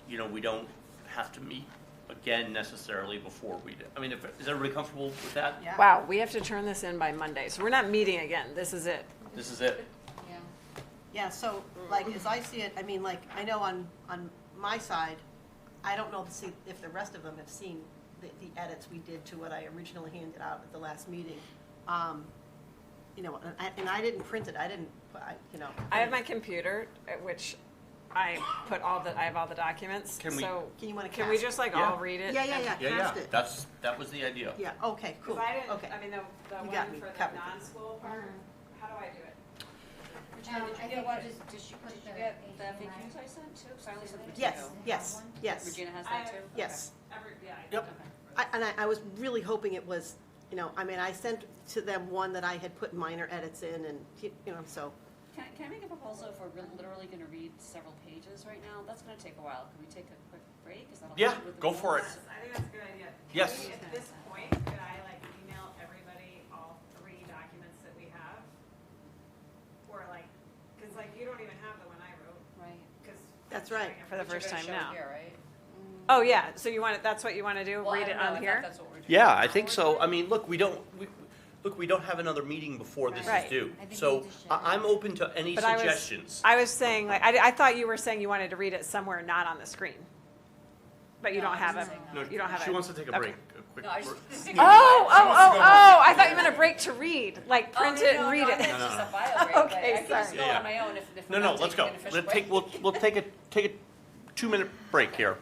we don't have to meet again necessarily before we do. I mean, is everybody comfortable with that? Yeah. Wow, we have to turn this in by Monday, so we're not meeting again. This is it. This is it. Yeah, so, as I see it, I know on my side, I don't know if the rest of them have seen the edits we did to what I originally handed out at the last meeting. And I didn't print it, I have my computer, at which I have all the documents. Can we- So Can you wanna can we cast? just like Yeah. all read it? Yeah, Yeah, cast it. that was the idea. Yeah, okay, cool, Because I didn't, okay. I mean, the You got one me, for the covered. non-school part, how do I do it? Did you get the FAQs I sent too? 'Cause I only sent them to you. Yes. Regina has that too? Yes. Yep. I was really hoping it was, I mean, I sent to them one that I had put minor edits in and, so. Can I make a proposal if we're literally gonna read several pages right now? That's gonna take a while. Can we take a quick break? Is that all Yeah, right with the go for it. rules? I think that's a good idea. Yes. Maybe at this point, could I like email everybody all 3 documents that we have? Or like, cause like you don't even have the one I wrote, Right. cause. That's right. For the But you're first gonna time show now. it here, right? Oh, yeah, so you want it, that's what you wanna do, Well, I read it don't know. I on thought here? that's what we're doing. Yeah, I think so. I mean, look, we don't have another meeting before this is Right. due. I think So we just should. I'm open to any But suggestions. I was saying, like, I thought you were saying you wanted to read it somewhere not on the screen. But you No, don't I have wasn't it, saying No, that. you don't have it. She wants to take a Okay. break, a quick No, I break. just. I thought you meant a break to read, like print it and read No, it. I meant just a bio break, but Okay, I can just sorry. go Yeah. on my own if No, we're no, not let's taking go. an official Let's take, break. we'll take a 2-minute break here.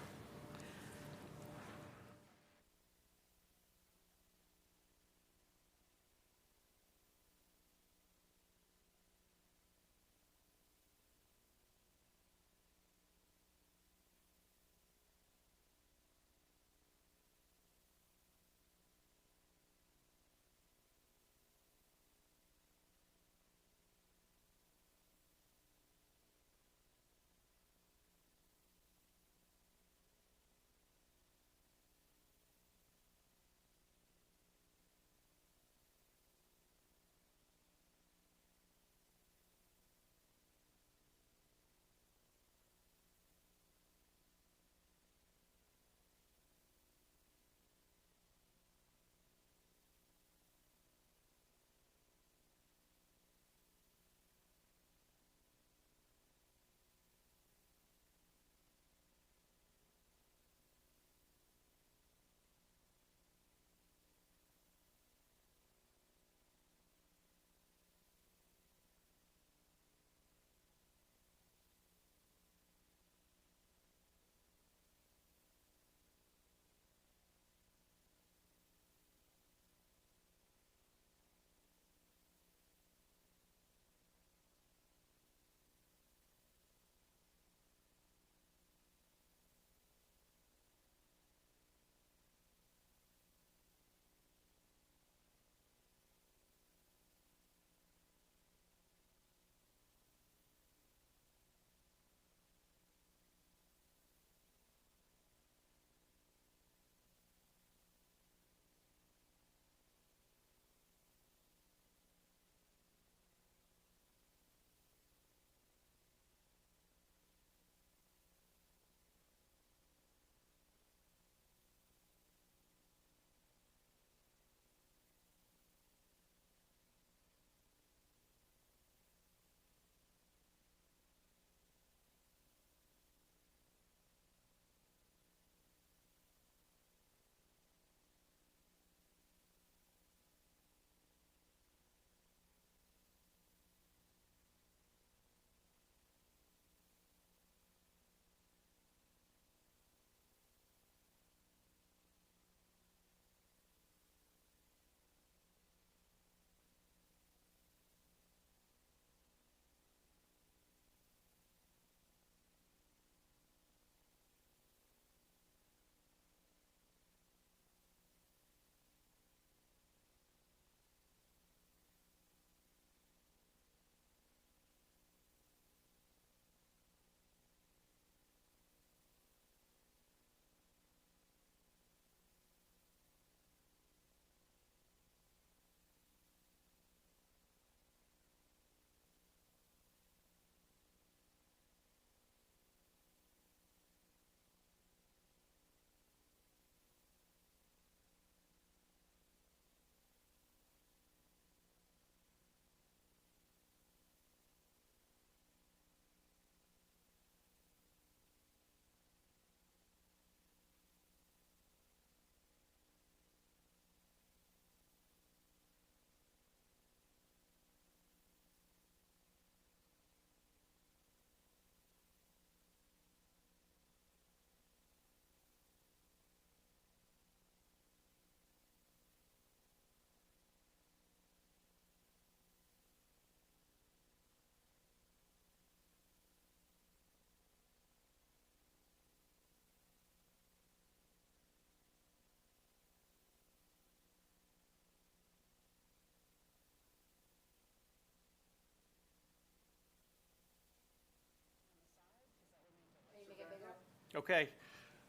Okay.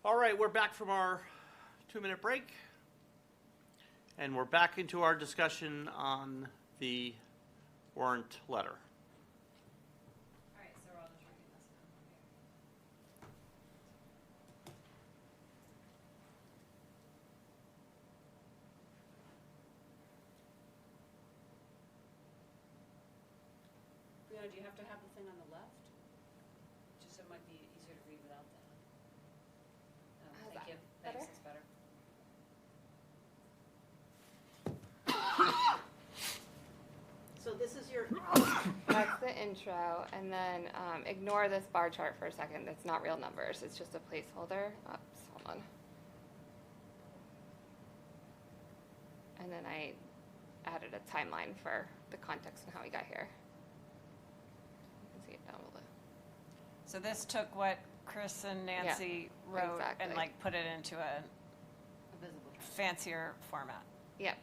All right, we're back from our 2-minute break. And we're back into our discussion on the warrant letter. All right, so we're all just reading this now. Brianna, do you have to have the thing on the left? Just so it might be easier to read without that. How's Thank that? you. Better? Thanks, it's better. So this is your, That's the intro, and then ignore this bar chart for a second. That's not real numbers. It's just a placeholder. Oops, hold on. And then I added a timeline for the context and how we got here. You can see it down below. So this took what Chris and Nancy wrote exactly. and like put it into a A visible chart. fancier format. Yep.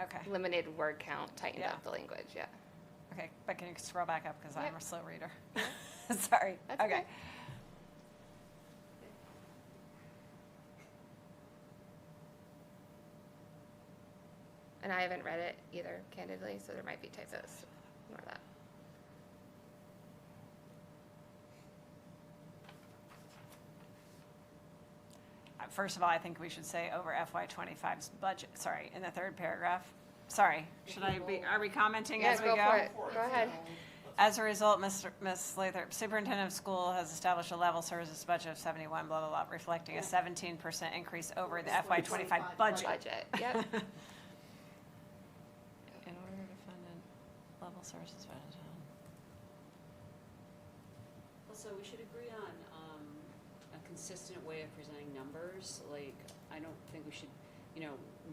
Okay, Limited word count, tightened Yeah. up the language. Yeah. okay, but can you scroll back up because I'm Yep. a slow reader? Sorry. That's Okay. okay. And I haven't read it either, candidly, so there might be typos. Ignore that. First of all, I think we should say over FY25's budget, sorry, in the third paragraph. Sorry, are we commenting as we go? Go for it. Go ahead. As a result, Ms. Lathrop, superintendent of school has established a level services budget of 71, blah, blah, blah, reflecting a 17% increase over the FY25 budget. Budget. Yep. In order to fund a level services budget. Also, we should agree on a consistent way of presenting numbers. Like, I don't think we should,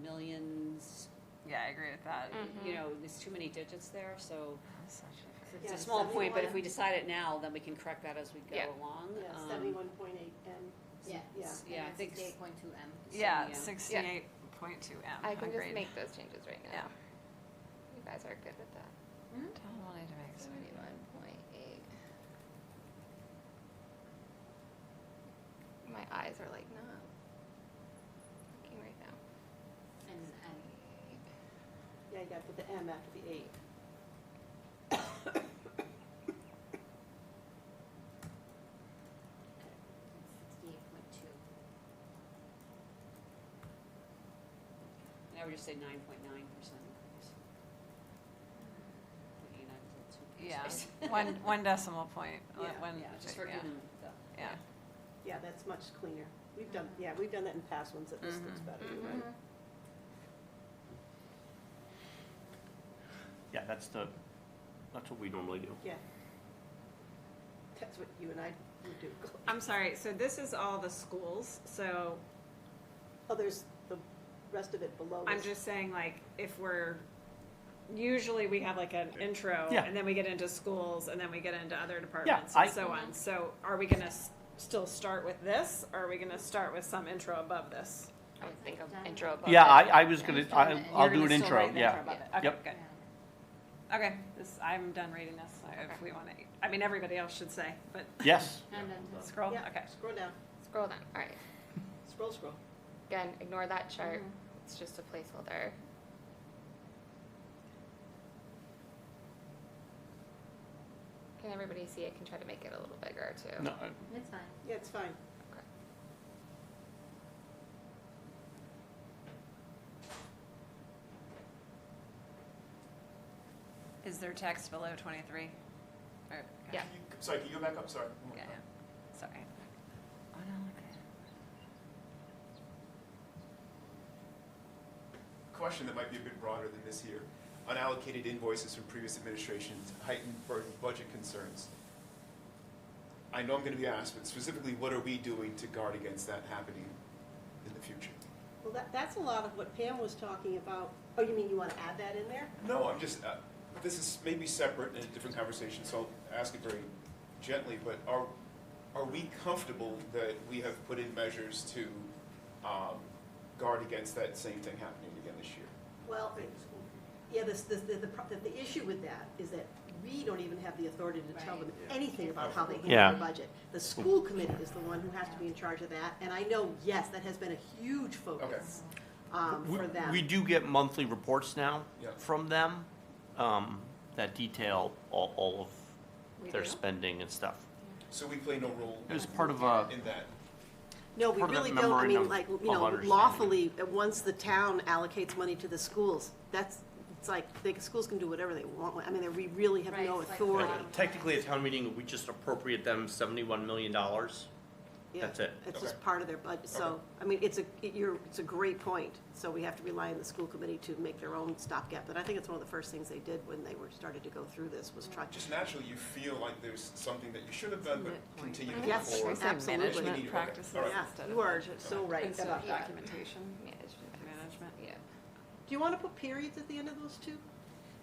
millions, Yeah, I agree with that. there's too many digits there, so it's Yeah, a small point, but if 71. we decide it now, then we can correct that as we go Yeah. along. yeah, 71.8 M. Yeah. Yeah, I think. 68.2 M. Yeah, Yeah. 68.2 M. I can Agreed. just make those changes right now. Yeah. You guys are good with that. Town will need to make some- 71.8. My eyes are like, not looking right now. And Yeah, you got to put the M after the 8. it's 68.2. And I would just say 9.9% increase. 0.89 is a little too Yeah, precise. one decimal point. Yeah. Yeah, just for giving the. Yeah. Yeah, that's much cleaner. We've done that in past ones, that this looks better, you're right? Yeah, that's what we normally do. Yeah. That's what you and I would do. I'm sorry, so this is all the schools, so Oh, there's the rest of it below I'm this. just saying, like, usually we have like an intro, Yeah. and then we get into schools, and then we get into other departments I- and so on. So are we gonna still start with this, or are we gonna start with some intro above this? I would think of intro above Yeah, it. I was gonna, I'll You're do gonna an still intro, write the yeah. intro above it. Okay, Yep. good. Okay, I'm done reading this, if we wanna, I mean, everybody else should say, but Yes. And then scroll, Yeah, okay. scroll down, Scroll down. All right. scroll. Again, ignore that chart. It's just a placeholder. Can everybody see? I can try to make it a little bigger too. No, it's fine. Yeah, it's fine. Okay. Is there text below 23? Or- okay. Yeah. Sorry, can you go back up? Sorry. One more Yeah, time. yeah, sorry. Oh, no, okay. Question that might be a bit broader than this here. Unallocated invoices from previous administrations, heightened budget concerns. I know I'm going to be asked, but specifically, what are we doing to guard against that happening in the future? Well, that's a lot of what Pam was talking about. Oh, you mean you want to add that in there? No, I'm just, this is maybe separate in a different conversation, so I'll ask it very gently, but are we comfortable that we have put in measures to guard against that same thing happening again this year? Well, yeah, the issue with that is that we don't even have the authority to tell them anything about how they Yeah. handle their budget. The school committee is the one who has to be in charge of that, and I know, yes, that has been a huge focus for them. We do get monthly reports now Yeah. from them that detail all We of their do? spending and stuff. So we play no role It was part of in that. No, we part of that really don't, I mean, memorandum like, of you know, understanding. lawfully, once the town allocates money to the schools, it's like, the schools can do whatever they want, I mean, we really have Right, no it's like authority. Technically, at town meeting, we just appropriate them $71 million. Yeah, That's it. It's just Okay. part of their budget, so, I mean, it's a great point. So we have to rely on the school committee to make their own stopgap, but I think it's one of the first things they did when they started to go through this, was try to. Just naturally, you feel like there's something that you should have done, but continue to move Yes, forward. absolutely. Management need- okay. practices All right. Yeah, instead you of are budget. so right Instead about of that. documentation, management. Yeah. Do you want to put periods at the end of those two?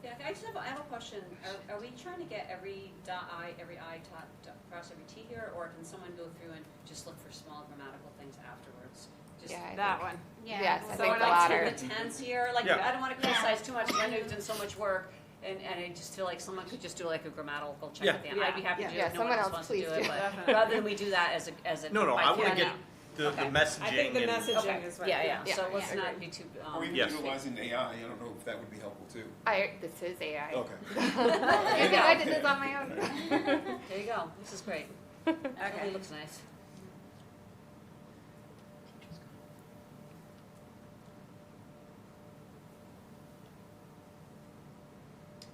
Yeah, I have a question. Are we trying to get every I cross every T here, or can someone go through and just look for small grammatical things afterwards? Just Yeah, I That think- one. Yes, I So think when the I latter. take the tense here, like, Yeah. I don't wanna criticize too much, 'cause I know you've done so much work, and I just feel like someone could just do like a grammatical check Yeah. at the end. I'd be happy to do Yeah, it, no one someone else else wants to do please it, do. but rather than we do that as a. No, I by want to hand. get the Okay. messaging. I think the and- messaging Okay, is what. yeah, Yeah. so let's Yeah. not be too, Or even Yes. utilizing AI, I don't know if that would be helpful too. This is AI. Okay. I think I did this on my own. there you go, this is great. Actually looks nice.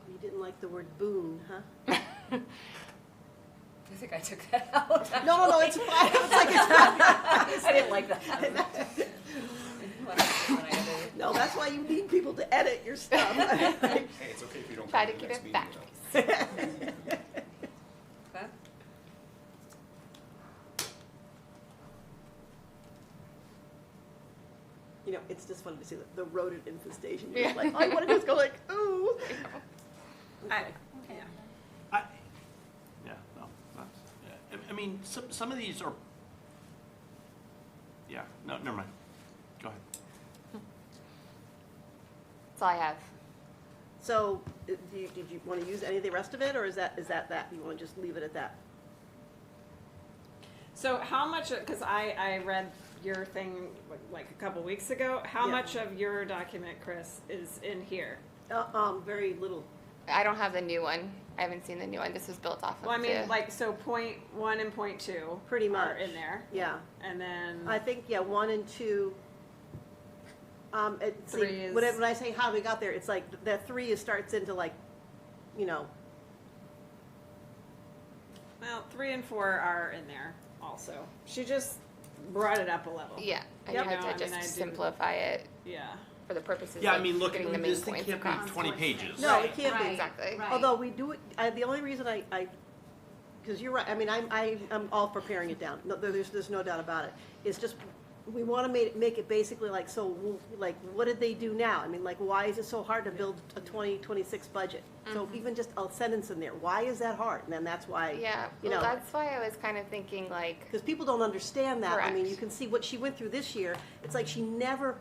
You didn't like the word boon, huh? I think I took that out. No, it's fine, it's like, it's fine. I didn't like that. When I edited it. No, that's why you need people to edit your stuff. Hey, it's okay if you don't Try come to to the keep next it meeting, back. you know. Okay. You know, it's just funny to see the rodent infestation. You're just like, all you want to do is go like, ooh. Yeah. Yeah, no, that's, yeah. I mean, some of these are, yeah, no, never mind. Go ahead. That's all I have. So, did you want to use any of the rest of it, or is that? You want to just leave it at that? So how much, because I read your thing like a couple weeks ago, how Yeah. much of your document, Chris, is in here? Very little. I don't have the new one. I haven't seen the new one. This was built off of Well, I mean, the- like, so point 1 and point 2 Pretty are much. in there, Yeah. and then, I think, 1 and 2. See, 3 is- when I say how we got there, it's like that 3 starts into like, you know, well, 3 and 4 are in there also. She just brought it up a level. yeah, I Yep. tried No, I to just mean, I do- simplify it Yeah. for the purposes Yeah, I of mean, look, getting the main this thing points can't be across. 20 pages. no, it can't be. Exactly. Right. Although we do it, the only reason I because you're right, I mean, I'm all for paring it down, no, there's no doubt about it. It's just, we want to make it basically like, so, like, what did they do now? I mean, like, why is it so hard to build a 2026 budget? So even just a sentence in there, why is that hard? And then that's why, Yeah, you well, know, that's why I was kind of thinking like, because people don't understand that. I mean, Correct. you can see what she went through this year, it's like she never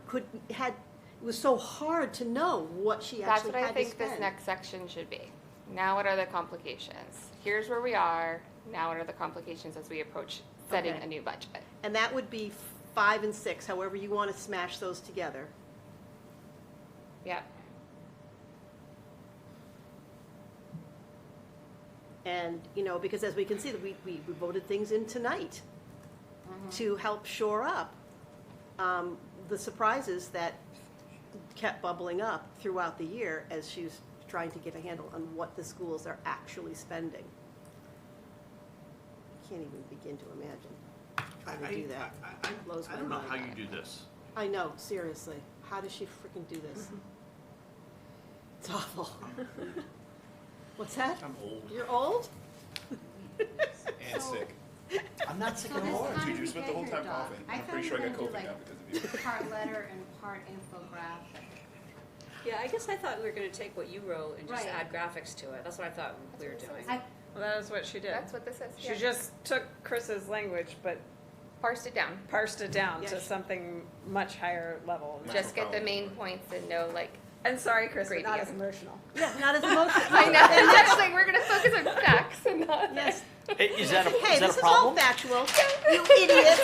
it was so hard to know what she that's actually what I had to think spend. this next section should be. Now what are the complications? Here's where we are. Now what are the complications as we approach setting Okay. a new budget? And that would be 5 and 6, however you want to smash those together. Yep. And, you know, because as we can see, that we voted things in tonight to help shore up the surprises that kept bubbling up throughout the year as she's trying to get a handle on what the schools are actually spending. Can't even begin to imagine trying to do that. Blows I my don't know mind. how you do this. I know, seriously. How does she freaking do this? It's awful. What's that? I'm old. You're old? And sick. I'm not sick So this anymore. time Dude, you you just spent get the whole your time doc, coughing. I I'm thought pretty you sure I were got gonna do, COVID now like, because of you. part letter and part infographic. Yeah, I guess I thought we were gonna take what you wrote and just Right. add graphics to it. That's what I thought we were doing. I, Well, that is what she did. That's what this is. She Yeah. just took Chris's language, but Parsed it down. parsed it down to Yes. something much higher level. Just get the main points and know like, And sorry, Chris, but not Gradient. as emotional. Yeah, not as emotional. I know, that's like, we're gonna factual, you idiots.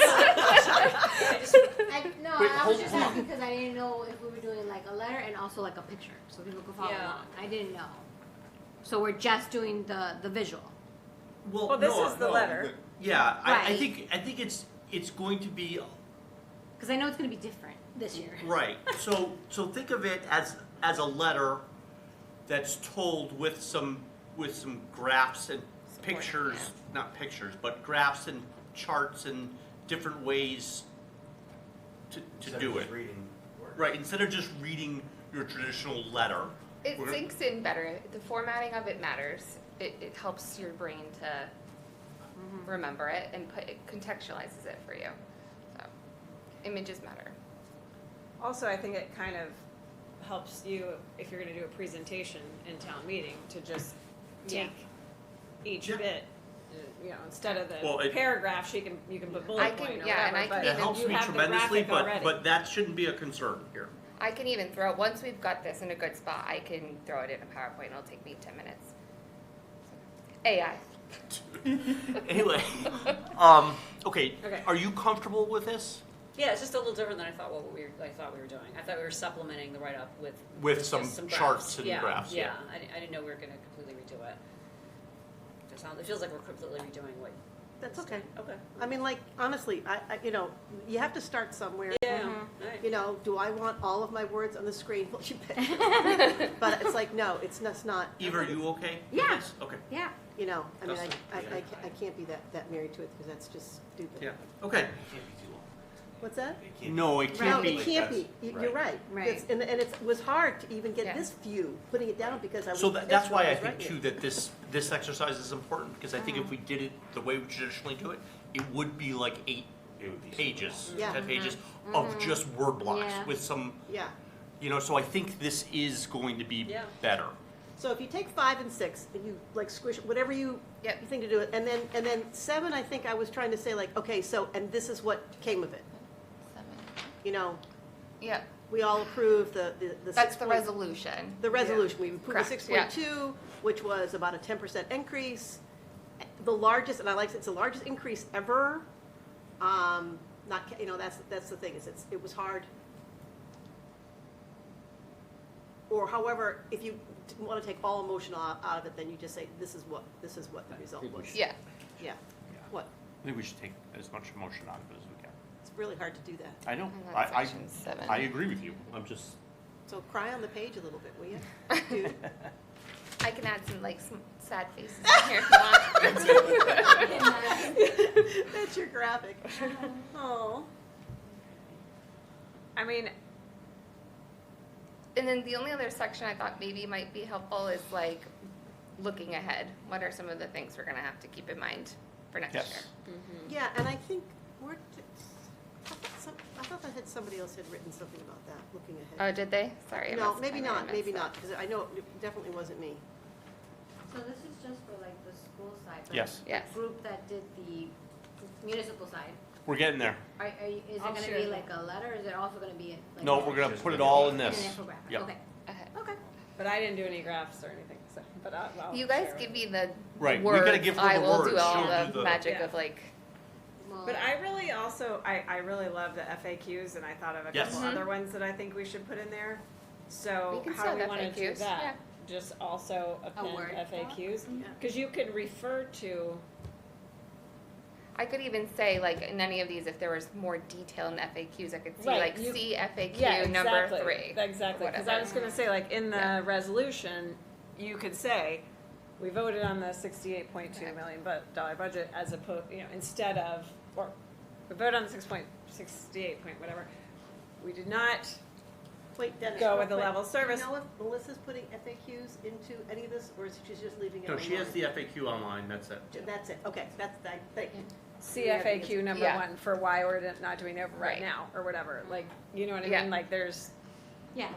No, Wait, I hold- was just hold on. asking because I didn't know if we were doing like a letter and also like a picture, so people could follow Yeah. along. I didn't know. So we're just doing the visual. Well, this is the letter. Yeah, I Right. think it's going to be, Because I know it's going to be different this year. right, so think of it as a letter that's told with some graphs and pictures, not pictures, but graphs and charts and different ways to do it. Right, instead of just reading your traditional letter. It we're- sinks in better. The formatting of it matters. It helps your brain to remember it and it contextualizes it for you. So, images matter. Also, I think it kind of helps you, if you're gonna do a presentation in town meeting, to just take each Yeah. bit, you know, instead of Well, the it- paragraph, you can put I bullet can- point or yeah, and whatever, I can but It even- helps you me have the tremendously, graphic already. but that shouldn't be a concern here. I can even throw, once we've got this in a good spot, I can throw it in a PowerPoint. It'll take me 10 minutes. AI. Anyway, okay, Okay. are you comfortable with this? Yeah, it's just a little different than I thought we were doing. I thought we were supplementing the write-up with. With some just charts graphs. and Yeah, graphs, yeah. I didn't know we were gonna completely redo it. It feels like we're completely redoing what. That's okay. Okay. I mean, like, honestly, you know, you have to start somewhere. Yeah, alright. You know, do I want all of my words on the screen? Well, you bet. But it's like, no, it's not. Eva, are you okay? with Yeah. this? Okay, Yeah. You know, I mean, Dustin? I can't be that married to it because that's just stupid. yeah, okay. What's that? No, it No, can't it be. can't be. You're right. Right. And it was hard to even get Yeah. this view, putting it down because I was. So that's pissed why when I was think writing too it. that this exercise is important, because I think if we did it the way we traditionally do it, it would be like 8 pages, Yeah. 10 pages of just word blocks Yeah. with some, Yeah. you know, so I think this is going to be Yeah. better. So if you take 5 and 6 and you like squish whatever you Yep. think to do it, and then 7, I think I was trying to say like, okay, so and this is what came of it. You know, Yep. we all approved the That's the 6 resolution. The resolution, we approved the Correct, 6.2, which was about a 10% increase. The largest, and I like, it's the largest increase ever. Not, you know, that's the thing, it was hard. Or however, if you want to take all emotion out of it, then you just say, this is what the result was. Yeah. Yeah. What? I think we should take as much emotion out of it as we can. It's really hard to do that. I know, And that's section 7. I agree with you, I'm just, So cry on the page a little bit, will you? Dude. I can add some like some sad faces in here if you want. That's your graphic. Oh. I mean, And then the only other section I thought maybe might be helpful is like looking ahead. What are some of the things we're gonna have to keep in mind for next Yes. year? Yeah, and I think I thought that somebody else had written something about that, looking Oh, ahead. did they? Sorry, I No, must- maybe I not, missed maybe that. not, because I know it definitely wasn't me. So this is just for like the school side, but Yes. the Yes. group that did the municipal side, We're getting there. is it I'll gonna share be that. like a letter, or is it also gonna be like? No, we're gonna put it all in An this. infographic, Yep. okay. Okay. Okay. but I didn't do any graphs or anything, so, but I'll You guys share give it. me the Right, we words. gotta give her I the will words. do all She'll the do the- magic Yeah. of like. Well, But I really also, I really love the FAQs, and I thought of a Yes. couple other ones that I think we should put in there. So We can how still do we have wanna do FAQs, yeah. that? Just also append Word FAQs? Yeah. Because you could refer to, I could even say like in any of these, if there was more detail in the FAQs, I could see Right, like you- see FAQ yeah, number exactly, 3. exactly, or because I was whatever. gonna say, like, in the Yeah. resolution, you could say, we voted on the $68.2 million dollar budget as opposed, you know, instead of, or, we voted on the 6.68 point whatever. We did not Wait, Dennis. go real with the quick. level service. Do you know if Melissa's putting FAQs into any of this, or is she just leaving it No, online? she has the FAQ online, that's it. That's it, okay, thank you. CFAQ number Yeah. 1 for why we're not doing it right Right. now, or whatever, like, you know what I Yeah. mean? Like, there's, Yeah.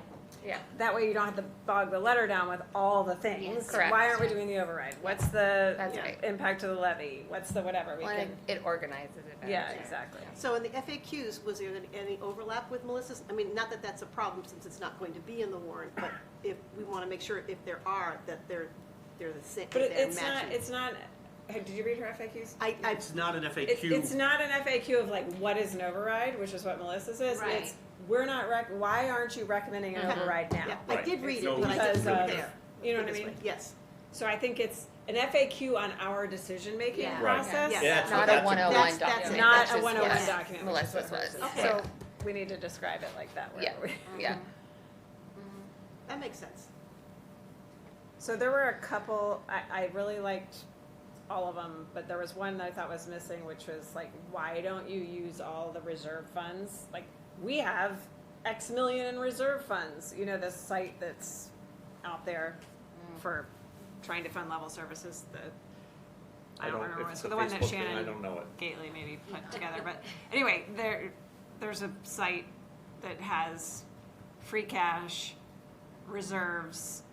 Yeah. that way you don't have to bog the letter down with all the things. Yes. Correct. Why aren't we doing the override? What's the That's right. impact to the levy? What's the whatever? We Well, can, it organizes it better. yeah, too. exactly. So in the FAQs, was there any overlap with Melissa's? I mean, not that that's a problem since it's not going to be in the warrant, but if we want to make sure if there are, that they're the same, But they're it's not, matching. it's not did you read her FAQs? It's not an FAQ. It's not an FAQ of like, what is an override, which is what Melissa says. Right. It's, we're not, why aren't you recommending an override now? Yeah, I did read it, No, but I because didn't read of- it there. You know Put what I it this mean? way. Yes. So I think it's an FAQ on our decision-making Yeah. Right. process. Yes. Yeah, that's Not that's a 101 that's document. it. Not That's a just- 101 yes. document. which is Melissa's what was. hers is. Okay. So we need to describe it like that. Yeah, wherever we- yeah. That makes sense. So there were a couple, I really liked all of them, but there was one that I thought was missing, which was like, why don't you use all the reserve funds? Like, we have X million in reserve funds, you know, this site that's out there for trying to fund level services, I don't remember, if what- it's so a the one that Facebook thing, Shannon I don't know it. Gately maybe put together, but anyway, there's a site that has free cash, reserves,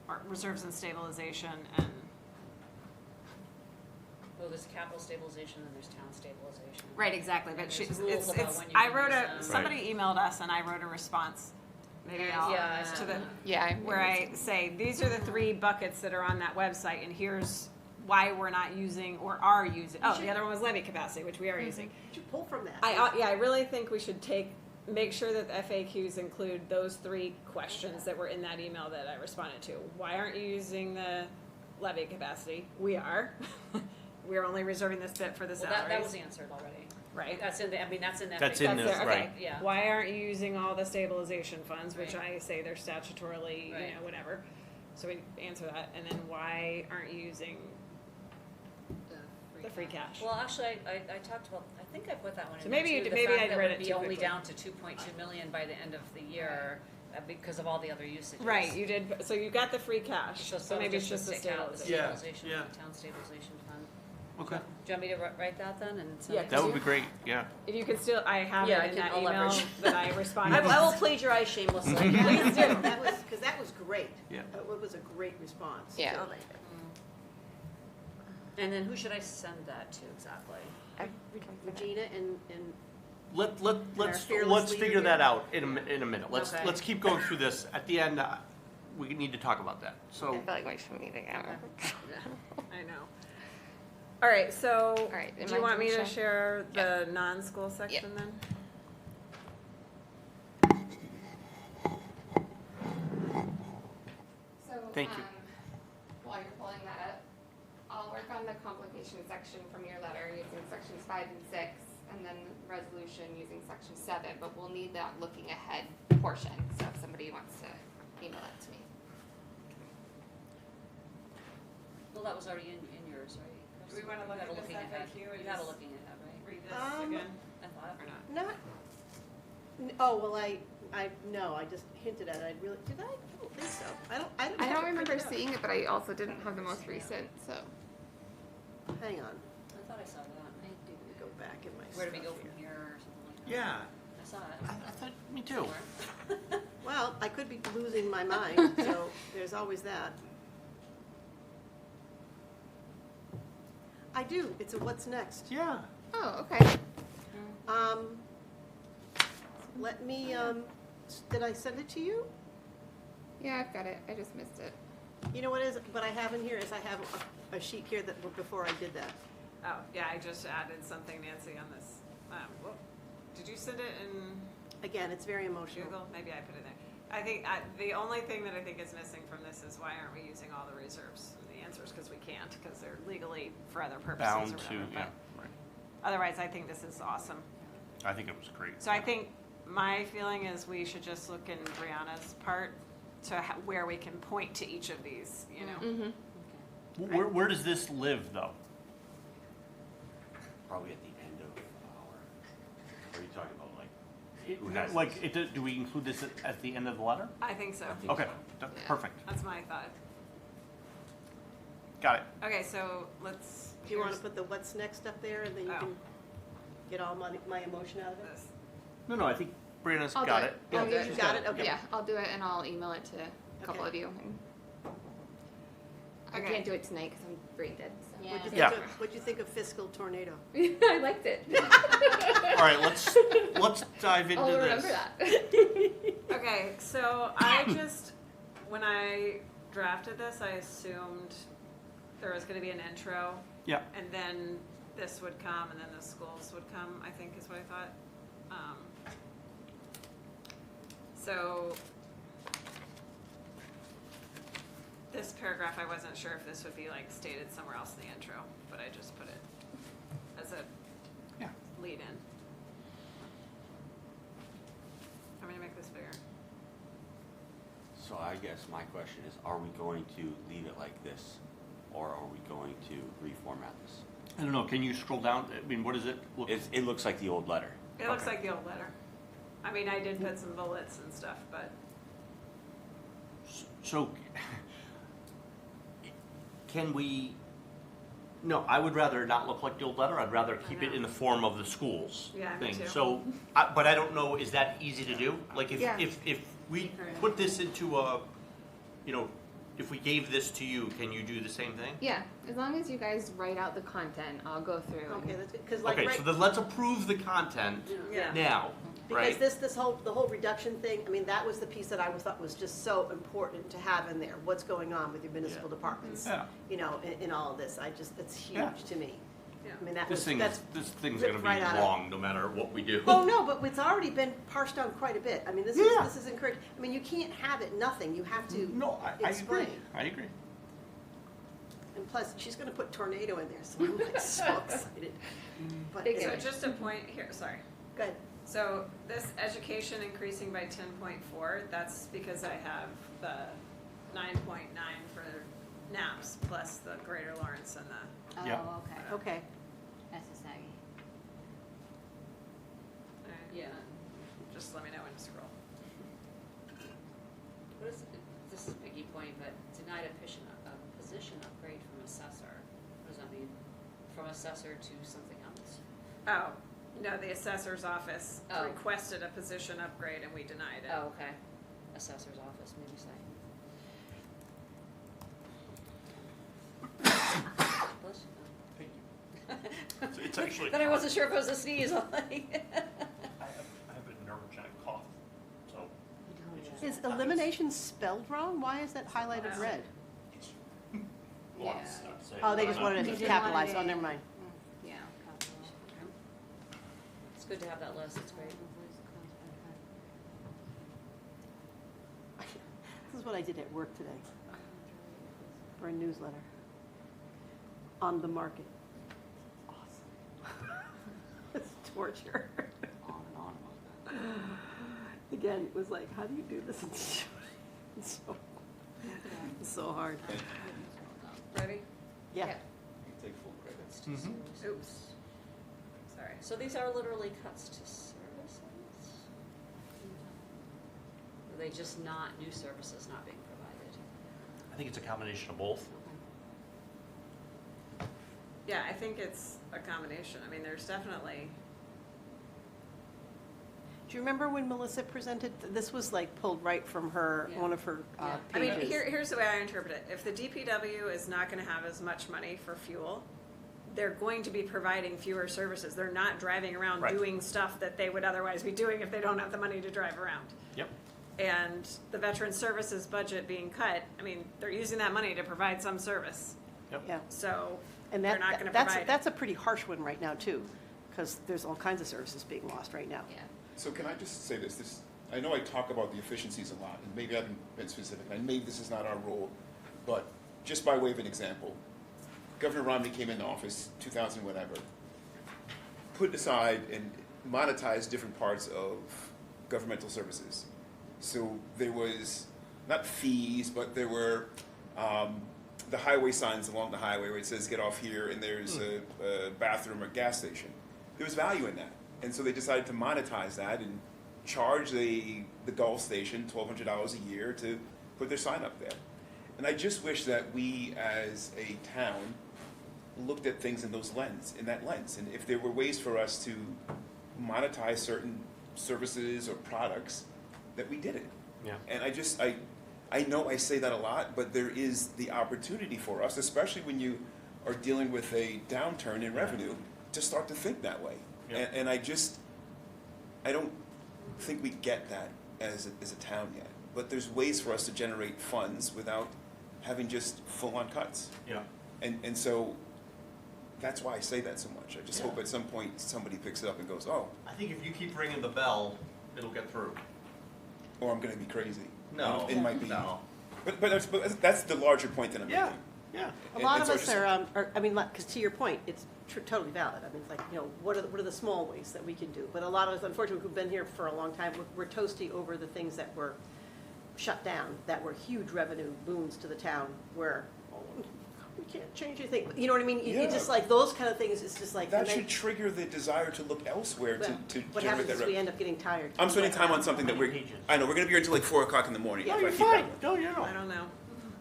or reserves and stabilization, and Well, there's capital stabilization and there's town stabilization. right, exactly. But There's she's rules about it's. when you I can wrote use a them. somebody emailed us, and I wrote a response. Maybe I'll Yeah, I to saw the that. Yeah. where I say these are the 3 buckets that are on that website, and here's why we're not using or are using. Oh, the other one was levy capacity, which we are using. Did you pull from that? I really think we should make sure that the FAQs include those 3 questions that were in that email that I responded to. Why aren't you using the levy capacity? We are. We're only reserving this bit for the Well, salaries. that was answered already. right. That's in the, I mean, that's in the. That's FAQ. in That's this, there, right. okay. Yeah. Why aren't you using all the stabilization funds, which Right. I say they're statutorily, you Right. know, whatever. So we answer that, and then why aren't you using the free cash? Well, actually, I talked about, I think I put that one in So there maybe too, you did- the maybe fact I'd that read would it be too only quickly. down to 2.2 million by the end of the year, because of all the other usages. Right, you did, so you got the free cash, So so maybe it's just the take out the stabilization. stabilization, Yeah. the town stabilization fund. Okay. Do you want me to write that then and send Yeah, it? That would be great, yeah. If you could still, I have Yeah, I it in can- that I'll email leverage. that I responded. I will plagiarize shamelessly. Please do. That was, because that was great. Yeah. It was a great response. Yeah. So- And then who should I send that to exactly? Regina and Let's fearless leader figure here. that out in a minute. Let's Okay. let's keep going through this. At the end, we need to talk about that. I So feel like we should meet again. I know. All right, so, right, am do you I want me to doing share the non-school section then? So, Thank you. While you're pulling that up, I'll work on the complication section from your letter using sections 5 and 6, and then the resolution using section 7, but we'll need that looking ahead portion, so if somebody wants to email that to me. Well, that was already in yours, right? Do we wanna look You have a at this looking ahead. FAQ or You have a just looking ahead, right? Read this Um, again, I thought. or not? not, oh, well, no, I just hinted at it. I really, did I? I don't think so. I don't I have don't it remember printed out. seeing it, but I also didn't have the most recent, so. Hang on, I thought I saw that. let me go back in my Where do we go stuff from here. here or something like that? yeah, I saw it. I thought me too. Well, I could be losing my mind, so there's always that. I do, it's a what's next. Yeah. Oh, okay. Let me, did I send it to you? Yeah, I've got it. I just missed it. You know what is, what I have in here is I have a sheet here that, before I did that. Oh, yeah, I just added something, Nancy, on this. Whoop. Did you send it in Again, it's very emotional. Google? Maybe I put it there. I think, the only thing that I think is missing from this is why aren't we using all the reserves? And the answer is because we can't, because they're legally for other purposes or Bound to, whatever. yeah, But right. otherwise, I think this is awesome. I think it was great. So I think my feeling is we should just look in Brianna's part to where we can point to each of these, you know? Mm-hmm. Where does this live, though? Probably at the end of our, are you talking about like, who has Do we include this at the end of the letter? I think so. Okay, perfect. That's my thought. Got it. Okay, so let's. Do you want to here's put the what's next up there, and then you Oh. can get all my emotion out of it? this. No, I think Brianna's I'll got do it. it. I'll Oh, do you it. got it? Okay. Yeah, I'll do it and I'll email it to a couple Okay. of you. And I Okay. can't do it tonight because I'm brain dead. So. What'd you Yeah. think of, what'd you think of fiscal tornado? I liked it. All right, let's dive into I'll this. remember that. Okay, so I just, when I drafted this, I assumed there was gonna be an intro, Yeah. and then this would come, and then the schools would come, I think is what I thought. So, this paragraph, I wasn't sure if this would be like stated somewhere else in the intro, but I just put it as a Yeah. lead in. I'm gonna make this bigger. So I guess my question is, are we going to leave it like this, or are we going to reformat this? I don't know, can you scroll down? I mean, what does it look? It looks like the old letter. It looks Okay. like the old letter. I mean, I did put some bullets and stuff, but So, can we, no, I would rather not look like the old letter. I'd rather keep it in the form of the schools Yeah, me thing. too. So, but I don't know, is that easy to do? Like, Yeah. if we put this into a, if we gave this to you, can you do the same thing? Yeah, as long as you guys write out the content, I'll go through. Okay, that's good, because like, Okay, right, so then let's approve the content Yeah. now, right? because the whole reduction thing, I mean, that was the piece that I thought was just so important to have in there. What's going on with your municipal departments? Yeah. In all of this, it's Yeah. huge to me. Yeah. I mean, This thing's ripped gonna be right out of- long, no matter what we do. Oh, no, but it's already been parsed down quite a bit. I mean, Yeah. this is encouraging. I mean, you can't have it nothing. You have to No, I agree, explain. I agree. And plus, she's gonna put tornado in there, so I'm like so excited. But so anyway, just a point here, sorry. good. So this education increasing by 10.4, that's because I have the 9.9 for NAPS plus the Greater Lawrence and the, Yeah. Oh, okay. Okay. SSA. yeah, just let me know when to scroll. What is, this is Piggy Point, but denied a position upgrade from assessor. What does that mean? From assessor to something else? Oh, no, the assessor's office Oh. requested a position upgrade and we denied it. Oh, okay. Assessor's office, maybe say. Bless you. It's actually. Then I wasn't sure if it was a sneeze. I'm like. I have a neurogenic cough, so. Is elimination spelled wrong? Why is that highlighted red? Lots, I'd say. Oh, they just wanted They it didn't capitalized. want Oh, it never mind. Yeah. It's good to have that list, it's great. This is what I did at work today for a newsletter on the market. Awesome. It's torture. On and on about that. Again, it was like, how do you do this? It's so hard. Ready? Yeah. Yeah. You take full credit. Cuts to Mhm. services. Oops. Sorry. So these are literally cuts to services? Are they just not new services not being provided? I think it's a combination of both. Yeah, I think it's a combination. I mean, there's definitely, Do you remember when Melissa presented? This was like pulled right from her, Yeah. one of her Yeah. I mean, pages. here's the way I interpret it. If the DPW is not gonna have as much money for fuel, they're going to be providing fewer services. They're not driving around Right. doing stuff that they would otherwise be doing if they don't have the money to drive around. Yep. And the veteran services budget being cut, I mean, they're using that money to provide some service. Yeah. So And they're not gonna that's provide. a pretty harsh one right now too, because there's all kinds of services being lost right now. Yeah. So can I just say this, I know I talk about the efficiencies a lot, and maybe I haven't been specific, and maybe this is not our role, but just by way of an example, Governor Romney came into office, 2000 whatever, put aside and monetized different parts of governmental services. So there was, not fees, but there were the highway signs along the highway where it says get off here and there's a bathroom or gas station. There was value in that. And so they decided to monetize that and charge the Gulf station $1,200 a year to put their sign up there. And I just wish that we as a town looked at things in that lens. And if there were ways for us to monetize certain services or products, that we did it. Yeah. And I know I say that a lot, but there is the opportunity for us, especially when you are dealing with a downturn in revenue, to start to think that way. Yeah. And I don't think we get that as a town yet. But there's ways for us to generate funds without having just full-on cuts. Yeah. And so that's why I say that so much. I just hope at some point somebody picks it up and goes, oh, I think if you keep ringing the bell, it'll get through. or I'm gonna be crazy. No, It might be. no. But that's the larger point that I'm Yeah, making. yeah. A lot And of so us just- are, I mean, because to your point, it's totally valid. I mean, it's like, you know, what are the small ways that we can do? But a lot of us, unfortunately, who've been here for a long time, we're toasty over the things that were shut down, that were huge revenue boons to the town, where, oh, we can't change anything. You know what I mean? You Yeah. just like, those kind of things, it's just like. That and then- should trigger the desire to look elsewhere well, to what generate happens that is we revenue. end up getting tired. I'm spending time on something that I know, we're gonna be here until like 4 o'clock in the morning. No, if I you're keep fine. that. No, you're I not. don't know.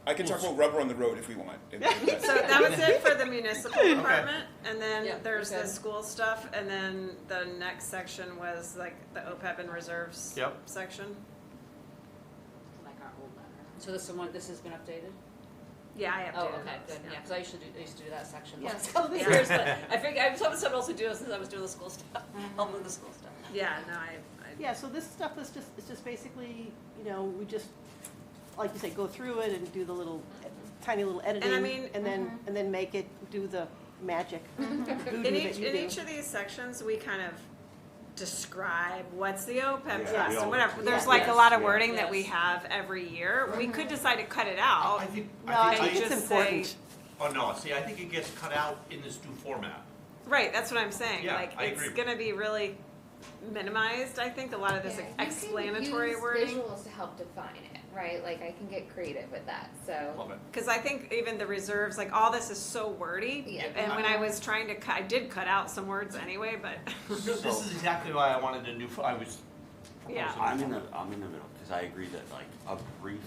I can talk about rubber on the road if we want. So that was it for the municipal department, and then Yeah, there's the okay. school stuff, and then the next section was like the OPEB and reserves Yep. section. Like our old letter. So this has been updated? Yeah, I updated Oh, okay, those, good, yeah, because I used to do that section Yeah. last couple of Yeah. years, but I figured, I was hoping someone else would do it since I was doing the school stuff, helping with the school stuff. Yeah, no, I Yeah, so this stuff is just, it's just basically, you know, we just, like you say, go through it and do the little, tiny little editing. mean- And then make it do the magic voodoo In that each, you in do. each of these sections, we kind of describe what's the OPEB Yeah, trust we and all- whatever. There's Yeah. like a lot of Yes. wording that Yes. we have every year. We could decide to cut it out. I think, No, I I think think, it's just important. say- oh no, see, I think it gets cut out in this new format. Right, that's what I'm saying. Yeah, Like, I it's agree. gonna be really minimized, I think, a lot of this Yeah, you explanatory can use wording. visuals to help define it, right? Like, I can get creative with that, so. Love it. Because I think even the reserves, like, all this is so wordy. Yeah. And when I was trying to cut, I did cut out some words anyway, but, This is exactly why I wanted a new, I was. Yeah. I'm in the middle, because I agree that like a brief,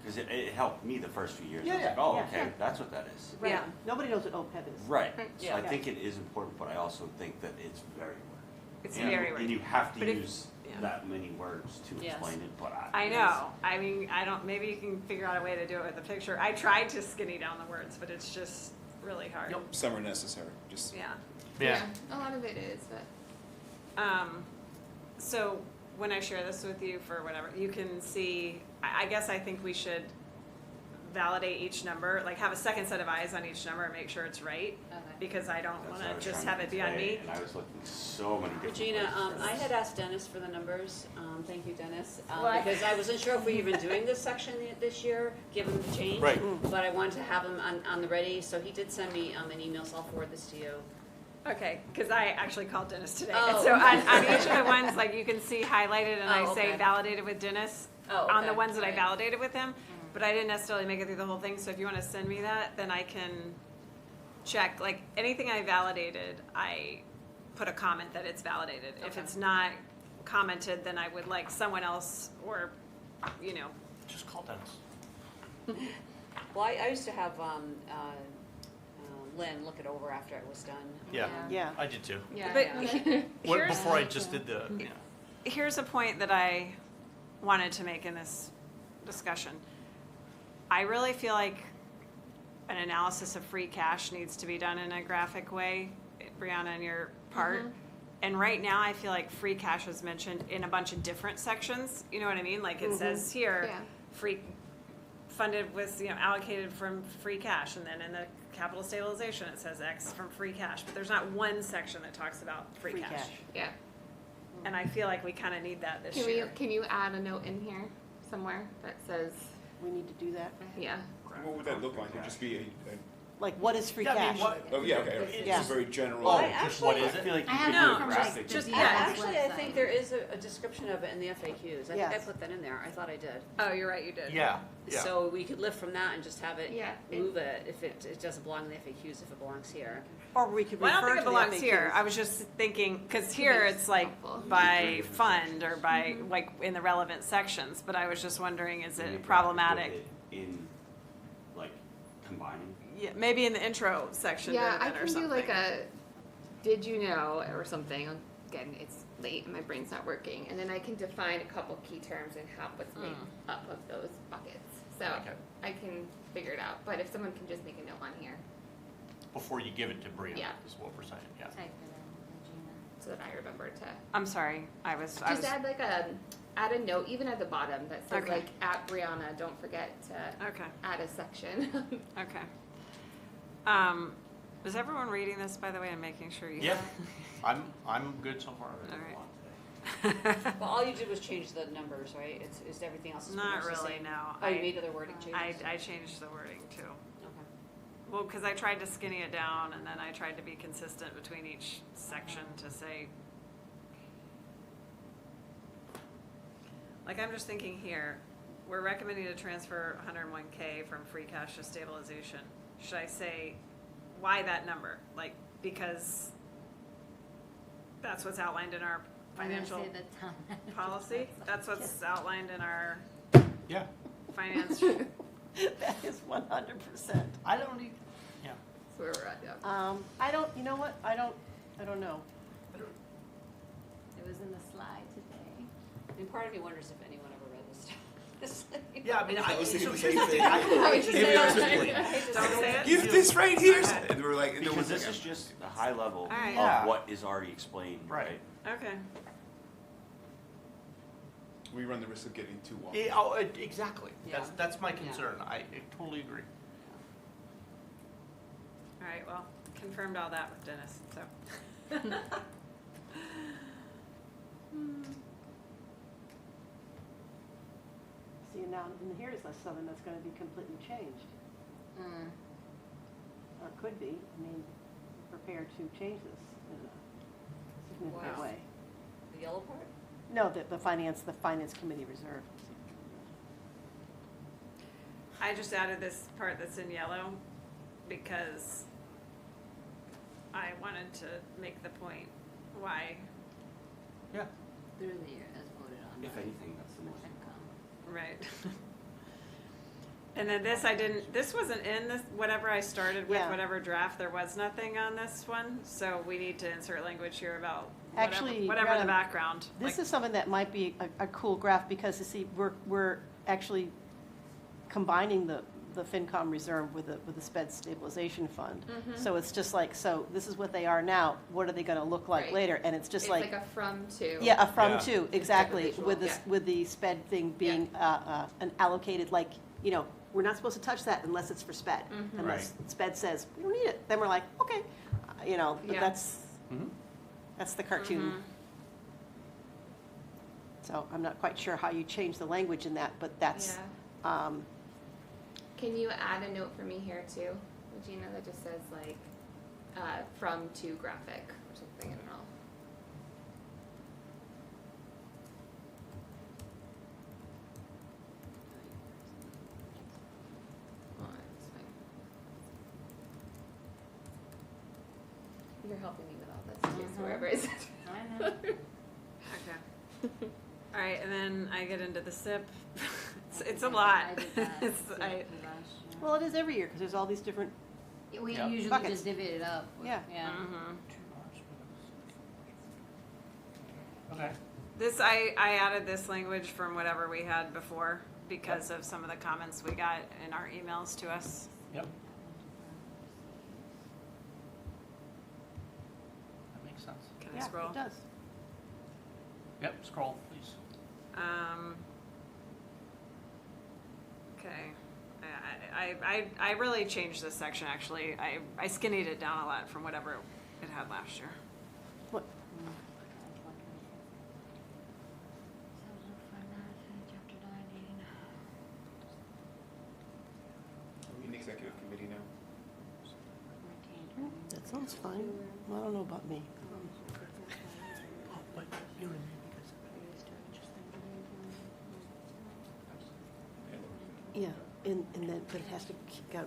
because it helped me the first few years. I was Yeah, like, oh, yeah, okay, yeah. that's what that is. Right. Yeah. Nobody knows what OPEB is. Right, so Yeah. I think it is important, but I also think that it's very wordy. it's And- very And wordy. you have to But if- use yeah. that many words to Yes. explain it, but I know. I mean, I don't, maybe you can figure out a way to do it with a picture. I tried to skinny down the words, but it's just really hard. Some are necessary, just. Yeah. Yeah. A lot of it is, but. So when I share this with you for whatever, you can see, I guess I think we should validate each number, like have a second set of eyes on each number and make sure it's right. Okay. Because I don't That's want what I to was just trying have to it be on convey, me. And I was looking so many different Regina, places. I had asked Dennis for the numbers, thank you, Dennis, Why? because I wasn't sure if we were even doing this section this year, given the change. Right. But I wanted to have him on the ready, so he did send me an email, so I'll forward this to you. Okay, because I actually called Dennis today. Oh, And so okay. on each of the ones, like you can see highlighted and I Oh, say okay. validated with Dennis Oh, on the okay, ones that I right. validated with him. But I didn't necessarily make it through the whole thing, so if you want to send me that, then I can check, like, anything I validated, I put a comment that it's validated. If Okay. it's not commented, then I would like someone else or, you know, Just call Dennis. Well, I used to have Lynn look it over after it was done. Yeah, Yeah. I did too. Yeah. But yeah. here's, Before I just did the, yeah. here's a point that I wanted to make in this discussion. I really feel like an analysis of free cash needs to be done in a graphic way, Brianna, on your part. And right now, I feel like free cash is mentioned in a bunch of different sections. You know what I mean? Like it says here, Yeah. free funded with, you know, allocated from free cash, and then in the capital stabilization, it says X from free cash. But there's not one section that talks about free cash. Yeah. And I feel like we kind of need that this Can we, year. can you add a note in here somewhere that says, We need to do that. yeah. What would that look like? Would just be a, Like, what is free Yeah, I mean, cash? what- oh, yeah, okay, it's Yeah. just very general. Oh, I just what actually- is I it? feel like you I could have do it a from graphic. just- Yeah, yeah. actually, I think there is a description of it in the FAQs. I think I Yes. put that in there. I thought I did. Oh, you're right, you did. Yeah, yeah. So we could lift from that and just have it, Yeah. move it if it doesn't belong in the FAQs, if it belongs here. Or we could Well, I don't refer think to it the belongs here. FAQs. I was just thinking, because here it's like helpful. by fund or by, like, in the relevant sections, but I was just wondering, is Maybe it graphic problematic? with it in, like, combining. Yeah, maybe in the intro section Yeah, I then or can do something. like a, did you know, or something. Again, it's late and my brain's not working. And then I can define a couple key terms and how what's made up of those buckets. So Okay. I can figure it out. But if someone can just make a note on here Before you give it to Brianna, Yeah. is what we're saying, yeah. so that I remember to I'm sorry, I was, just add a note even at the bottom that says Okay. like at Brianna, don't forget to okay, add a section. okay. Is everyone reading this, by the way, and making sure you? Yeah, I'm good so far. All right. Well, all you did was change the numbers, right? Is everything else is pretty Not much the really, same? no. Oh, you made other wording changes? I changed the wording too. Okay. Well, because I tried to skinny it down, and then I tried to be consistent between each section to say, like, I'm just thinking here, we're recommending to transfer 101K from free cash to stabilization. Should I say, why that number? Like, because that's what's outlined in our financial policy? That's what's outlined in our Yeah, finance. That is 100%. I don't need, yeah. That's where we're at, yeah. I don't, you know what, I don't know. It was in the slide today. And part of me wonders if anyone ever read this stuff. Yeah, I mean, I was thinking so the here's same the thing. thing. Maybe I was just Maybe late. Don't say it. Give this right here. Okay. And we're like, and no Because one's this like, is just a high level right. Yeah. of what is already explained, Right. right? Okay. we run the risk of getting too long. Yeah, oh, exactly. Yeah. That's my concern. I totally agree. All right, well, confirmed all that with Dennis, so. See, now, and here's something that's gonna be completely changed, or could be, I mean, prepared to change this in a significant Wow. way. The yellow part? No, the finance committee reserve. I just added this part that's in yellow because I wanted to make the point why, Yeah. Through the year as voted on. If anything, that's the most. right? And then this wasn't in this, whatever I started with, Yeah. whatever draft, there was nothing on this one, so we need to insert language here about Actually, whatever the Rheta, background. This like- is something that might be a cool graph, because you see, we're actually combining the FinCom reserve with the sped stabilization fund. So it's just like, so this is what they are now, what are they gonna look like Right. later? And it's just It's like, like a from to. yeah, a from Yeah. to, exactly, visual, with yeah. with the sped thing being an allocated, like, you know, we're not supposed to touch that unless it's for sped. Unless sped says, we don't need it, then we're like, okay, you know, but Yeah. that's the cartoon. So I'm not quite sure how you change the language in that, but that's, Can you add a note for me here too, Regina, that just says like, from to graphic or something, I don't know. Oh, it's fine. You're helping me with all this too, so wherever it's. I know. Okay. All right, and then I get into the SIP. It's a lot. I did that. It's, I, last year. well, it is every year, because there's all these different, We Yep. usually Buckets. just divvy it up. Yeah. Yeah. Okay. This, I added this language from whatever we had before because of some of the comments we got in our emails to us. Yep. That makes sense. Can I yeah, scroll? it does. Yep, scroll, please. Okay. I really changed this section, actually. I skinnied it down a lot from whatever it had last year. What, Are we in executive committee now? that sounds fine. Well, I don't know about me. But, you know what I mean, Yeah, and then, but it has to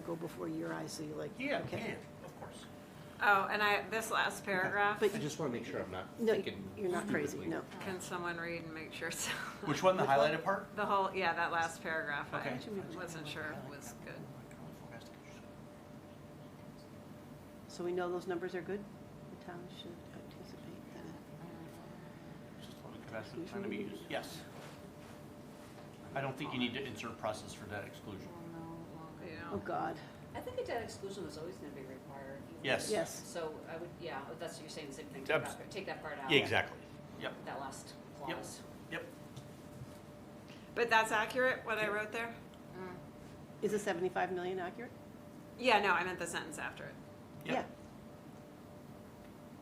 go before your eyes, so you're like, Yeah, okay. yeah, of course. Oh, and this last paragraph, But I just want to make sure I'm not no, thinking. you're not crazy, no. can someone read and make sure it's, Which one, the highlighted part? the whole, yeah, that last paragraph, I Okay. wasn't sure it was good. So we know those numbers are good? The town should anticipate that. Trying to be used, yes. I don't think you need to insert process for debt exclusion. You Oh, know, God. I think a debt exclusion was always gonna be required. Yes. Yes. So I would, yeah, that's, you're saying the same thing, Abs- take that part out. Yeah, exactly. Yep, That last Yep. clause. yep. but that's accurate, what I wrote there? Is the 75 million accurate? Yeah, no, I meant the sentence after it. Yeah,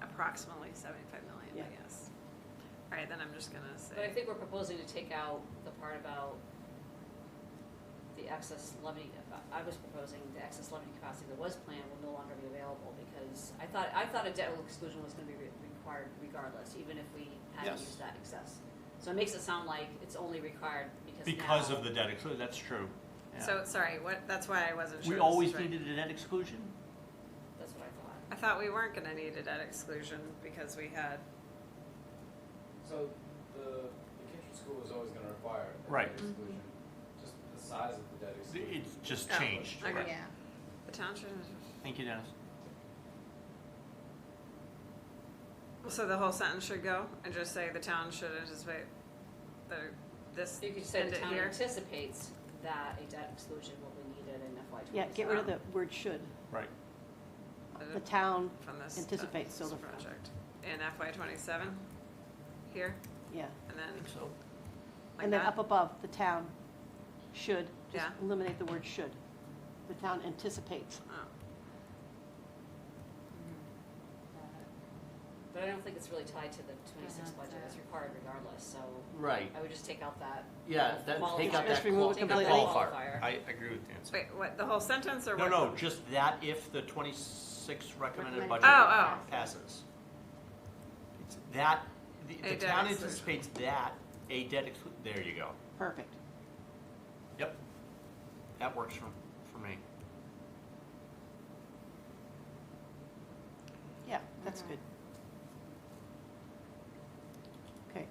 Approximately 75 million, Yeah. I guess. All right, then I'm just gonna But I say, think we're proposing to take out the part about the excess levy. I was proposing the excess levy capacity that was planned will no longer be available, because I thought a debt exclusion was gonna be required regardless, even if we hadn't Yes. used that excess. So it makes it sound like it's only required because Because now- of the debt exclusion, that's true. Yeah. so, sorry, what, that's why I wasn't sure. We this always is right. needed a debt exclusion? That's what I thought. I thought we weren't gonna need a debt exclusion because we had, So the vacation school is always gonna require a Right. debt exclusion, just the size of the debt exclusion. It's just Oh, changed. okay. Right. Yeah. the town should, Thank you, Dennis. so the whole sentence should go and just say the town should anticipate this You could say end the it town here. anticipates that a debt exclusion will be needed in FY '27. yeah, get rid of the word should. Right. The town From this. anticipates, so this the- project. In FY '27, here, Yeah, and then, So, like and then that? up above, the town should, just Yeah. eliminate the word should. The town anticipates. Oh. But I don't think it's really tied to the '26 budget, it's required regardless, so. Right. I would just take out that. Yeah, that, take out Just that remove it qual- completely. qualifier. I agree with Nancy. Wait, what, the whole sentence or No, what? no, just that if the 26 recommended Recommended. budget Oh, passes. It's that, the A debt town exclusion. anticipates that, a debt there you go. Perfect. Yep. That works for me. Yeah, that's good. Okay.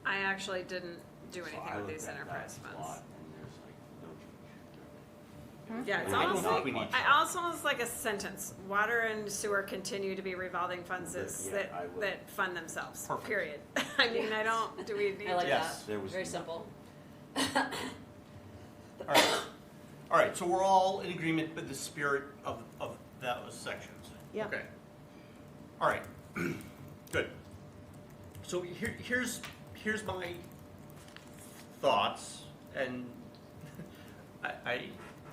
I actually didn't do So anything I with looked these at enterprise that funds. plot, and there's like no change. Yeah, it's I don't almost think like, we need almost like a sentence. Water and sewer continue to be revolving funds Yeah, that, I would. that fund themselves, Perfect. period. I mean, I don't, do we need I like to? Yes. that, There was very no- simple. All right. All right, so we're all in agreement with the spirit of those sections? Yeah. Okay. All right, good. So here's my thoughts, and I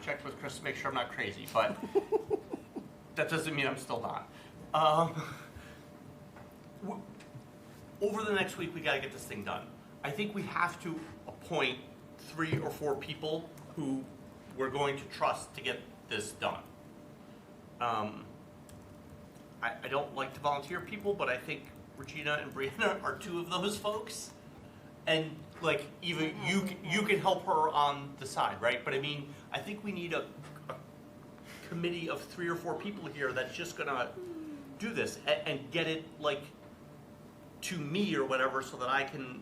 checked with Chris to make sure I'm not crazy, but that doesn't mean I'm still not. Over the next week, we gotta get this thing done. I think we have to appoint 3 or 4 people who we're going to trust to get this done. I don't like to volunteer people, but I think Regina and Brianna are 2 of those folks. And like, even you can help her on the side, right? But I mean, I think we need a committee of 3 or 4 people here that's just gonna do this and get it like to me or whatever, so that I can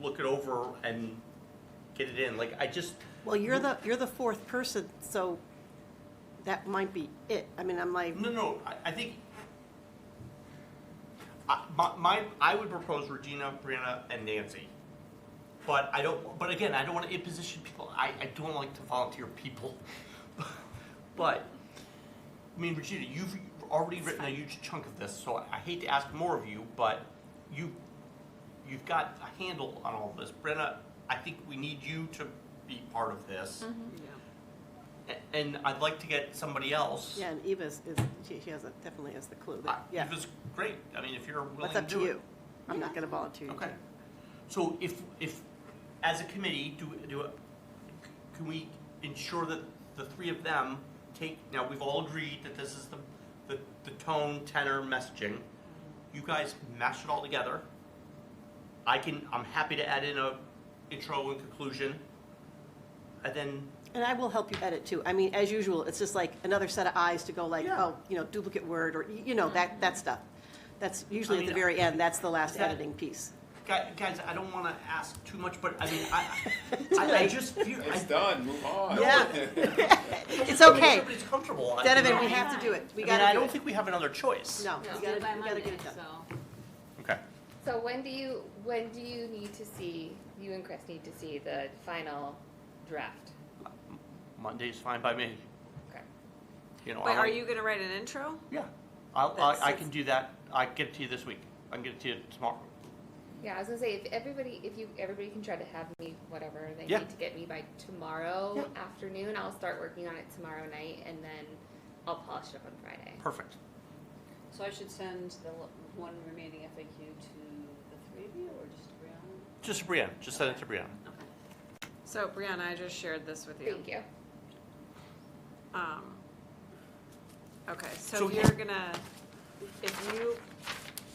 look it over and get it in. Like, I just, Well, you're the fourth person, so that might be it. I mean, I'm like, no, I think I would propose Regina, Brianna, and Nancy. But again, I don't want to imposition people. I don't like to volunteer people. But, I mean, Regina, you've already written a huge chunk of this, so I hate to ask more of you, but you've got a handle on all of this. Brianna, I think we need you to be part of this. And I'd like to get somebody else. yeah, and Eva she definitely has the clue. Yeah. Eva's great. I mean, if you're willing What's to up do to it. you? I'm not gonna volunteer you. Okay. So if as a committee, can we ensure that the 3 of them take, now we've all agreed that this is the tone, tenor, messaging. You guys mash it all together. I'm happy to add in a intro and conclusion. And then, And I will help you edit too. I mean, as usual, it's just like another set of eyes to go like, Yeah. oh, duplicate word, or, that stuff. That's usually I at the mean, very end, that's the last is that- editing piece. guys, I don't want to ask too much, but I mean, I just feel, It's done, move on. Yeah. It's I mean, okay. everybody's comfortable. Donovan, we have to do it. We I mean, gotta I do don't it. think we have another choice. No, No, we gotta by Monday, get it done. so. Okay. So when do you need to see, you and Chris need to see the final draft? Monday's fine by me. Okay. Wait, I are like- you gonna write an intro? Yeah, That's- I can do that. I can get it to you this week. I can get it to you tomorrow. Yeah, I was gonna say, if everybody can try to have me whatever they Yeah. need to get me by tomorrow Yeah. afternoon, I'll start working on it tomorrow night, and then I'll polish it up on Friday. Perfect. So I should send the one remaining FAQ to the three of you, or just Brianna? Just Brianna, just send it to Brianna. Okay. So Brianna, I just shared this with you. Thank you. Okay, So so if he- you're gonna, if you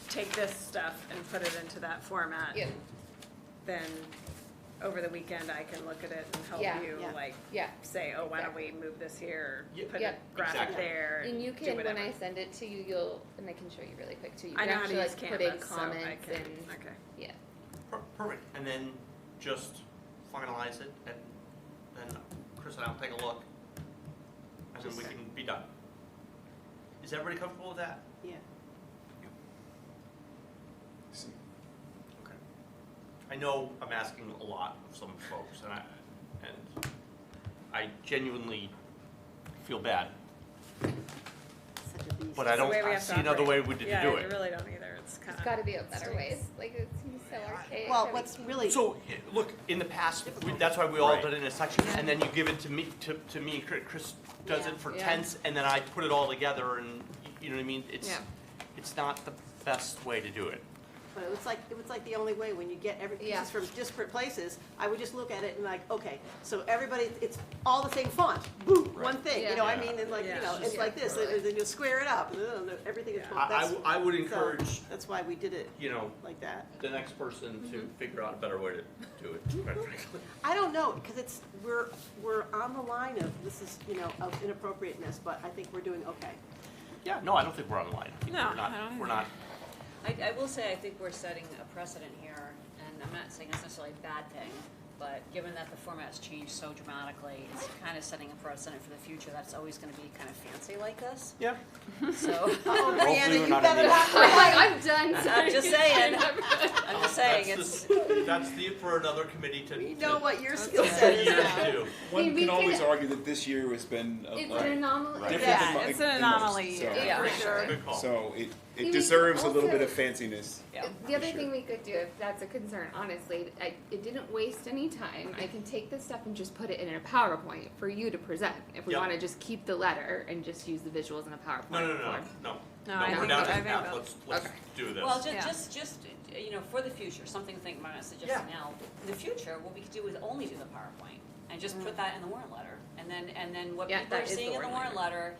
take this stuff and put it into that format, Yeah. then over the weekend, I can look at it and help Yeah. you, Yeah. like, Yeah. say, oh, why don't we move this here, Yeah. put Yeah. a graphic Exactly. there, And you do can, when whatever. I send it to you, and I can show you really quick too. You I can know how to actually use like put in Canvas, so I comments can, and okay. yeah. Perfect. And then just finalize it, and then Chris and I'll take a look, and then we can be done. Is everybody comfortable with that? Yeah. See. Okay. I know I'm asking a lot of some folks, and I genuinely feel bad, Such a beast. but I It's the don't way we have see to another operate. way we did to Yeah, do you it. really don't either, it's kind It's of. gotta be a better ways, like it seems so archaic. Well, that we- what's really, So, look, in the past, that's why we all did it in a section, and then you give it to me, to me, Chris does it for Yeah. tenths, and then I put it all together, and, you know what I mean? Yeah. It's not the best way to do it. but it was like the only way, when you get every Yeah. pieces from disparate places, I would just look at it and like, okay, so everybody, it's all the same font, boom, one thing, you know, I Yeah. mean, and like, you Yeah. know, it's like this, and then you square it up, and everything is, that's. I would so encourage, That's why we did it you know, like that. the next person to figure out a better way to do it, quite frankly. I don't know, because we're on the line of, this is, you know, of inappropriateness, but I think we're doing okay. Yeah, no, I don't think we're on the line. No, We're not- I don't We're either. not, I will say, I think we're setting a precedent here, and I'm not saying it's necessarily a bad thing, but given that the format's changed so dramatically, it's kind of setting a precedent for the future that's always gonna be kind of fancy like this, yeah. so. Oh, Hopefully Brianna, we're you not better in not. I'm like, I'm done. I'm just saying, I'm just saying, That's it's, That's for another committee to. We know to- what your skill set is years now. to do. One we can always could- argue that this year has been It's like, an anomaly. different Yeah, than it's mo- an than most, anomaly so- year, Yeah. for sure. Good call. So it We deserves a little also- bit of fanciness. yeah. The other For thing sure. we could do, if that's a concern, honestly, it didn't waste any time. I can take this stuff and just put it in a PowerPoint for you to present. If we Yep. want to just keep the letter and just use the visuals in a PowerPoint. No, form. no. No, I We're think- down I to think half. that's- Let's Okay. do this. Well, Yeah. just, you know, for the future, something to think about, I suggest Yeah. now, in the future, what we could do is only do the PowerPoint, and just put that in the warrant letter, and then what Yeah, people are that is the seeing in the warrant warrant letter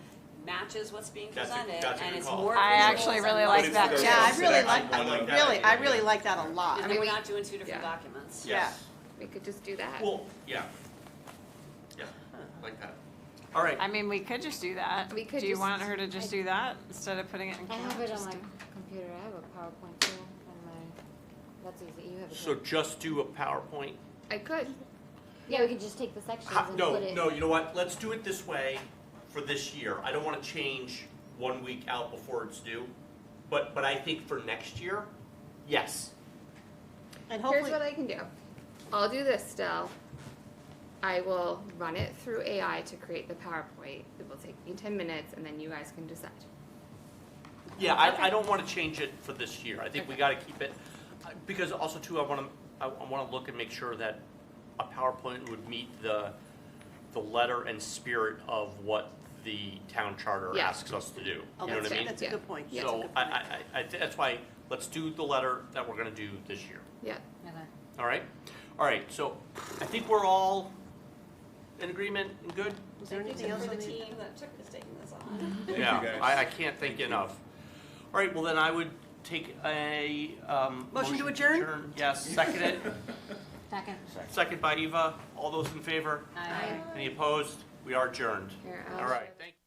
matches what's being That's a- presented, that's a and good it's call. more. I visuals actually and really less like But that. it's for Yeah, I those really that like, actually wanna- like that really, I idea. really like that a lot. I And mean, then we're not doing two different Yeah. documents. Yes. We could just do that. Well, yeah. Yeah, like that. All right. I mean, we could just do that. We could Do you just- want her to just do that instead of putting it in I Canvas? have it on Just my do- computer. I have a PowerPoint too on my, that's easy. You have it. So too. just do a PowerPoint. I could. Yeah, we could just take the sections and No, put it. no, you know what? Let's do it this way for this year. I don't want to change 1 week out before it's due. But I think for next year, yes. And Here's hopefully, what I can do. I'll do this still. I will run it through AI to create the PowerPoint. It will take me 10 minutes, and then you guys can decide. Yeah, I don't want to change it for this year. I think we got to keep it, because also too, I want to look and make sure that a PowerPoint would meet the letter and spirit of what the town charter Yeah. asks us to do. oh, You know what I mean? that's a good point. Yeah. That's a So good point. that's why, let's do the letter that we're going to do this year. Yeah. Okay. All right? All right, so I think we're all in agreement and good? Is there Thank anything you else for on the the? team that took this, taking this on. Thank you, Yeah, guys. I can't think enough. All right, well then I would take a, Motion to adjourn? Yes, second it. Second. Second by Eva. All those in favor? Aye. Any opposed? We are adjourned. Here, All right, thank you.